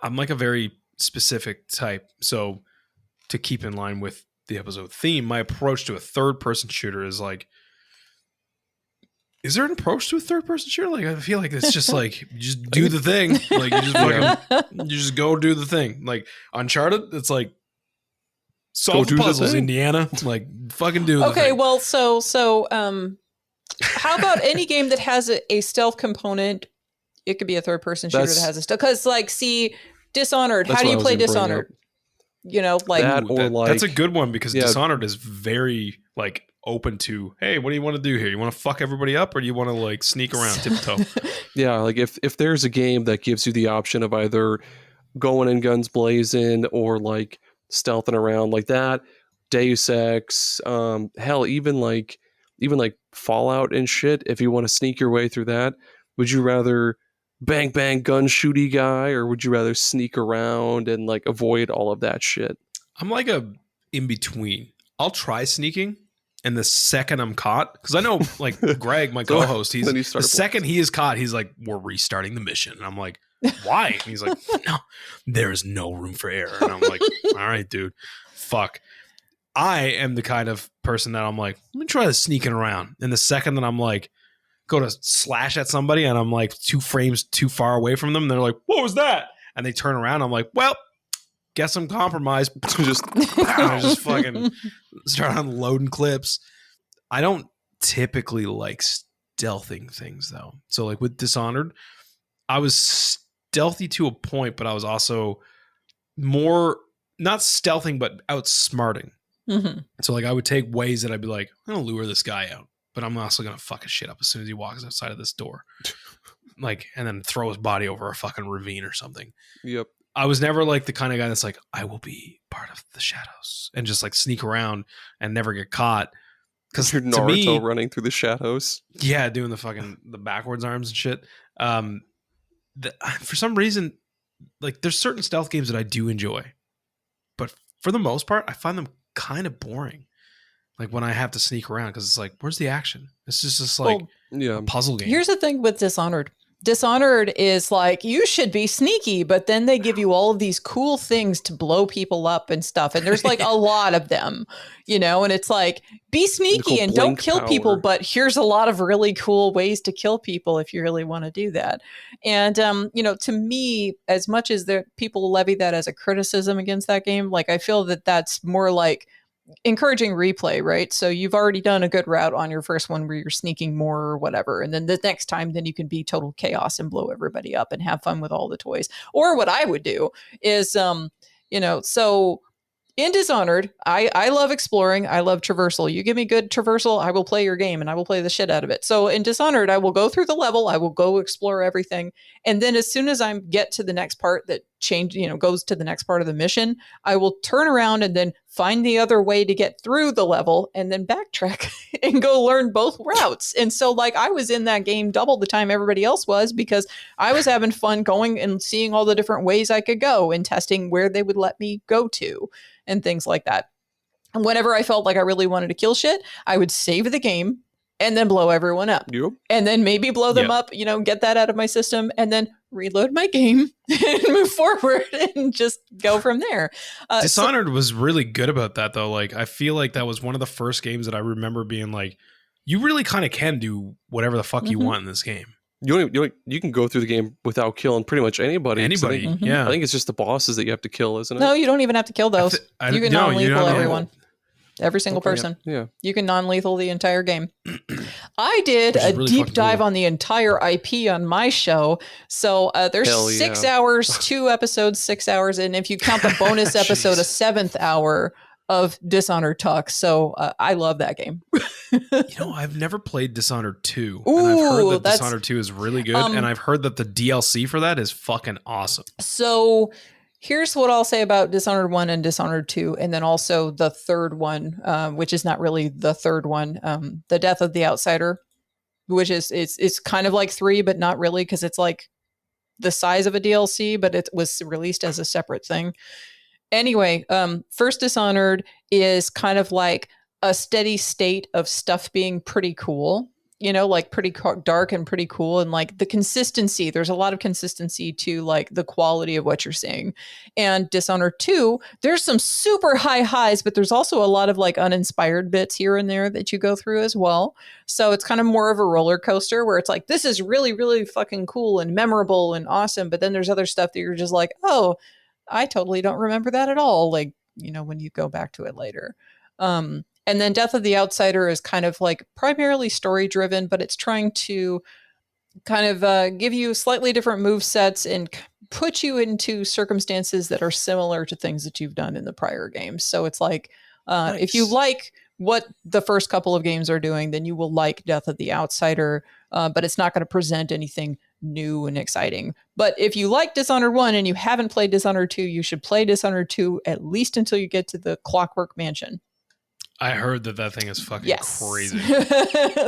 I'm like a very specific type. So to keep in line with the episode theme, my approach to a third person shooter is like, is there an approach to a third person shooter? Like, I feel like it's just like, you just do the thing. Like you just fucking, you just go do the thing. Like Uncharted, it's like, solve the puzzles, Indiana. Like fucking do the thing. Okay, well, so how about any game that has a stealth component? It could be a third person shooter that has a stealth. Because like, see, Dishonored. That's How do what you I was play gonna bring up. Dishonored? You know, like That or like that's a good one because yeah. Dishonored is very like open to, hey, what do you want to do here? You want to fuck everybody up, or do you want to like sneak around tiptoe? Yeah, like if there's a game that gives you the option of either going in guns blazing or like stealthing around like that, Deus Ex, hell, even like Fallout and shit. If you want to sneak your way through that, would you rather bang bang gun shooty guy, or would you rather sneak around and like avoid all of that shit? I'm like a in between. I'll try sneaking, and the second I'm caught, because I know like Greg, my So co-host, he's then you the start second he is caught, he's like, we're restarting the mission. And I'm like, why? And he's like, no, there is no room for error. And I'm like, all right, dude, fuck. I am the kind of person that I'm like, let me try sneaking around. And the second that I'm like, go to slash at somebody and I'm like 2 frames too far away from them, they're like, what was that? And they turn around. I'm like, well, guess I'm compromised. just I just fucking start unloading clips. I don't typically like stealthing things though. So like with Dishonored, I was stealthy to a point, but I was also more not stealthing, but outsmarting. mm-hmm. So like I would take ways that I'd be like, I'm gonna lure this guy out, but I'm also gonna fuck his shit up as soon as he walks outside of this door. Like, and then throw his body over a fucking ravine or something. Yep. I was never like the kind of guy that's like, I will be part of the shadows and just like sneak around and never get caught. Because You're to Naruto me, running through the shadows. yeah, doing the backwards arms and shit. For some reason, like there's certain stealth games that I do enjoy, but for the most part, I find them kind of boring. Like when I have to sneak around, because it's like, where's the action? It's just like Yeah. a puzzle game. Here's the thing with Dishonored. Dishonored is like, you should be sneaky, but then they give you all of these cool things to blow people up and stuff. And there's like a lot of them, you know, and it's like, be sneaky and don't blink kill power. people, but here's a lot of really cool ways to kill people if you really want to do that. And, you know, to me, as much as the people levy that as a criticism against that game, like I feel that that's more like encouraging replay, right? So you've already done a good route on your first one where you're sneaking more or whatever. And then the next time, then you can be total chaos and blow everybody up and have fun with all the toys. Or what I would do is, you know, so in Dishonored, I love exploring. I love traversal. You give me good traversal, I will play your game and I will play the shit out of it. So in Dishonored, I will go through the level. I will go explore everything. And then as soon as I get to the next part that goes to the next part of the mission, I will turn around and then find the other way to get through the level and then backtrack and go learn both routes. And so like I was in that game double the time everybody else was because I was having fun going and seeing all the different ways I could go and testing where they would let me go to and things like that. And whenever I felt like I really wanted to kill shit, I would save the game and then blow everyone up. Yep. And then maybe blow them Yep. up, you know, get that out of my system and then reload my game and move forward and just go from there. Dishonored was really good about that though. Like I feel like that was one of the first games that I remember being like, you really kind of can do whatever the fuck you want in this game. You can go through the game without killing pretty much anybody. 'Cause Anybody, I think, yeah. I think it's just the bosses that you have to kill, isn't it? No, you don't even have to kill those. You can non-lethal everyone. Every single Okay, person. Yeah. You can non-lethal the entire game. I did Which is a really deep fucking dive cool. on the entire IP on my show. So there's Hell 6 yeah. hours, 2 episodes, 6 hours. And if you count the bonus episode, a Jeez. 7th hour of Dishonored talk. So I love that game. You know, I've never played Dishonored 2. And I've heard Ooh, that that's- Dishonored 2 is really good. And I've heard that the DLC for that is fucking awesome. So here's what I'll say about Dishonored 1 and Dishonored 2, and then also the third one, which is not really the third one, The Death of the Outsider, which is it's kind of like 3, but not really because it's like the size of a DLC, but it was released as a separate thing. Anyway, first Dishonored is kind of like a steady state of stuff being pretty cool, you know, like pretty dark and pretty cool. And like the consistency, there's a lot of consistency to like the quality of what you're seeing. And Dishonored 2, there's some super high highs, but there's also a lot of like uninspired bits here and there that you go through as well. So it's kind of more of a roller coaster where it's like, this is really, really fucking cool and memorable and awesome. But then there's other stuff that you're just like, oh, I totally don't remember that at all. Like, you know, when you go back to it later. And then Death of the Outsider is kind of like primarily story driven, but it's trying to kind of give you slightly different move sets and put you into circumstances that are similar to things that you've done in the prior games. So it's like, if you like what the first couple of games are doing, then you will like Death of the Outsider, but it's not going to present anything new and exciting. But if you like Dishonored 1 and you haven't played Dishonored 2, you should play Dishonored 2 at least until you get to the Clockwork Mansion. I heard that thing is fucking crazy.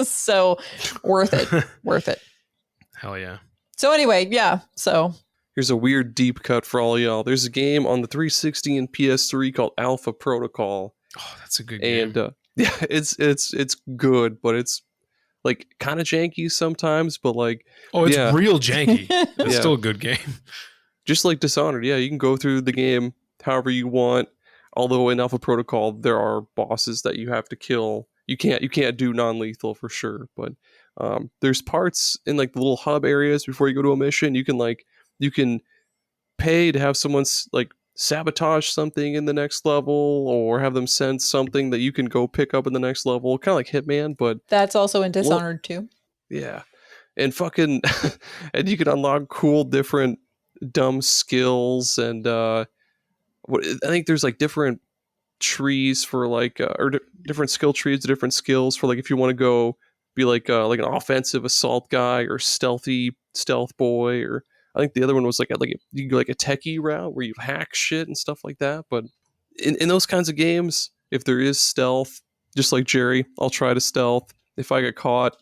So worth it. Worth it. Hell yeah. So anyway, yeah. So here's a weird deep cut for all y'all. There's a game on the 360 and PS3 called Alpha Protocol. Oh, that's a good game. And yeah, it's good, but it's like kind of janky sometimes, but like it's real janky. It's Yeah. still a good game. Just like Dishonored, yeah, you can go through the game however you want. Although in Alpha Protocol there are bosses that you have to kill. You can't do non-lethal for sure, but there's parts in like the little hub areas before you go to a mission. You can pay to have someone like sabotage something in the next level, or have them send something that you can go pick up in the next level, kind of like Hitman, but that's also in Dishonored too. yeah. And fucking and you can unlock cool different dumb skills, and I think there's like different trees for like different skill trees, different skills for like if you want to go be like an offensive assault guy or stealthy stealth boy, or I think the other one was like you can go like a techie route where you hack shit and stuff like that. But in those kinds of games, if there is stealth, just like Gerry, I'll try to stealth. If I get caught,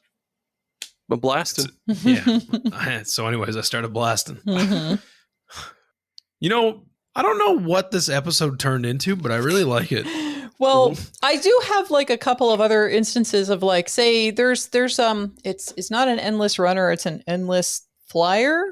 I'm blasting. Yeah. So anyways, I started blasting. Mm-hmm. You know, I don't know what this episode turned into, but I really like it. Well, I do have like a couple of other instances of like, say there's it's not an endless runner, it's an endless flyer.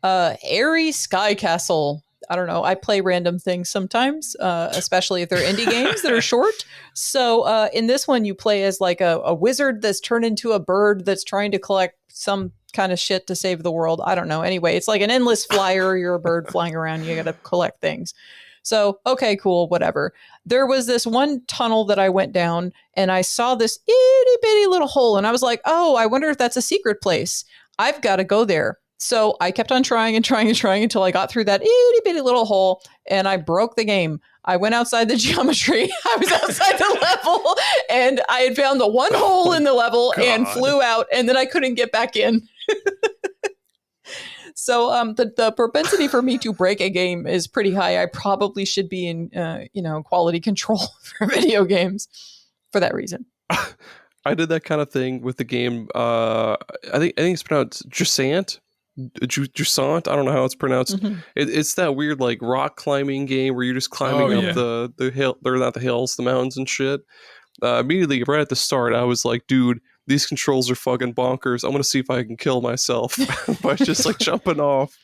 Airy Sky Castle. I don't know. I play random things sometimes, especially if they're indie games that are short. So in this one, you play as like a wizard that's turned into a bird that's trying to collect some kind of shit to save the world. I don't know. Anyway, it's like an endless flyer. You're a bird flying around. You got to collect things. So, okay, cool, whatever. There was this one tunnel that I went down and I saw this itty bitty little hole. And I was like, oh, I wonder if that's a secret place. I've got to go there. So I kept on trying until I got through that itty bitty little hole and I broke the game. I went outside the geometry. I was outside the level and I had found the one hole in the level and flew out, and then I couldn't get back in. So the propensity for me to break a game is pretty high. I probably should be in quality control for video games for that reason. I did that kind of thing with the game. I think it's pronounced Jusant. Jusant. I don't know how it's pronounced. Mm-hmm. It's that weird like rock climbing game where you're just climbing up the hill. They're not the hills, the mountains and shit. Immediately, right at the start, I was like, dude, these controls are fucking bonkers. I'm gonna see if I can kill myself by just like jumping off.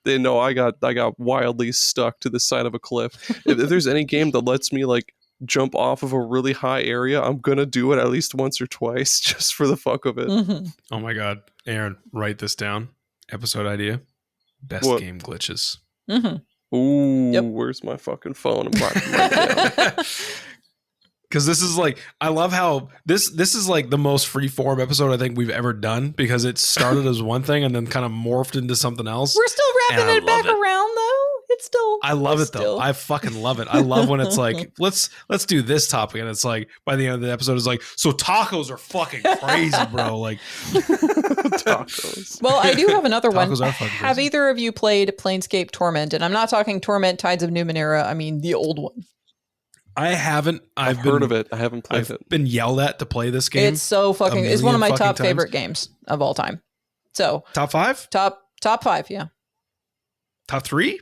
Then no, I got wildly stuck to the side of a cliff. If there's any game that lets me like jump off of a really high area, I'm gonna do it at least once or twice just for the fuck of it. Mm-hmm. Oh my god, Aaron, write this down. Episode idea: best game glitches. Mm-hmm. Ooh, where's my fucking phone? I'm writing right down. Because this is like, I love how this is like the most freeform episode I think we've ever done, because it started as one thing and then kind of morphed into something else. We're still wrapping it back around though. It's still. I love it though. I fucking love it. I love when it's like, let's do this topic, and it's like by the end of the episode, it's like, so tacos are fucking crazy, bro. Like tacos. Well, I do have another one. Tacos are fucking Have crazy. either of you played Planescape Torment? And I'm not talking Torment Tides of Numenera. I mean the old one. I haven't. I've heard of it. I haven't played it. Been yelled at to play this game. It's so fucking. It's one of my fucking top times. favorite games of all time. So Top 5? top 5, yeah. Top 3?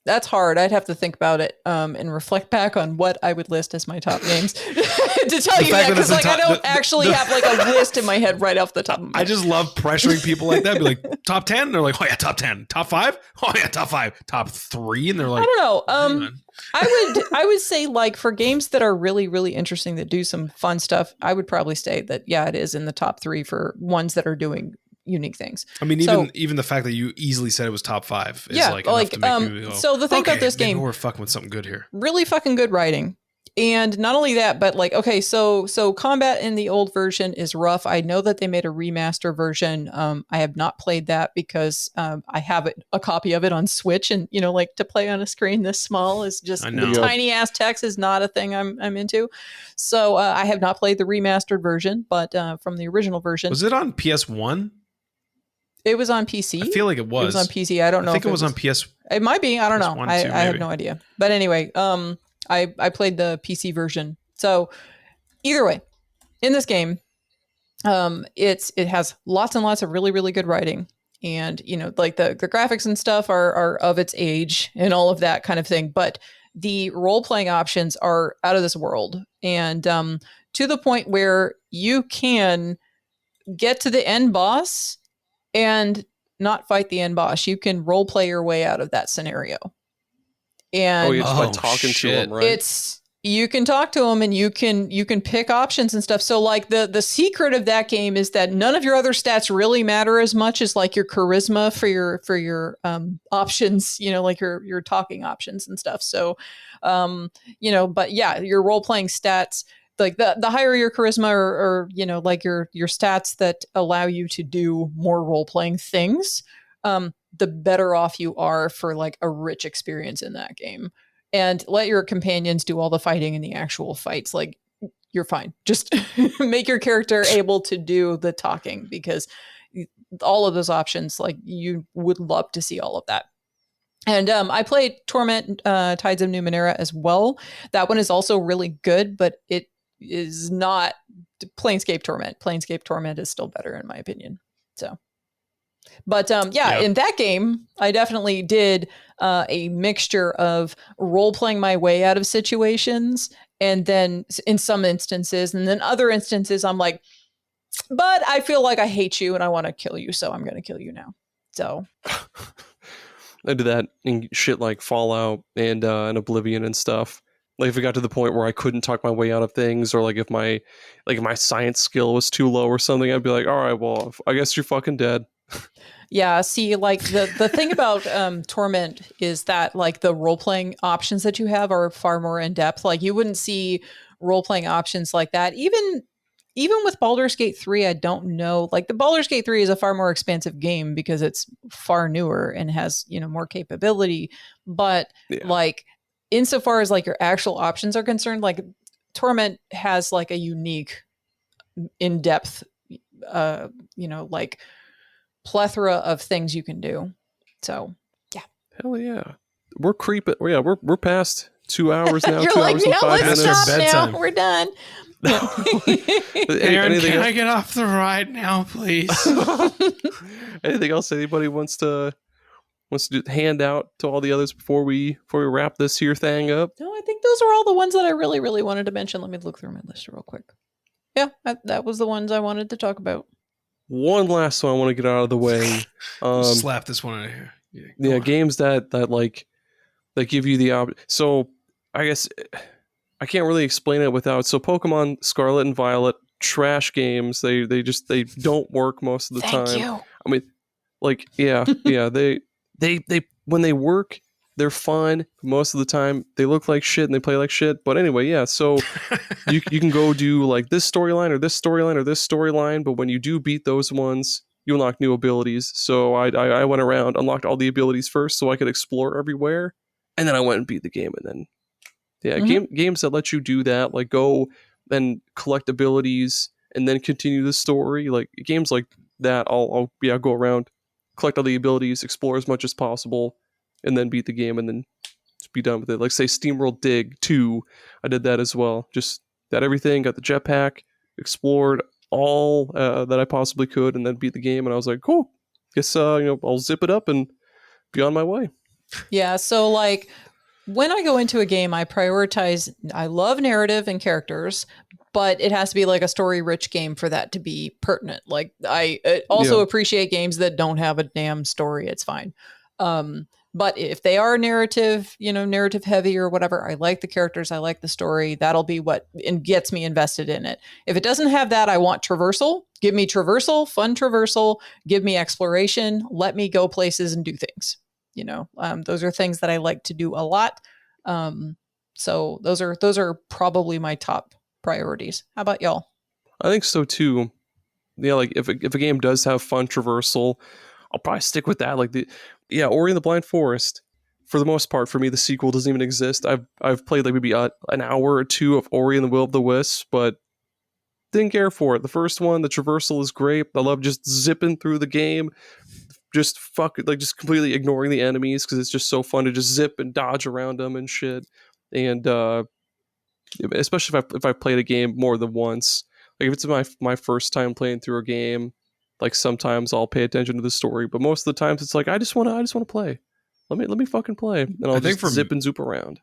That's hard. I'd have to think about it and reflect back on what I would list as my top games to tell you that, because like I don't actually have like a list in my head right off the top of my head. I just love pressuring people like that. Be like, top 10? And they're like, oh yeah, top 10. Top 5? Oh yeah, top 5. Top 3? And they're like, I don't know. hang on. I would say like for games that are really, really interesting that do some fun stuff, I would probably say that yeah, it is in the top 3 for ones that are doing unique things. I mean, even the fact that you easily said it was top 5 is yeah, like enough to make me go, so the thing about this maybe game, we're fucking with something good here. really fucking good writing. And not only that, but like, okay, so combat in the old version is rough. I know that they made a remaster version. I have not played that because I have a copy of it on Switch, and like to play on a screen this small is just the tiny ass text is not a thing I'm into. So I have not played the remastered version, but from the original version, was it on PS1? It was on PC. I feel like it was. It was on PC. I don't know. I think it was on PS. It might be. I don't know. PS1 I too, have no idea. But anyway, I played the PC version. So either way, in this game, it has lots and lots of really, really good writing. And, like the graphics and stuff are of its age and all of that kind of thing. But the role-playing options are out of this world. And to the point where you can get to the end boss and not fight the end boss. You can role play your way out of that scenario. And just by talking to him, right? You can talk to him and you can pick options and stuff. So like the secret of that game is that none of your other stats really matter as much as like your charisma for your options, like your talking options and stuff. So but yeah, your role playing stats, like the higher your charisma or like your stats that allow you to do more role-playing things, the better off you are for like a rich experience in that game. And let your companions do all the fighting in the actual fights. Like you're fine. Just make your character able to do the talking, because all of those options, like you would love to see all of that. And I played Torment, Tides of Numenera as well. That one is also really good, but it is not Planescape Torment. Planescape Torment is still better in my opinion. So, but in that game, I definitely did a mixture of role playing my way out of situations, and then in some instances, and then other instances, I'm like, but I feel like I hate you and I want to kill you, so I'm going to kill you now. So. I did that in shit like Fallout and Oblivion and stuff. Like if it got to the point where I couldn't talk my way out of things, or like if my science skill was too low or something, I'd be like, all right, well, I guess you're fucking dead. Yeah, see, like the thing about Torment is that like the role-playing options that you have are far more in depth. Like you wouldn't see role-playing options like that. Even with Baldur's Gate 3, I don't know. Like the Baldur's Gate 3 is a far more expansive game because it's far newer and has, more capability. But like insofar as like your actual options are concerned, like Torment has like a unique in-depth like plethora of things you can do. So yeah. Hell yeah. We're creeping. Yeah, we're past 2 hours now. You're 2 like, hours and 5 minutes. Let's stop now. We're done. Aaron, can I get off the ride now, please? Anything else anybody wants to hand out to all the others before we wrap this here thing up? No, I think those are all the ones that I really, really wanted to mention. Let me look through my list real quick. Yeah, that was the ones I wanted to talk about. One last one I want to get out of the way. Slap this one out of here. Yeah, games that like that give you the option. So I guess I can't really explain it without. So Pokemon Scarlet and Violet, trash games. They don't work most of the time. Thank you. I mean, like yeah. They when they work, they're fun. Most of the time, they look like shit and they play like shit. But anyway, yeah. So you can go do like this storyline or this storyline or this storyline. But when you do beat those ones, you unlock new abilities. So I went around, unlocked all the abilities first, so I could explore everywhere, and then I went and beat the game. And then games that let you do that, like go and collect abilities and then continue the story. Like games like that, I'll go around, collect all the abilities, explore as much as possible, and then beat the game and then just be done with it. Like say SteamWorld Dig 2, I did that as well. Just got everything, got the jetpack, explored all that I possibly could, and then beat the game. And I was like, cool, guess I'll zip it up and be on my way. Yeah, so like when I go into a game, I love narrative and characters, but it has to be like a story-rich game for that to be pertinent. Like I also appreciate games that don't have a damn story. It's fine. But if they are narrative heavy or whatever, I like the characters, I like the story. That'll be what gets me invested in it. If it doesn't have that, I want traversal. Give me traversal, fun traversal. Give me exploration. Let me go places and do things. Those are things that I like to do a lot. So those are probably my top priorities. How about y'all? I think so too. Yeah, like if a game does have fun traversal, I'll probably stick with that. Like Ori and the Blind Forest. For the most part, for me, the sequel doesn't even exist. I've played like maybe an hour or two of Ori and the Will of the Wisps, but didn't care for it. The first one, the traversal is great. I love just zipping through the game, just just completely ignoring the enemies because it's just so fun to just zip and dodge around them and shit. And especially if I played a game more than once, like if it's my first time playing through a game, like sometimes I'll pay attention to the story, but most of the times it's like I just want to play. Let me fucking play, and I'll just zip and zoop around.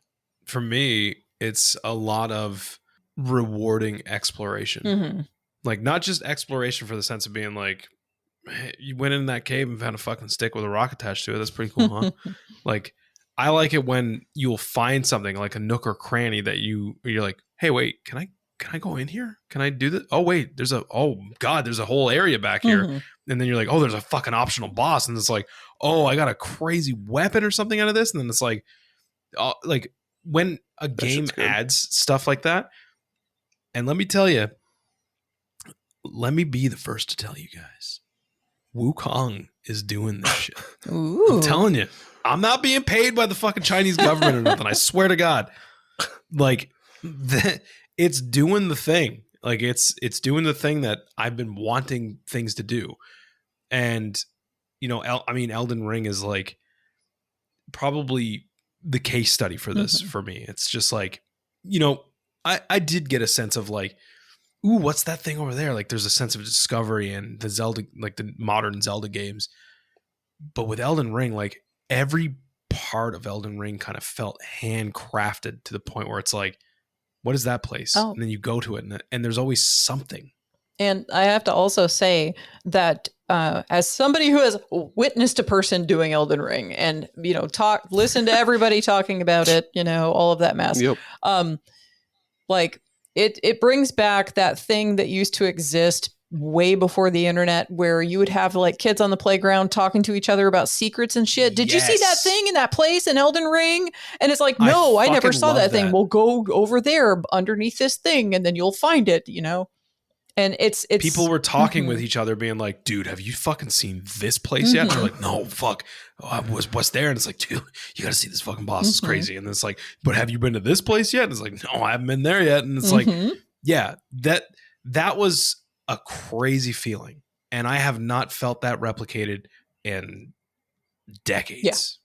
For me, it's a lot of rewarding exploration. Mm-hmm. Like not just exploration for the sense of being like, hey, you went in that cave and found a fucking stick with a rock attached to it. That's pretty cool, huh? Like I like it when you'll find something like a nook or cranny that you're like, hey, wait, can I go in here? Can I do this? Oh wait, there's a whole area back here. Mm-hmm. And then you're like, oh, there's a fucking optional boss. And it's like, oh, I got a crazy weapon or something out of this. And then it's like when a game adds stuff like that. And let me tell you, let me be the first to tell you guys, Wukong is doing this shit. Ooh. I'm telling you, I'm not being paid by the fucking Chinese government or nothing. I swear to God. Like, it's doing the thing. Like, it's doing the thing that I've been wanting things to do. And, you know, Elden Ring is like probably the case study for this for me. It's just like, you know, I did get a sense of like, ooh, what's that thing over there? Like there's a sense of discovery and the Zelda, like the modern Zelda games. But with Elden Ring, like every part of Elden Ring kind of felt handcrafted to the point where it's like, what is that place? Oh. And then you go to it and there's always something. And I have to also say that as somebody who has witnessed a person doing Elden Ring and, you know, listen to everybody talking about it, you know, all of that mess. Yep. Like it brings back that thing that used to exist way before the internet where you would have like kids on the playground talking to each other about secrets and shit. Did you see that thing in that place in Elden Ring? And it's like, no, I never saw that thing. We'll go over there underneath this thing and then you'll find it, you know? And it's people were talking with each other being like, dude, have you fucking seen this place yet? And they're like, no, fuck. What's there? And it's like, dude, you got to see this fucking boss. It's crazy. And it's like, but have you been to this place yet? And it's like, no, I haven't been there yet. And it's like, yeah, that was a crazy feeling. And I have not felt that replicated in decades.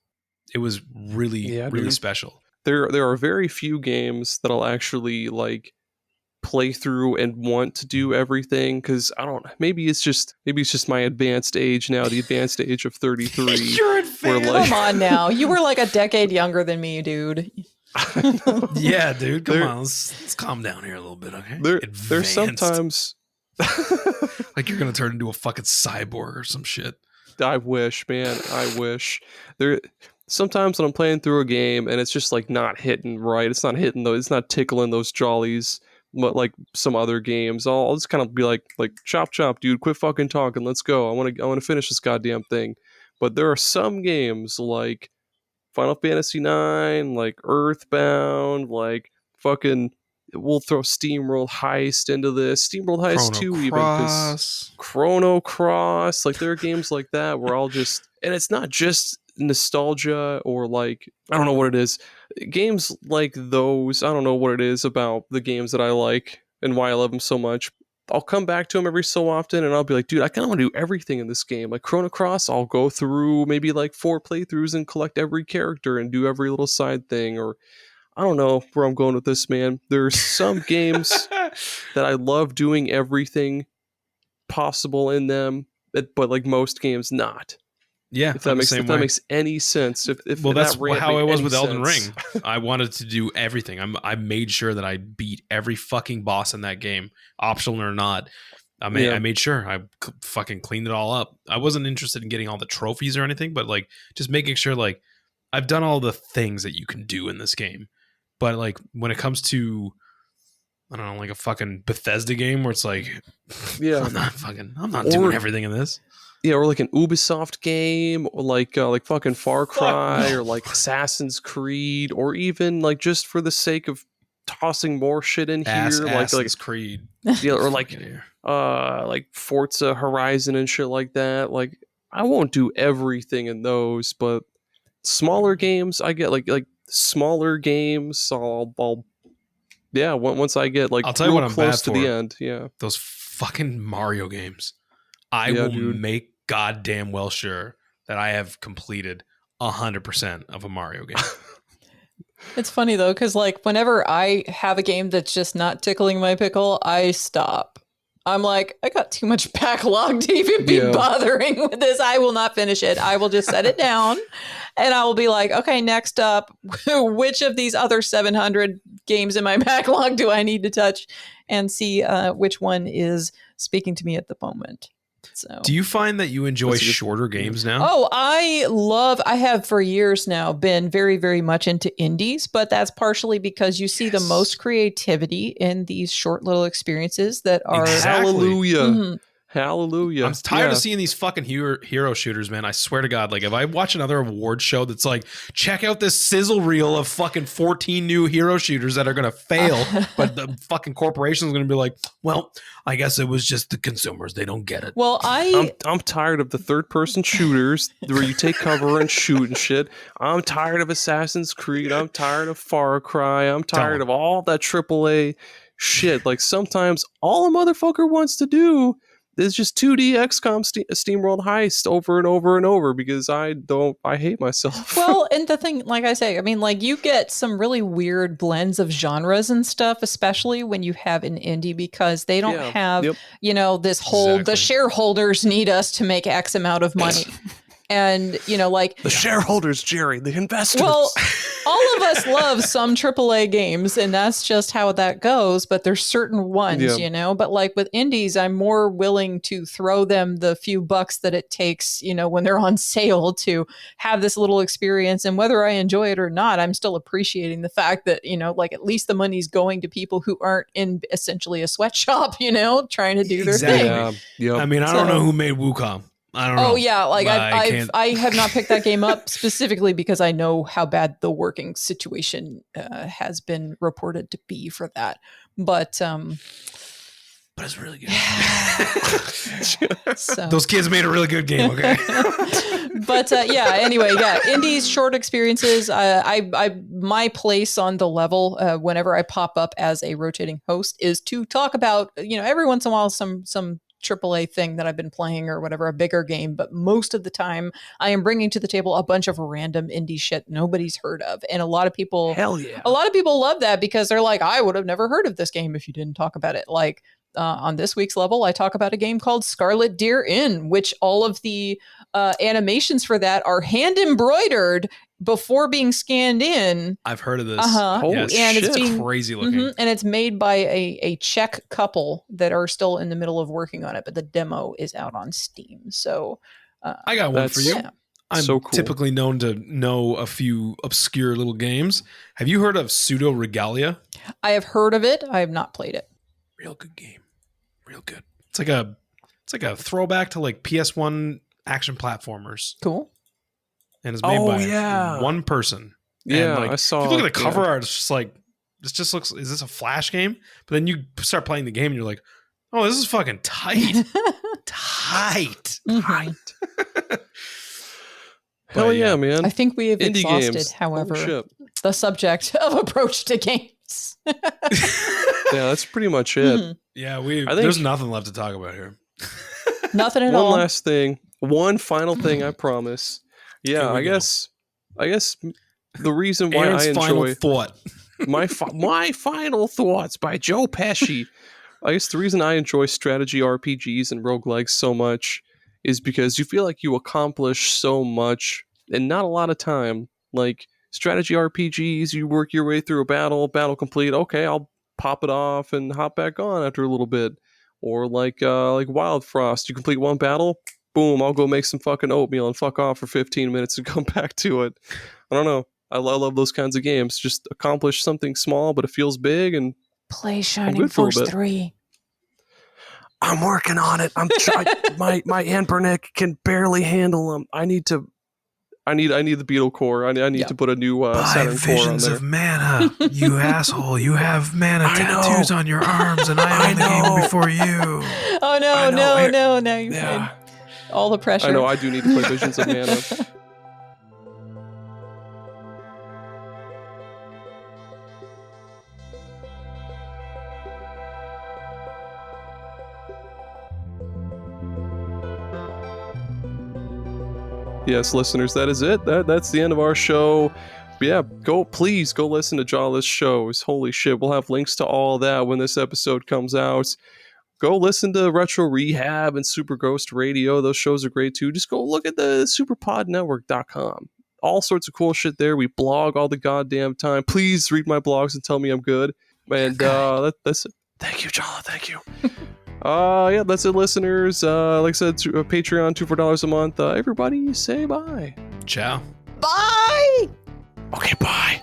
Yeah. It was really special. There are very few games that I'll actually like play through and want to do everything because I don't. Maybe it's just my advanced age now, the advanced age of 33. You're advanced. Come on now, you were like a decade younger than me, dude. Yeah, dude. Come on, let's calm down here a little bit, okay? There's sometimes like you're gonna turn into a fucking cyborg or some shit. I wish, man. I wish. Sometimes when I'm playing through a game and it's just like not hitting right, it's not hitting those, it's not tickling those jollies. But like some other games, I'll just kind of be like chop, dude, quit fucking talking, let's go. I want to finish this goddamn thing. But there are some games like Final Fantasy IX, like Earthbound, like fucking. We'll throw SteamWorld Heist into this. SteamWorld Heist 2 even, because Chrono Cross. Like there are games like that where I'll just, and it's not just nostalgia or like, I don't know what it is. Games like those, I don't know what it is about the games that I like and why I love them so much. I'll come back to them every so often and I'll be like, dude, I kind of want to do everything in this game. Like Chrono Cross, I'll go through maybe like 4 playthroughs and collect every character and do every little side thing. Or I don't know where I'm going with this, man. There's some games that I love doing everything possible in them, but like most games not. Yeah, if that makes any sense. If well, that's how I was with Elden Ring. I wanted to do everything. I made sure that I beat every fucking boss in that game, optional or not. I made sure I fucking cleaned it all up. I wasn't interested in getting all the trophies or anything, but like just making sure like I've done all the things that you can do in this game. But like when it comes to, I don't know, like a fucking Bethesda game where it's like, I'm not doing everything in this. Yeah, or like an Ubisoft game, or like fucking Far Cry, or like Assassin's Creed, or even like just for the sake of tossing more shit in here, like Assassin's Creed. yeah, or like Fucking here. like Forza Horizon and shit like that. Like I won't do everything in those, but smaller games I get like smaller games. I'll yeah. Once I get like I'll tell you real what I'm close bad to the for. end, yeah, Those fucking Mario games. I Yeah, will dude. make goddamn well sure that I have completed 100% of a Mario game. It's funny though, because like whenever I have a game that's just not tickling my pickle, I stop. I'm like, I got too much backlog to even be Yeah. bothering with this. I will not finish it. I will just set it down and I will be like, okay, next up, which of these other 700 games in my backlog do I need to touch and see which one is speaking to me at the moment. So. Do you find that you enjoy That's a good- shorter games now? Oh, I have for years now been very, very much into indies, but that's partially because you see the Yes. most creativity in these short little experiences that are. Exactly. Hallelujah. Mhm. Hallelujah. I'm tired Yeah. of seeing these fucking hero shooters, man. I swear to God. Like, if I watch another award show that's like, check out this sizzle reel of fucking 14 new hero shooters that are going to fail, but the fucking corporation's going to be like, well, I guess it was just the consumers. They don't get it. Well, I'm tired of the third person shooters where you take cover and shoot and shit. I'm tired of Assassin's Creed. I'm tired of Far Cry. I'm tired Don't. of all that AAA shit. Like sometimes all a motherfucker wants to do is just 2D XCOM SteamWorld Heist over and over and over because I hate myself. well, and the thing, like I say, I mean, like you get some really weird blends of genres and stuff, especially when you have an indie because they don't Yeah. have, Yep. you know, this whole, Exactly. the shareholders need us to make X amount of money. And, you know, like The shareholders, Jerry, the investors. well, all of us love some AAA games, and that's just how that goes. But there's certain ones, Yeah. you know. But like with indies, I'm more willing to throw them the few bucks that it takes, you know, when they're on sale to have this little experience. And whether I enjoy it or not, I'm still appreciating the fact that, you know, like at least the money's going to people who aren't in essentially a sweatshop, you know, trying to do their Exactly. thing. yeah. Yep. I mean, I don't So- know who made Wukong. I don't know. Oh yeah, like I can't- I have not picked that game up specifically because I know how bad the working situation has been reported to be for that. But but it's really good. so Those kids made a really good game. Okay. but yeah. Anyway, yeah, indies, short experiences. My place on the level whenever I pop up as a rotating host is to talk about, you know, every once in a while some AAA thing that I've been playing or whatever, a bigger game, but most of the time I am bringing to the table a bunch of random indie shit nobody's heard of. And a lot of people love that because they're like, I would have never heard of this game if you didn't talk about it. Like on this week's level, I talk about a game called Scarlet Deer Inn, which all of the animations for that are hand embroidered before being scanned in. I've heard of this. Holy Yes. And it's shit. being Crazy looking. Mhm, and it's made by a Czech couple that are still in the middle of working on it, but the demo is out on Steam. So I got one for That's- you. yeah. I'm so cool. typically known to know a few obscure little games. Have you heard of Pseudo Regalia? I have heard of it. I have not played it. Real good game. Real good. It's like a throwback to like PS1 action platformers. Cool. And it's made Oh, by yeah. one person. Yeah, And, like, I saw. If you look at the yeah. cover art, it's just like this just looks, is this a Flash game? But then you start playing the game and you're like, oh, this is fucking tight. Tight. Mhm. Hell But, yeah, man. I think we have Indie exhausted, games. however, Holy shit. the subject of approach to games. Yeah, that's pretty much it. Mhm. Yeah, I think- there's nothing left to talk about here. Nothing at One all. last thing. One final thing, I promise. Yeah, Here we I go. guess the reason why Aaron's I final enjoy thought. my final thoughts by Joe Pesci. I guess the reason I enjoy strategy RPGs and roguelikes so much is because you feel like you accomplish so much in not a lot of time. Like strategy RPGs, you work your way through a battle complete. Okay, I'll pop it off and hop back on after a little bit. Or like Wild Frost, you complete one battle, boom, I'll go make some fucking oatmeal and fuck off for 15 minutes and come back to it. I don't know. I love those kinds of games. Just accomplish something small, but it feels big. And Play I'm Shining good for a Force bit. 3. I'm working on it. I'm trying. my Anbernic can barely handle them. I need the beetle core. I need to put a new Saturn core on visions there. of mana, you asshole. You have mana tattoos on your arms, and I own the game before you. Oh no, no, now you've made all the pressure. I know. I do need to play Visions of Mana. Yes, listeners, that is it. That's the end of our show. Yeah, please go listen to Jala's shows. Holy shit, we'll have links to all that when this episode comes out. Go listen to Retro Rehab and Super Ghost Radio. Those shows are great too. Just go look at the superpodnetwork.com. All sorts of cool shit there. We blog all the goddamn time. Please read my blogs and tell me I'm good. And that's it. Thank you, Jala. Thank you. Yeah, that's it, listeners. Like I said, Patreon, $2 for $4 a month. Everybody say bye. Ciao. Bye. Okay, bye.